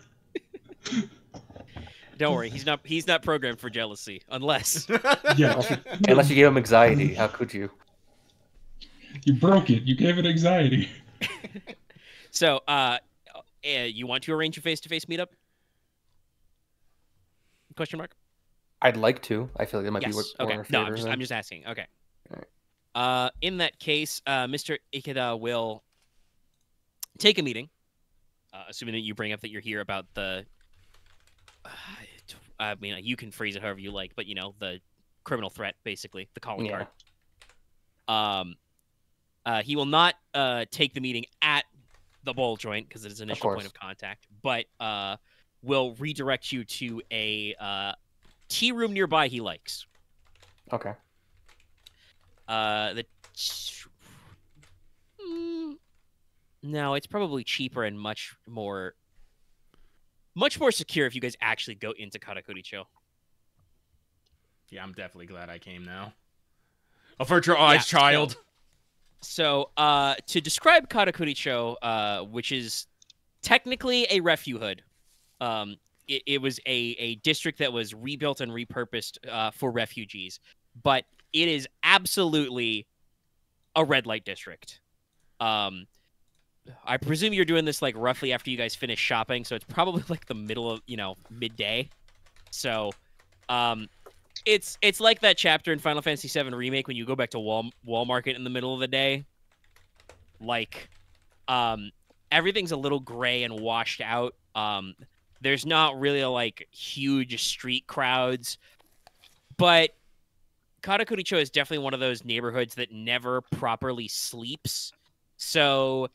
Don't worry, he's not programmed for jealousy, unless Yeah. Unless you gave him anxiety, how could you? You broke it. You gave it anxiety. So, you want to arrange a face-to-face meetup? Question mark. I'd like to. I feel like that might be Yes. what Okay. more in No, favor I'm just asking. Okay. Alright. In that case, Mr. Ikeda will take a meeting, assuming that you bring up that you're here about the. I mean, you can phrase it however you like, but the criminal threat, basically, the calling Yeah. card. He will not take the meeting at the ball joint because it is initial point of contact, but will redirect you to a tea room nearby he likes. Okay. No, it's probably cheaper and much more secure if you guys actually go into Karakuricho. Yeah, I'm definitely glad I came now. A virtual eyes child. So, to describe Karakuricho, which is technically a refu hood, it was a district that was rebuilt and repurposed for refugees, but it is absolutely a red light district. I presume you're doing this like roughly after you guys finish shopping, so it's probably like the middle of midday. So, it's like that chapter in Final Fantasy VII Remake when you go back to Walmart in the middle of the day. Like, everything's a little gray and washed out. There's not really like huge street crowds, but Karakuricho is definitely one of those neighborhoods that never properly sleeps. So,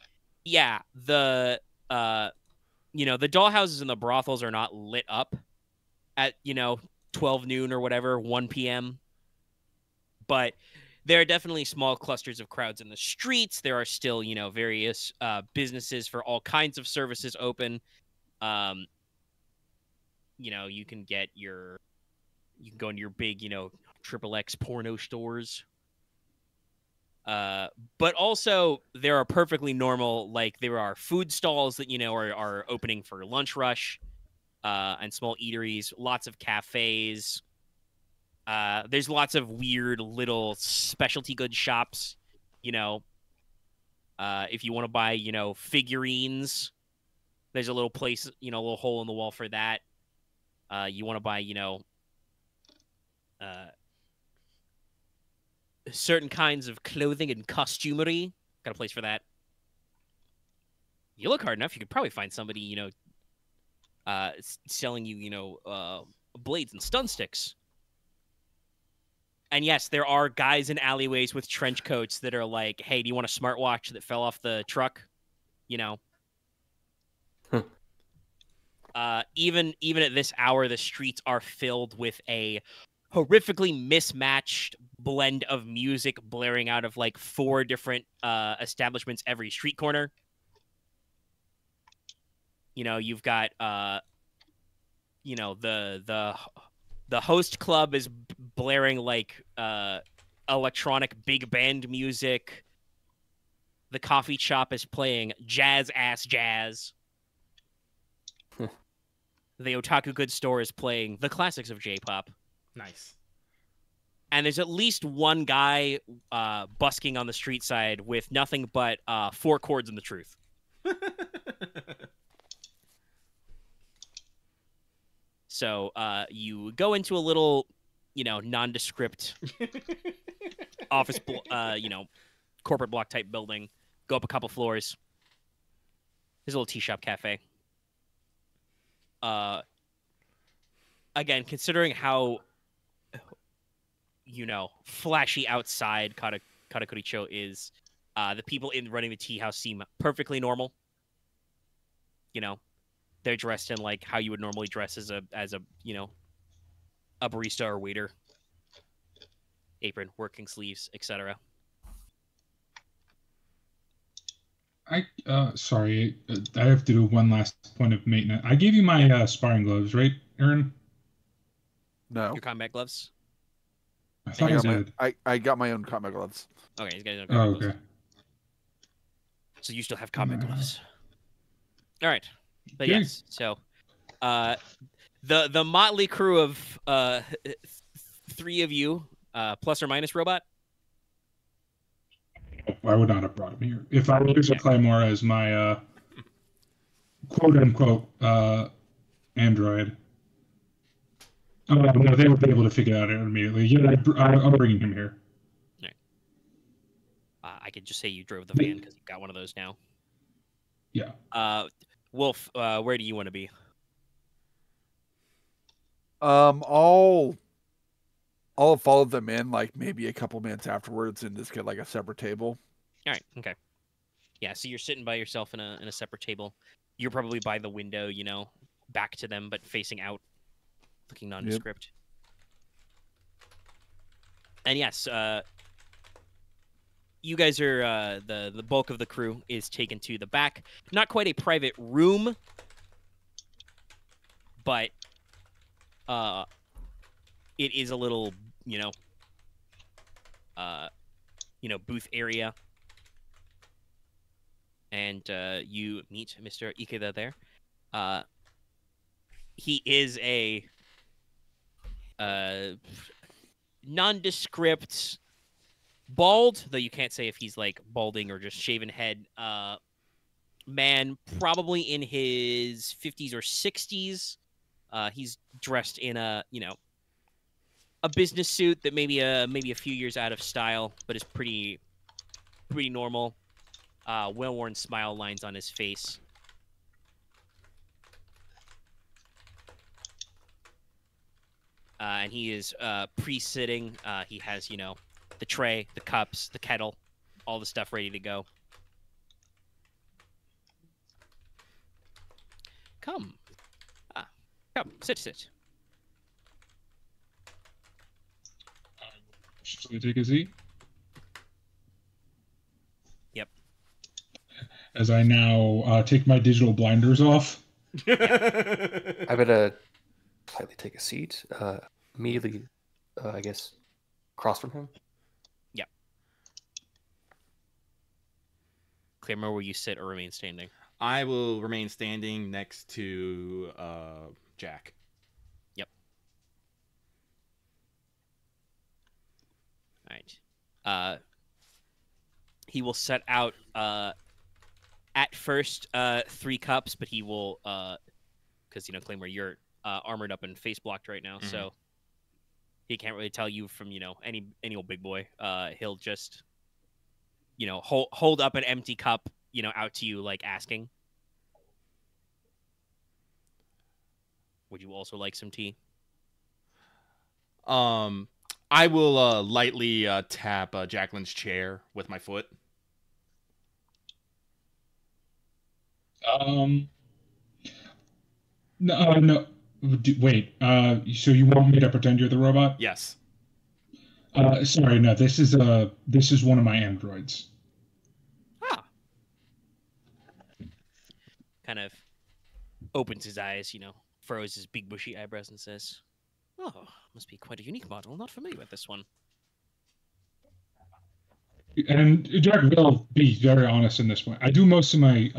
yeah, the dollhouses and the brothels are not lit up at 12 noon or whatever, 1 p.m. But there are definitely small clusters of crowds in the streets. There are still, various businesses for all kinds of services open. You can go into your big, XXX porno stores. But also there are perfectly normal, like there are food stalls that, are opening for lunch rush, and small eateries, lots of cafes. There's lots of weird little specialty goods shops, if you want to buy, figurines, there's a little place, a little hole in the wall for that. You want to buy, certain kinds of clothing and costumery, got a place for that. You look hard enough, you could probably find somebody, selling you, blades and stun sticks. And yes, there are guys in alleyways with trench coats that are like, hey, do you want a smartwatch that fell off the truck? You know, Hmm. even at this hour, the streets are filled with a horrifically mismatched blend of music blaring out of like 4 different establishments every street corner. You know, you've got you know, the host club is blaring like electronic big band music. The coffee shop is playing jazz. The otaku goods store is playing the classics of J-pop. Nice. And there's at least one guy busking on the street side with nothing but 4 chords in the truth. So you go into a little, you know, nondescript office, you know, corporate block type building. Go up a couple floors. There's a little tea shop cafe. Again, considering how, you know, flashy outside Karakuricho is, the people running the tea house seem perfectly normal. You know, they're dressed in like how you would normally dress as a you know, a barista or waiter. Apron, working sleeves, etc. Sorry, I have to do one last point of maintenance. I gave you my sparring gloves, right, Aaron? No. Your combat gloves. I thought I did. I got my own combat gloves. Okay, he's got his own Oh, combat okay. gloves. So you still have combat gloves. All right, but Okay. yes. So, the motley crew of 3 of you, plus or minus robot. I would not have brought him here. If I would use a Claymore as my quote-unquote android, no, they would be able to figure it out immediately. Yeah, I'm bringing him here. Right. I could just say you drove the van because you've got one of those now. Yeah. Wolf, where do you want to be? I'll follow them in like maybe a couple minutes afterwards and just get like a separate table. All right. Okay. Yeah. So you're sitting by yourself in a separate table. You're probably by the window, you know, back to them, but facing out, looking nondescript. Yep. And yes, you guys are the bulk of the crew is taken to the back. Not quite a private room, but it is a little, you know, booth area. And you meet Mr. Ikeda there. He is a nondescript, bald, though you can't say if he's like balding or just shaven head, man, probably in his 50s or 60s. He's dressed in a, you know, a business suit that maybe a few years out of style, but is pretty normal. Well-worn smile lines on his face. And he is pre-sitting. He has, you know, the tray, the cups, the kettle, all the stuff ready to go. Come. Come, sit. Shall we take a seat? Yep. As I now take my digital blinders off. I better slightly take a seat. Immediately, I guess, across from him. Yep. Claymore, will you sit or remain standing? I will remain standing next to Jack. Yep. All right. He will set out at first 3 cups, but he will because you know, Claymore, you're armored up and face blocked right now, so he can't really tell you from, you know, any old big boy. He'll just, you know, hold up an empty cup, you know, out to you, like asking. Would you also like some tea? I will lightly tap Jacqueline's chair with my foot. Um, no, no. Wait. So you want me to pretend you're the robot? Yes. Sorry, no. This is one of my androids. Ah. Kind of opens his eyes, furrows his big bushy eyebrows and says, "Oh, must be quite a unique model. Not familiar with this one." And Jack will be very honest in this point. I do most of my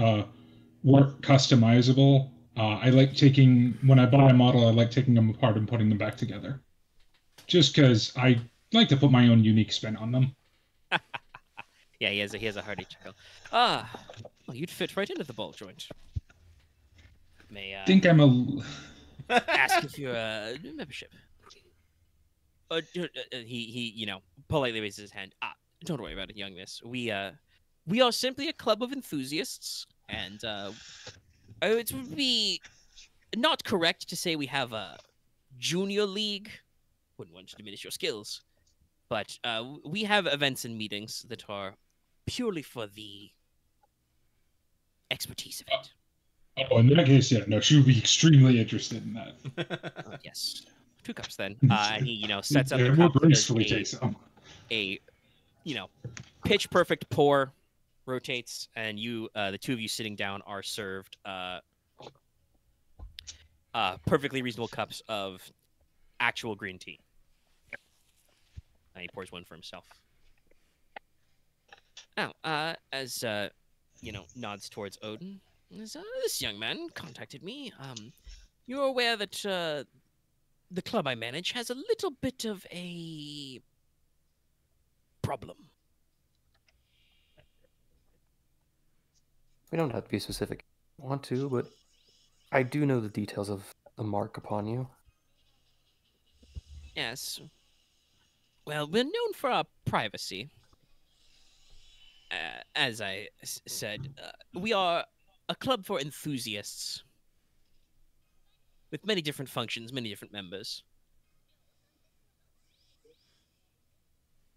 work customizable. I like taking when I buy a model, I like taking them apart and putting them back together, just because I like to put my own unique spin on them. Yeah, he has a hearty chuckle. Ah, well, you'd fit right into the ball joint. May I think I'm a. ask if you're a membership. He politely raises his hand. Ah, don't worry about it, young miss. We are simply a club of enthusiasts, and it would be not correct to say we have a junior league. Wouldn't want to diminish your skills, but we have events and meetings that are purely for the expertise of it. Oh, in that case, yeah, no, she would be extremely interested in that. Yes. 2 cups then. And he, sets up Yeah, the more cup, gracefully does take some. a pitch perfect pour, rotates, and the two of you sitting down are served perfectly reasonable cups of actual green tea. And he pours one for himself. Now, as nods towards Odin, this young man contacted me. You're aware that the club I manage has a little bit of a problem. We don't have to be specific. I want to, but I do know the details of the mark upon you. Yes. Well, we're known for our privacy. As I said, we are a club for enthusiasts with many different functions, many different members.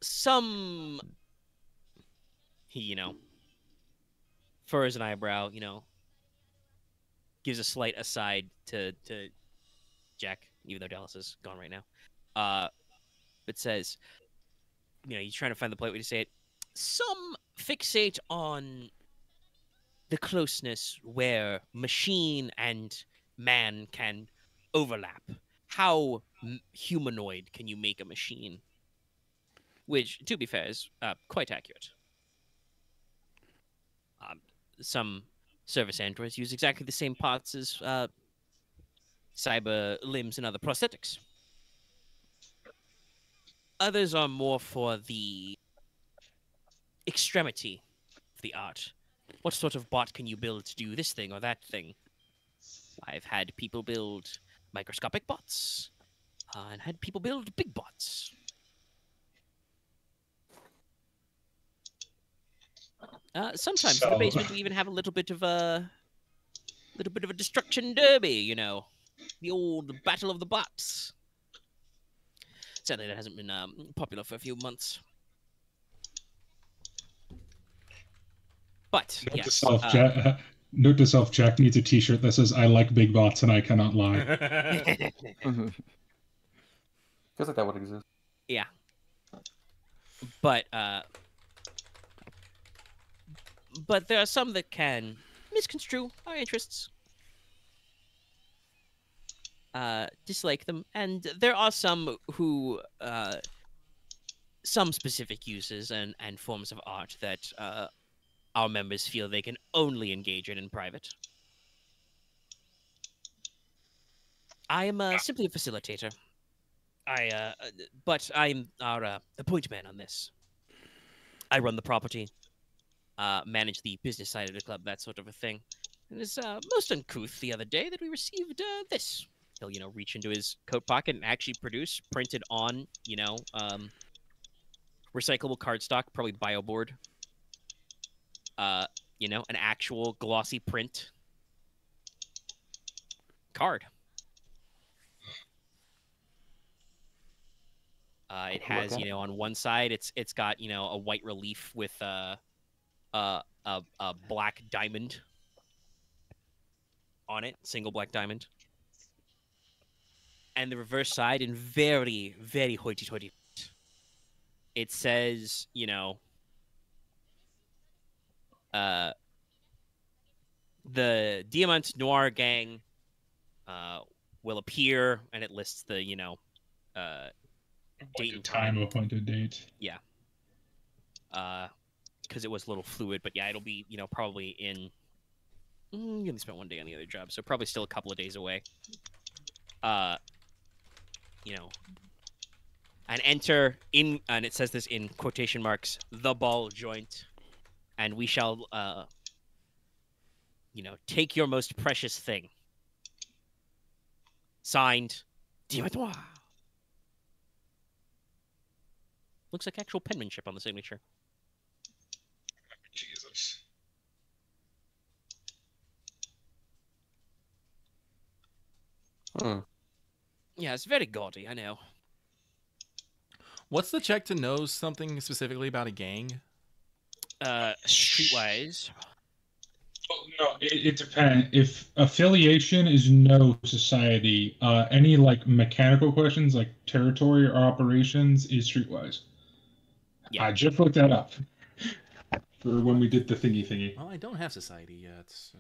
Some, he, furrows an eyebrow, gives a slight aside to Jack, even though Dallas is gone right now. But says, he's trying to find the polite way to say it. Some fixate on the closeness where machine and man can overlap. How humanoid can you make a machine? Which, to be fair, is quite accurate. Some service androids use exactly the same parts as cyber limbs and other prosthetics. Others are more for the extremity of the art. What sort of bot can you build to do this thing or that thing? I've had people build microscopic bots, and had people build big bots. Sometimes in the basement we even have a little bit of a destruction derby, the old battle of the bots. Sadly, that hasn't been popular for a few months. But yes, note to self: Jack needs a T-shirt that says "I like big bots and I cannot lie." Feels like that would exist. Yeah, but there are some that can misconstrue our interests, dislike them, and there are some who some specific uses and forms of art that our members feel they can only engage in private. I am simply a facilitator. But I'm our the point man on this. I run the property, manage the business side of the club, that sort of a thing. And it's most uncouth the other day that we received this. He'll, reach into his coat pocket and actually produce, printed on, recyclable cardstock, probably bioboard. An actual glossy print card. It has, on one side, it's got, a white relief with a black diamond on it, single black diamond. And the reverse side in very, very hoity-toity. It says, you know, the Diamant Noir gang will appear, and it lists the, you know, date and time. Appointed date. Yeah. Because it was a little fluid, but yeah, it'll be, you know, probably in. You only spent 1 day on the other job, so probably still a couple of days away. You know, and enter in, and it says this in quotation marks, the ball joint, and we shall, you know, take your most precious thing. Signed, Diamant. Looks like actual penmanship on the signature. Jesus. Yeah, it's very gaudy, I know. What's the check to know something specifically about a gang? Streetwise. Oh, no, it depends. If affiliation is no society, any like mechanical questions like territory or operations is streetwise. Yeah. I just looked that up for when we did the thingy. Well, I don't have society yet, so...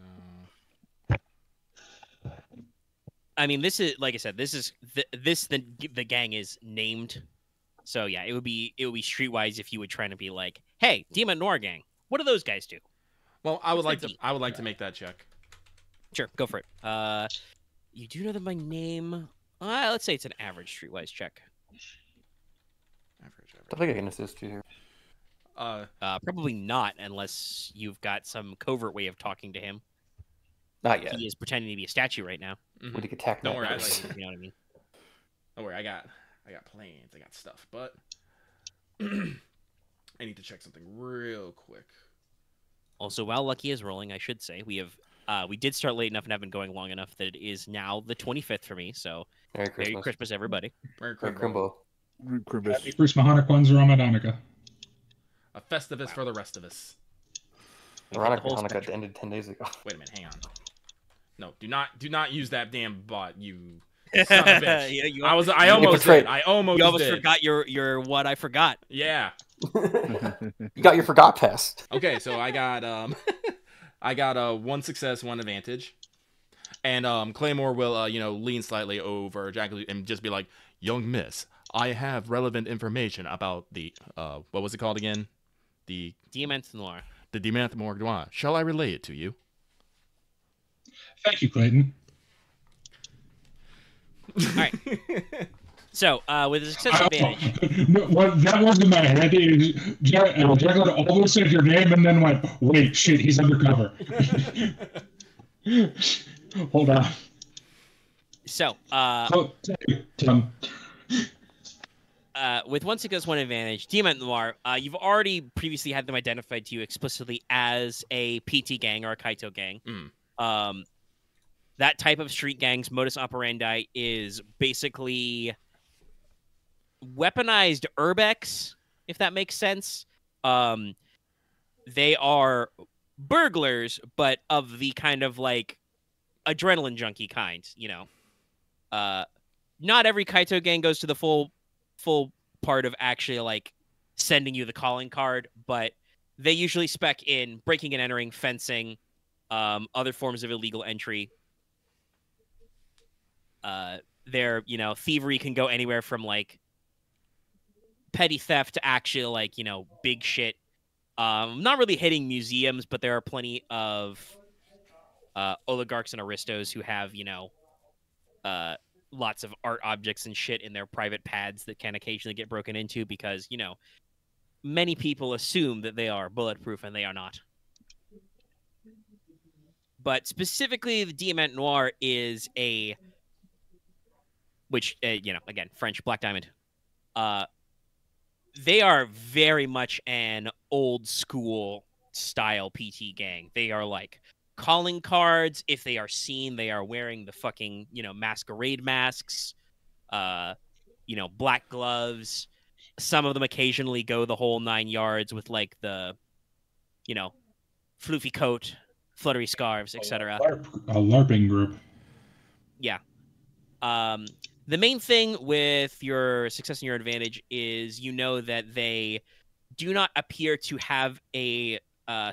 I mean, this is, like I said, this is the gang is named, so yeah, it would be streetwise if you would try to be like, hey, Demon Noir gang, what do those guys do? Well, I would like to make that check. Sure, go for it. You do know that my name? Let's say it's an average streetwise check. Average. I think I can assist you here. Probably not, unless you've got some covert way of talking to him. Not yet. He is pretending to be a statue right now. Would he attack? Don't worry, You know what I mean? Don't worry, I got plans, I got stuff, but I need to check something real quick. Also, while Lucky is rolling, I should say we did start late enough and have been going long enough that it is now the 25th for me. So Merry Christmas, everybody. Merry Crimbo. Happy Christmas, Hanukkah, Kwanzaa, Ramadanaka. A Festivus for the rest of us. Hanukkah ended 10 days ago. Wait a minute, hang on. No, do not use that damn bot, you son of a bitch. You I almost did. You almost forgot your what I forgot. Yeah. You got your forgot pass. Okay, so I got I got 1 success, 1 advantage. And Claymore will lean slightly over Jackrabbit and just be like, "Young miss, I have relevant information about the what was it called again? The Diamant Noir. The Diamant Noir. Shall I relay it to you?" Thank you, Clayton. All right. So, with a success advantage. No, that wasn't my head. Jackrabbit almost said your name and then went, wait, shit, he's undercover. Hold on. So, with 1 success, 1 advantage, Diamant Noir, you've already previously had them identified to you explicitly as a PT gang or a Kaito gang. That type of street gang's modus operandi is basically weaponized urbex, if that makes sense. They are burglars, but of the kind of like adrenaline junkie kind, you know. Not every Kaito gang goes to the full part of actually like sending you the calling card, but they usually spec in breaking and entering, fencing, other forms of illegal entry. Their, thievery can go anywhere from like petty theft to actually like, big shit. Not really hitting museums, but there are plenty of oligarchs and aristos who have, lots of art objects and shit in their private pads that can occasionally get broken into because, many people assume that they are bulletproof and they are not. But specifically, the Diamant Noir is which, again, French, Black Diamond. They are very much an old school style PT gang. They are like calling cards. If they are seen, they are wearing the fucking, masquerade masks, black gloves. Some of them occasionally go the whole 9 yards with like the, floofy coat. fluttery scarves, etc. A LARPing group. Yeah. The main thing with your success and your advantage is you know that they do not appear to have a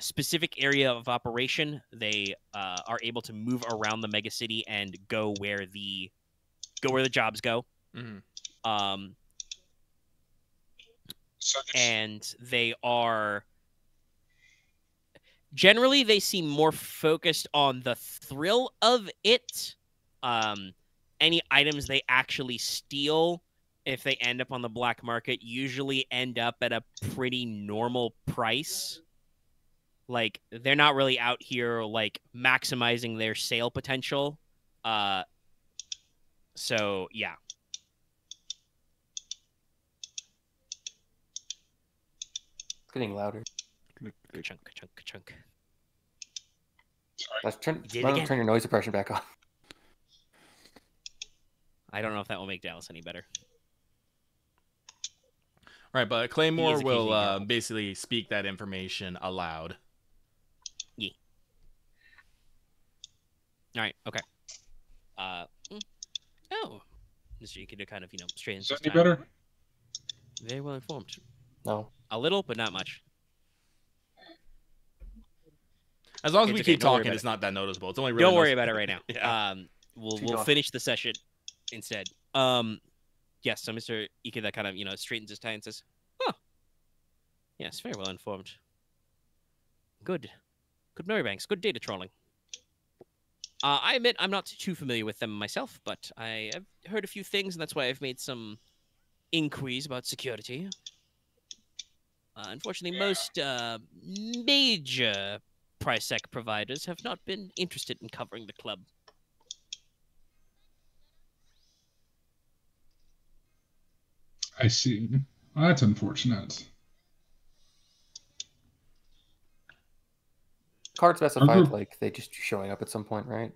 specific area of operation. They are able to move around the megacity and go where the jobs go. Mm-hmm. And they are generally they seem more focused on the thrill of it. Any items they actually steal, if they end up on the black market, usually end up at a pretty normal price. Like, they're not really out here, like, maximizing their sale potential. So, yeah. It's getting louder. Ka-chunk, ka-chunk, ka-chunk. Let's turn Did it again. your noise suppression back on. I don't know if that will make Dallas any better. Right, but He Claymore is will accusing you. basically speak that information aloud. Yeah. All right. Okay. Oh, Mr. Ikeda kind of straightens Is his that any tie. better? Very well informed. No. A little, but not much. As long as It's we okay, keep don't worry talking, about it's not that noticeable. It's only really Don't worry about it right now. Yeah. We'll Keep going. finish the session instead. Yes. So Mr. Ikeda kind of straightens his tie and says, "Huh. Yes, very well informed. Good. Good Merrybanks. Good data trolling. I admit I'm not too familiar with them myself, but I have heard a few things, and that's why I've made some inquiries about security. Unfortunately, most major price sec providers have not been interested in covering the club. I see. Well, that's unfortunate. Card specified group- like they just showing up at some point, right?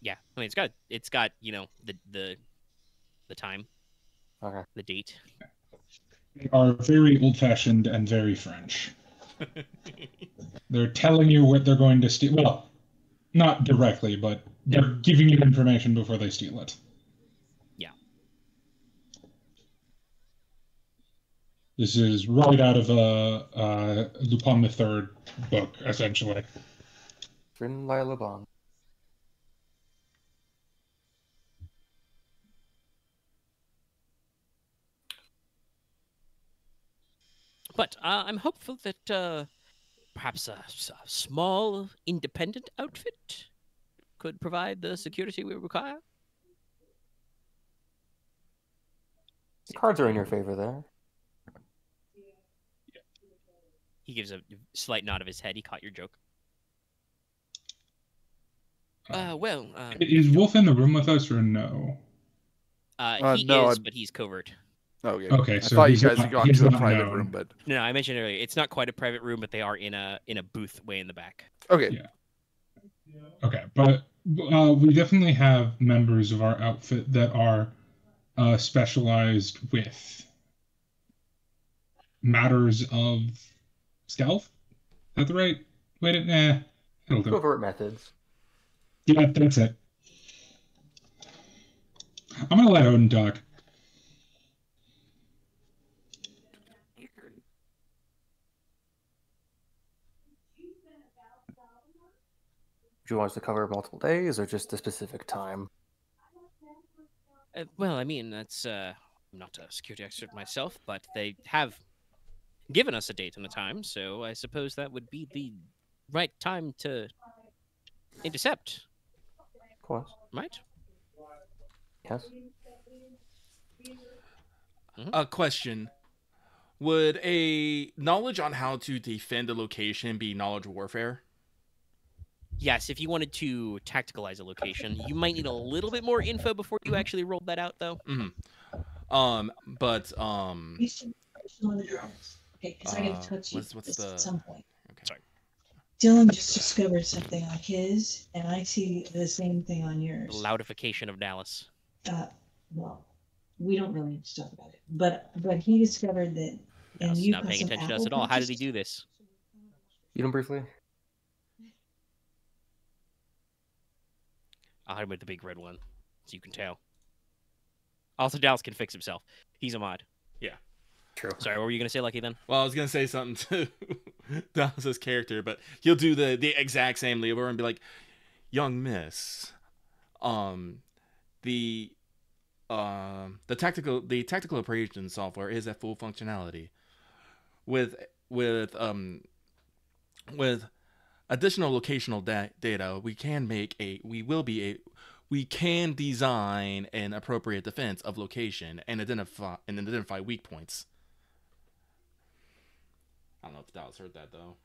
Yeah, I mean it's got the time, Okay. the date. They are very old-fashioned and very French. They're telling you what they're going to steal. Well, not directly, but they're giving you information before they steal it. Yeah. This is right out of Lupin the Third book, essentially. Written by Lobon. But I'm hopeful that perhaps a small independent outfit could provide the security we require. The cards are in your favor there. He gives a slight nod of his head. He caught your joke. Well, Is Wolf in the room with us or no? he no, is, but he's covert. Oh, yeah. Okay, I so thought you he's guys not- had gone he's to a not private known. room, but No, I mentioned earlier, it's not quite a private room, but they are in a booth way in the back. okay. Yeah. Okay, but we definitely have members of our outfit that are specialized with matters of stealth. Is that the right way to? It'll do. Covert methods. Yeah, that's it. I'm gonna let Odin talk. Do you want us to cover multiple days or just a specific time? Well, I mean, that's I'm not a security expert myself, but they have given us a date and a time, so I suppose that would be the right time to intercept, Of course. right? Yes. A question. Would a knowledge on how to defend a location be knowledge warfare? Yes, if you wanted to tacticalize a location, you might need a little bit more info before you actually rolled that out, though. Mm-hmm. But Okay, because I gotta touch you what's just the- at some point. Okay. Sorry. Dylan just discovered something on his, and I see the same thing on The yours. loudification of Dallas. Well, we don't really need to talk about it, but he discovered that, and Dallas is you not got paying some attention to us apple at all. How did he punches? do this? Eat them briefly. I'll hit him with the big red one, so you can tell. Also, Dallas can fix himself. He's a mod. True. Sorry, what were you gonna say, Lucky? Then Well, I was gonna say something to Dallas's character, but he'll do the exact same lever and be like, "Young Miss, the tactical operations software is at full functionality. With additional locational data, we can design an appropriate defense of location and identify weak points." I don't know if Dallas heard that though.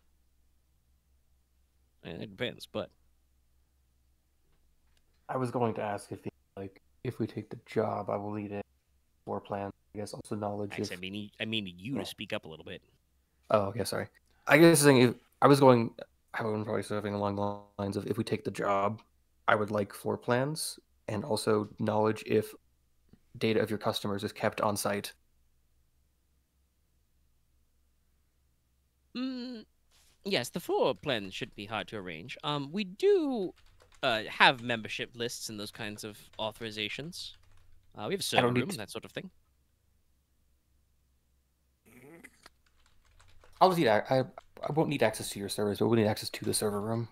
it depends, but I was going to ask if we take the job, I will need a floor plan. I guess also knowledge. actually, I mean you to speak up a little bit. Oh, okay, sorry. I guess the thing is, I was probably something along the lines of if we take the job, I would like floor plans and also knowledge if data of your customers is kept on site. Yes, the floor plan shouldn't be hard to arrange. We do have membership lists and those kinds of authorizations. We have a server room and that sort of thing. I'll just need I won't need access to your servers, but we'll need access to the server room.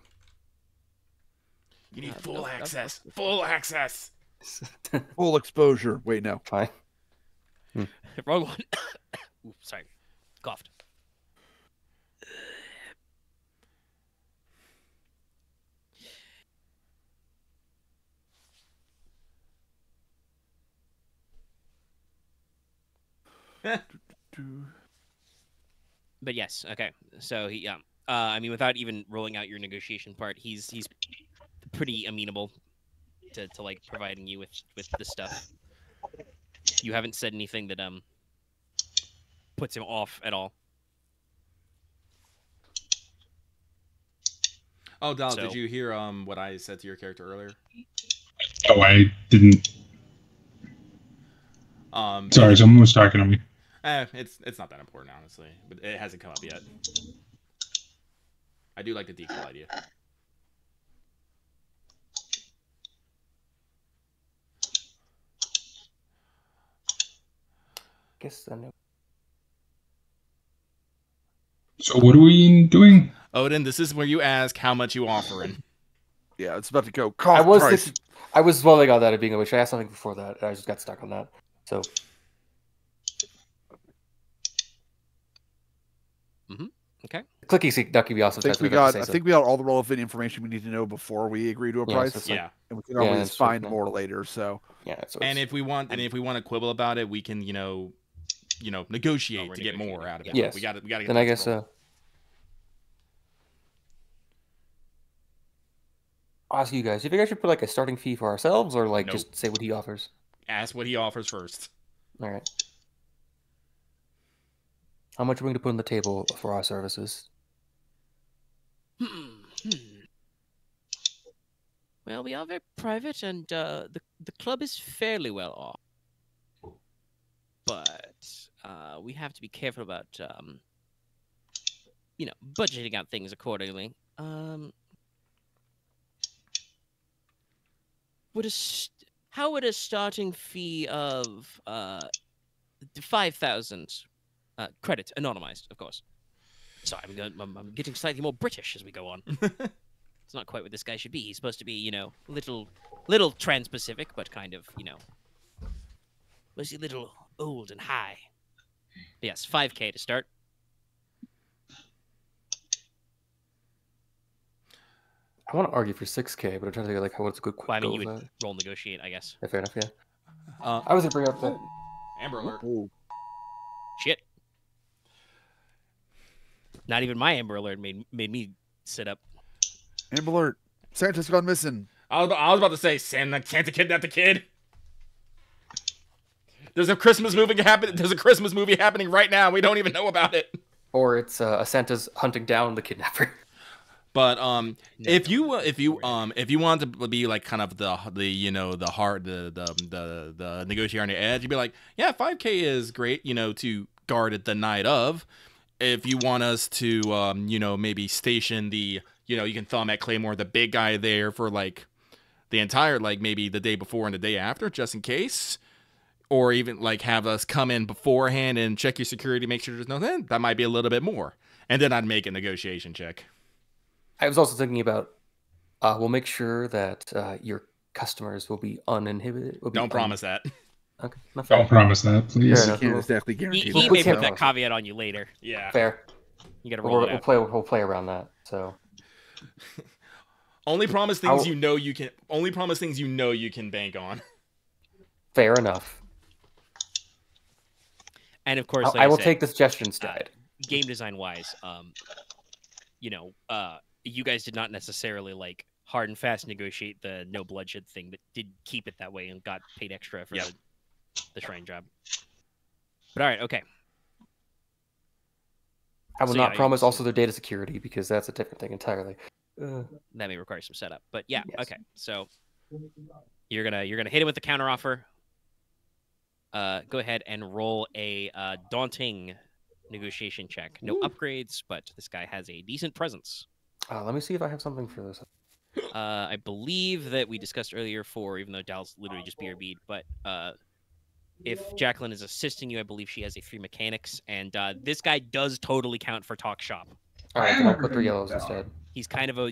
You need full access. Full access. Full exposure. Wait, no. Fine. Wrong one. Ooh, sorry, coughed. But yes, okay. So he, I mean, without even rolling out your negotiation part, he's pretty amenable to like providing you with the stuff. You haven't said anything that puts him off at all. Oh, Dallas, So- did you hear what I said to your character earlier? Oh, I didn't. Sorry, someone was talking to me. It's not that important, honestly, but it hasn't come up yet. I do like the decoy idea. Guess I know. So what are we doing? Odin, this is where you ask how much you offering. Yeah, it's about to go. I Cost was price. I was dwelling on that at being which I asked something before that, and I just got stuck on that. So Okay. clicky see ducky be awesome. I think we got all the relevant information we need to know before we agree to a Yeah, price. so it's like- Yeah, And we can Yeah, always it's find like- more later. So yeah. So and if we want to quibble about it, we can negotiate we're to get more negotiating. out of it. Yes. We got to get. then I that guess rolling. I'll ask you guys. Do you think I should put like a starting fee for ourselves, or like Nope. just say what he offers? Ask what he offers first. All right. How much are we going to put on the table for our services? Well, we are very private, and the club is fairly well off. But we have to be careful about budgeting out things accordingly. How would a starting fee of 5,000 credit, anonymized, of course. Sorry, I'm getting slightly more British as we go on. It's not quite what this guy should be. He's supposed to be, little trans-Pacific, but kind of, was he a little old and high? But yes, 5K to start. I want to argue for 6K, but I'm trying to think like what's a good quick Well, I mean, goal you of would that. roll negotiate, I guess. Yeah, fair enough. Yeah. I I was gonna bring up that. Amber Alert. Ooh. Shit. Not even my Amber Alert made me sit up. Amber Alert. Santa's gone missing. I was about to say Santa kidnapped the kid. There's a Christmas movie happening right now. We don't even know about it. Or it's a Santa's hunting down the kidnapper. But if you want to be like kind of the negotiator on the edge, you'd be like, yeah, 5K is great, to guard it the night of. If you want us to maybe station the you can thumb at Claymore, the big guy there for like the entire, like, maybe the day before and the day after, just in case. Or even, like, have us come in beforehand and check your security, make sure there's nothing. That might be a little bit more. And then I'd make a negotiation check. I was also thinking about, we'll make sure that your customers will be uninhibited. Don't promise that. Okay, not Don't fair. promise that, please. Fair enough. Can't exactly He, guarantee he that. may can't put that promise it. caveat on you later. Yeah. Fair. You gotta roll it out. We'll play around that. So Only promise things you know you can. Only promise things you know you can bank on. fair enough. And of course, like I will said, take the suggestion instead. game design wise, you guys did not necessarily like hard and fast negotiate the no bloodshed thing, but did keep it that way and got paid extra for the shrine job. But all right, okay. I will So, not yeah, promise also the data security because that's a different thing entirely. That may require some setup, but yeah, Yes. okay. So you're gonna hit him with the counteroffer. Go ahead and roll a daunting negotiation check. No upgrades, but this guy has a decent presence. Let me see if I have something for this. I believe that we discussed earlier even though Dal's literally just BRB'd, but if Jacqueline is assisting you, I believe she has a 3 mechanics, and this guy does totally count for talk shop. All right, then I'll put 3 yellows instead. He's kind of a,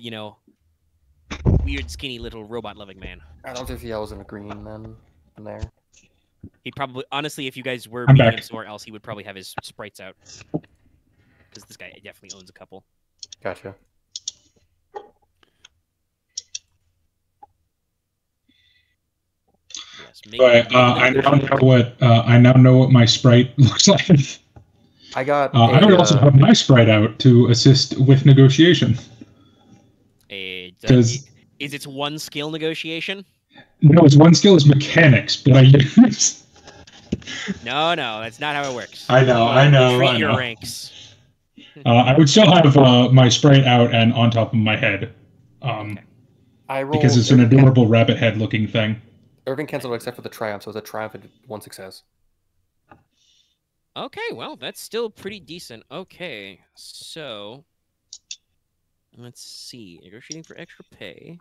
weird, skinny little robot-loving man. I don't think the yellows and a green then in there. He probably, honestly, if you guys were I'm beating him back. somewhere else, he would probably have his sprites out. Because this guy definitely owns a couple. Gotcha. Yes, But I now know what my sprite looks like. I got. I would also have my sprite out to assist with negotiation. Is its one skill negotiation? No, its one skill is mechanics, but I use. No, that's not how it works. I know. Treat your ranks. I would still have my sprite out and on top of my head, I rolled because it's an adorable rabbit head looking thing. Irving canceled except for the triumph, so it's a triumph and 1 success. Okay, well, that's still pretty decent. Okay, so let's see. Negotiating for extra pay.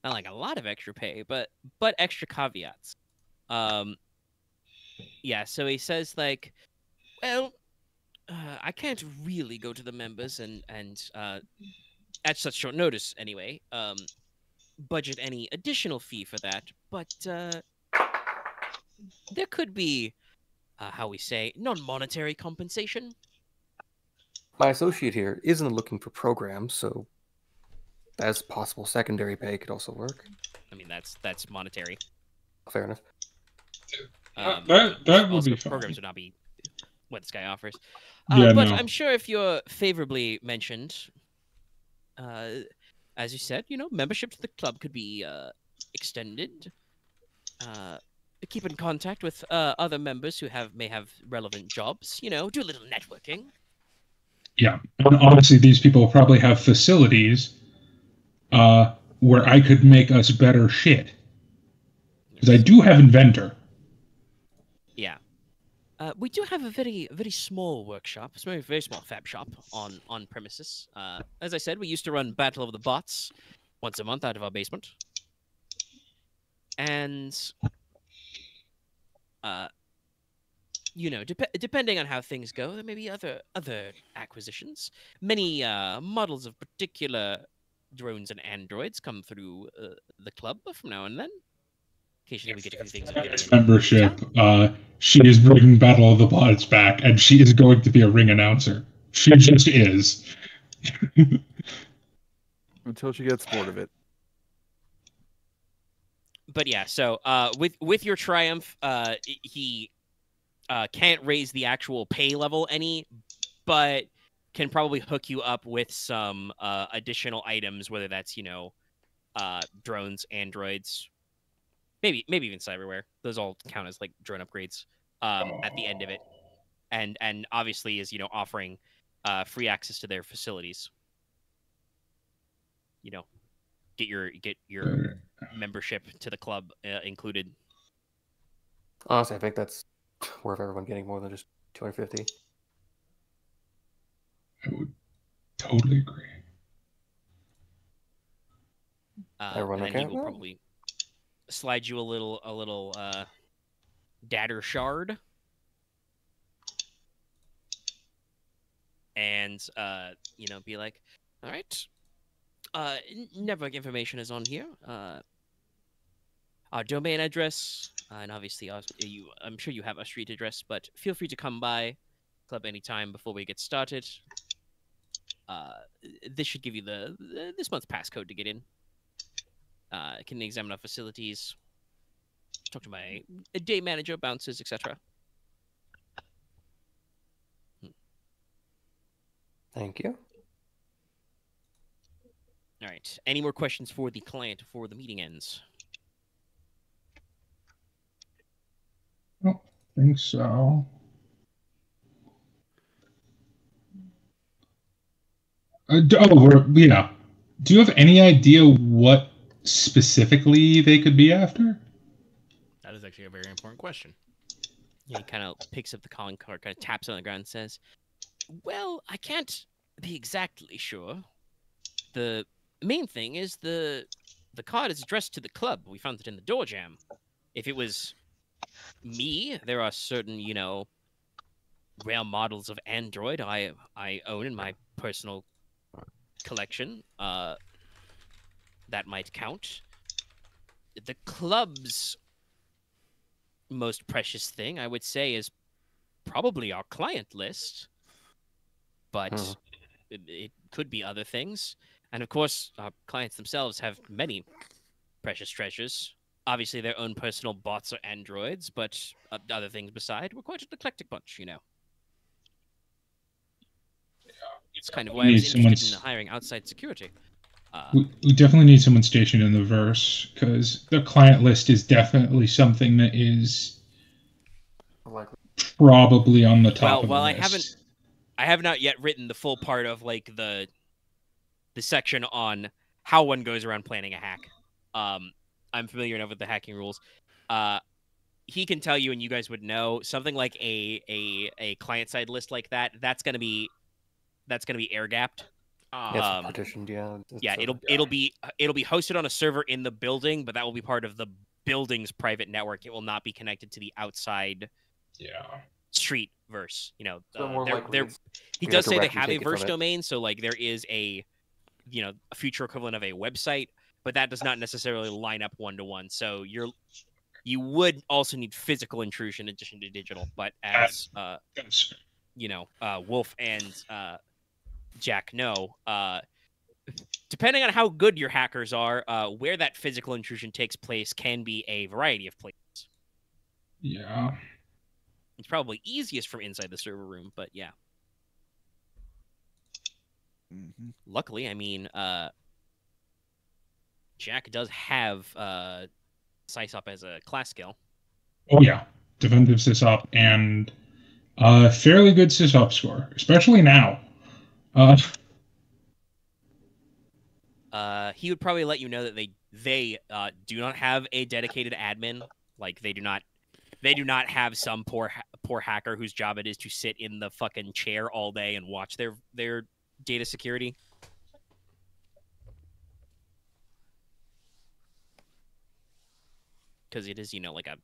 Not like a lot of extra pay, but extra caveats. Yeah, so he says like, well, I can't really go to the members and at such short notice anyway, budget any additional fee for that, but there could be how we say, non-monetary compensation. My associate here isn't looking for programs, so as possible secondary pay could also work. I mean, that's monetary. Fair enough. That would Also, be fine. programs would not be what this guy offers. Yeah, but no. I'm sure if you're favorably mentioned, as you said, membership to the club could be extended. Keep in contact with other members who may have relevant jobs. Do a little networking. Yeah, and honestly, these people probably have facilities where I could make us better shit. Because I do have inventor. Yeah. We do have a very, very small workshop, a very small fab shop on premises. As I said, we used to run Battle of the Bots once a month out of our basement. And, depending on how things go, there may be other acquisitions. Many models of particular drones and androids come through the club from now and then. Occasionally we get a few things. Membership. She is bringing Battle of the Bots back, and she is going to be a ring announcer. She just is. Until she gets bored of it. But yeah, so with your triumph, he can't raise the actual pay level any, but can probably hook you up with some additional items, whether that's drones, androids, maybe even cyberware. Those all count as like drone upgrades at the end of it, and obviously is offering free access to their facilities. Get your membership to the club included. Honestly, I think that's worth everyone getting more than just 250. I would totally agree. Everyone and then okay he with will that? probably slide you a little datter shard, and be like, all right, network information is on here. Our domain address, and obviously I'm sure you have our street address, but feel free to come by club anytime before we get started. This should give you this month's passcode to get in. Can examine our facilities, talk to my day manager, bouncers, etc. Thank you. All right. Any more questions for the client before the meeting ends? I don't think so. Yeah. Do you have any idea what specifically they could be after? That is actually a very important question. Yeah, he kind of picks up the calling card, kind of taps it on the ground, and says, "Well, I can't be exactly sure. The main thing is the card is addressed to the club. We found it in the door jam. If it was me, there are certain, rare models of Android I own in my personal collection. That might count. The club's most precious thing, I would say, is probably our client list, but it could be other things. And of course, our clients themselves have many precious treasures. Obviously, their own personal bots or androids, but other things beside. We're quite an eclectic bunch, It's kind of why I was interested in hiring outside security. We definitely need someone stationed in the verse, because the client list is definitely something that is probably on the top of the list. I have not yet written the full part of the section on how one goes around planning a hack. I'm familiar enough with the hacking rules. He can tell you, and you guys would know, something like a client side list like that. That's gonna be air gapped. Yeah, it's partitioned. Yeah. It'll be hosted on a server in the building, but that will be part of the building's private network. It will not be connected to the outside. Street verse. He does say they have a verse domain, so there is a future equivalent of a website, but that does not necessarily line up one-to-one. So you would also need physical intrusion in addition to digital. But as Wolf and Jack know, depending on how good your hackers are, where that physical intrusion takes place can be a variety of places. Yeah. It's probably easiest from inside the server room, but yeah. Mm-hmm. Luckily, Jack does have SysOp as a class skill. Oh yeah, definitive SysOp and a fairly good SysOp score, especially now. He would probably let you know that they do not have a dedicated admin. They do not have some poor hacker whose job it is to sit in the fucking chair all day and watch their data security. Because it is, like a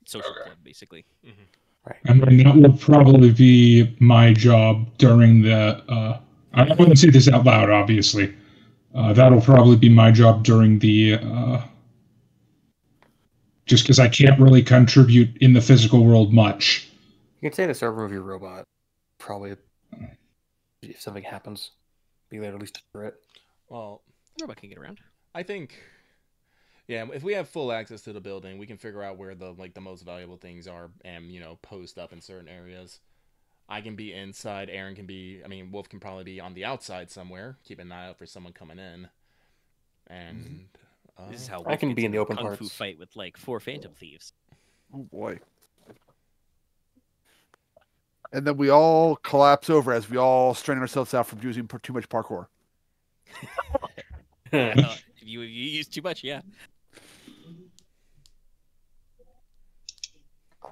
social club, basically. Mm-hmm. Right. And then that will probably be my job during the. I wouldn't say this out loud, obviously. That'll probably be my job during the. Just because I can't really contribute in the physical world much. You can say the server of your robot. Probably, if something happens, be there at least for it. Well, robot can get around. I think, yeah, if we have full access to the building, we can figure out where the most valuable things are and post up in certain areas. I can be inside. Aren can be. Wolf can probably be on the outside somewhere, keep an eye out for someone coming in. And this is how I can be in the open kung parts. fu fight with 4 Phantom Thieves. Oh boy. And then we all collapse over as we all strain ourselves out from using too much parkour. If you use too much, yeah.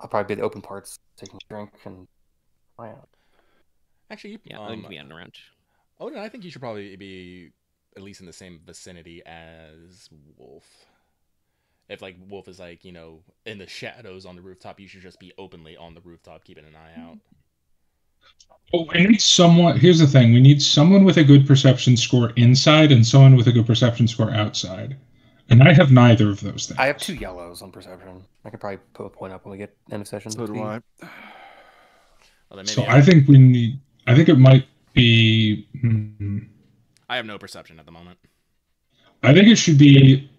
I'll probably be the open parts, taking a drink and. Actually, Odin can be on around. Odin, I think you should probably be at least in the same vicinity as Wolf. If like Wolf is like, you know, in the shadows on the rooftop, you should just be openly on the rooftop, keeping an eye out. Well, we need someone. Here's the thing: we need someone with a good perception score inside, and someone with a good perception score outside. And I have neither of those things. I have 2 yellows on perception. I could probably put a point up when we get end of session. So do I. Well, then So maybe I think we need. I think it might be. I have no perception at the moment. I think it should be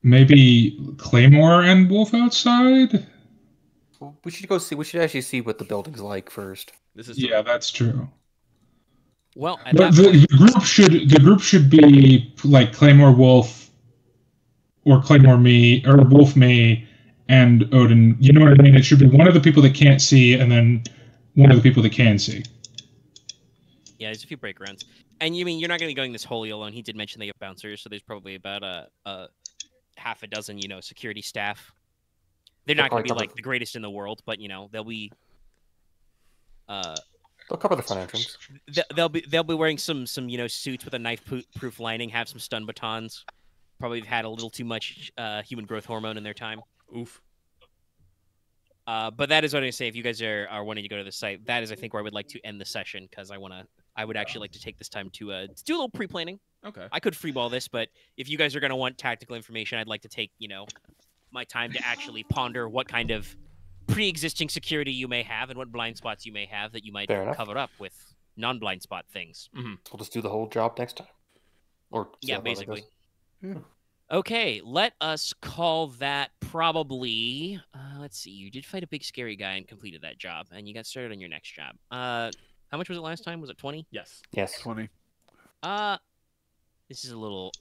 maybe Claymore and Wolf outside. Well, we should go see. We should actually see what the building's like first. This is Yeah, that's true. Well, at But that point, the group should be like Claymore, Wolf, or Claymore me, or Wolf me, and Odin. You know what I mean? It should be one of the people that can't see, and then one of the people that can see. yeah, there's a few break rounds. And you mean you're not going to be going this wholly alone? He did mention they have bouncers, so there's probably about a half a dozen, you know, security staff. They're not going to be like the greatest in the world, but you know they'll be. They'll cover the front entrance. They'll be wearing some you know suits with a knife-proof lining, have some stun batons. Probably had a little too much human growth hormone in their time. Oof. But that is what I say. If you guys are wanting to go to the site, that is I think where I would like to end the session because I would actually like to take this time to do a little pre-planning. Okay. I could freeball this, but if you guys are going to want tactical information, I'd like to take, you know, my time to actually ponder what kind of pre-existing security you may have and what blind spots you may have that you might cover up with non-blind spot things. Mm-hmm. We'll just do the whole job next time. Or yeah, basically. Yeah. Okay, let us call that probably. Let's see. You did fight a big scary guy and completed that job, and you got started on your next job. How much was it last time? Was it 20? Yes. Yes. 20. This is a little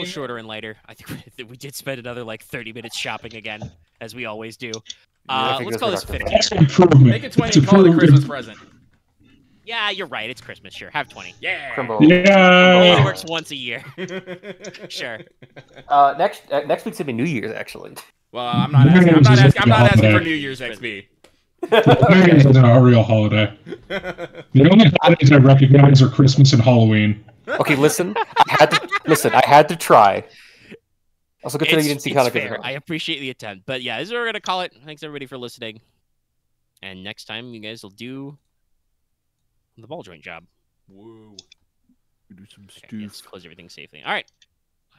shorter and lighter. I think we did spend another like 30 minutes shopping again, as we always do. Let's call this 50. Make it 20 and call it a Christmas present. Yeah, you're right. It's Christmas. Sure, have 20. Yeah. Crimbo. It Yeah. works once a year. Sure. Next week's gonna be New Year's actually. Well, I'm not asking for New Year's XP. New Year's is not a real holiday. The only holidays I recognize are Christmas and Halloween. Okay, listen. I had to try. Also, good to know you didn't see it's Hanukkah. fair. I appreciate the attempt. But yeah, this is what we're going to call it. Thanks, everybody, for listening. And next time, you guys will do the ball joint job. Woo. We do some Okay, let's close everything safely. All right.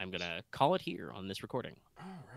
I'm going to call it here on this recording. All right.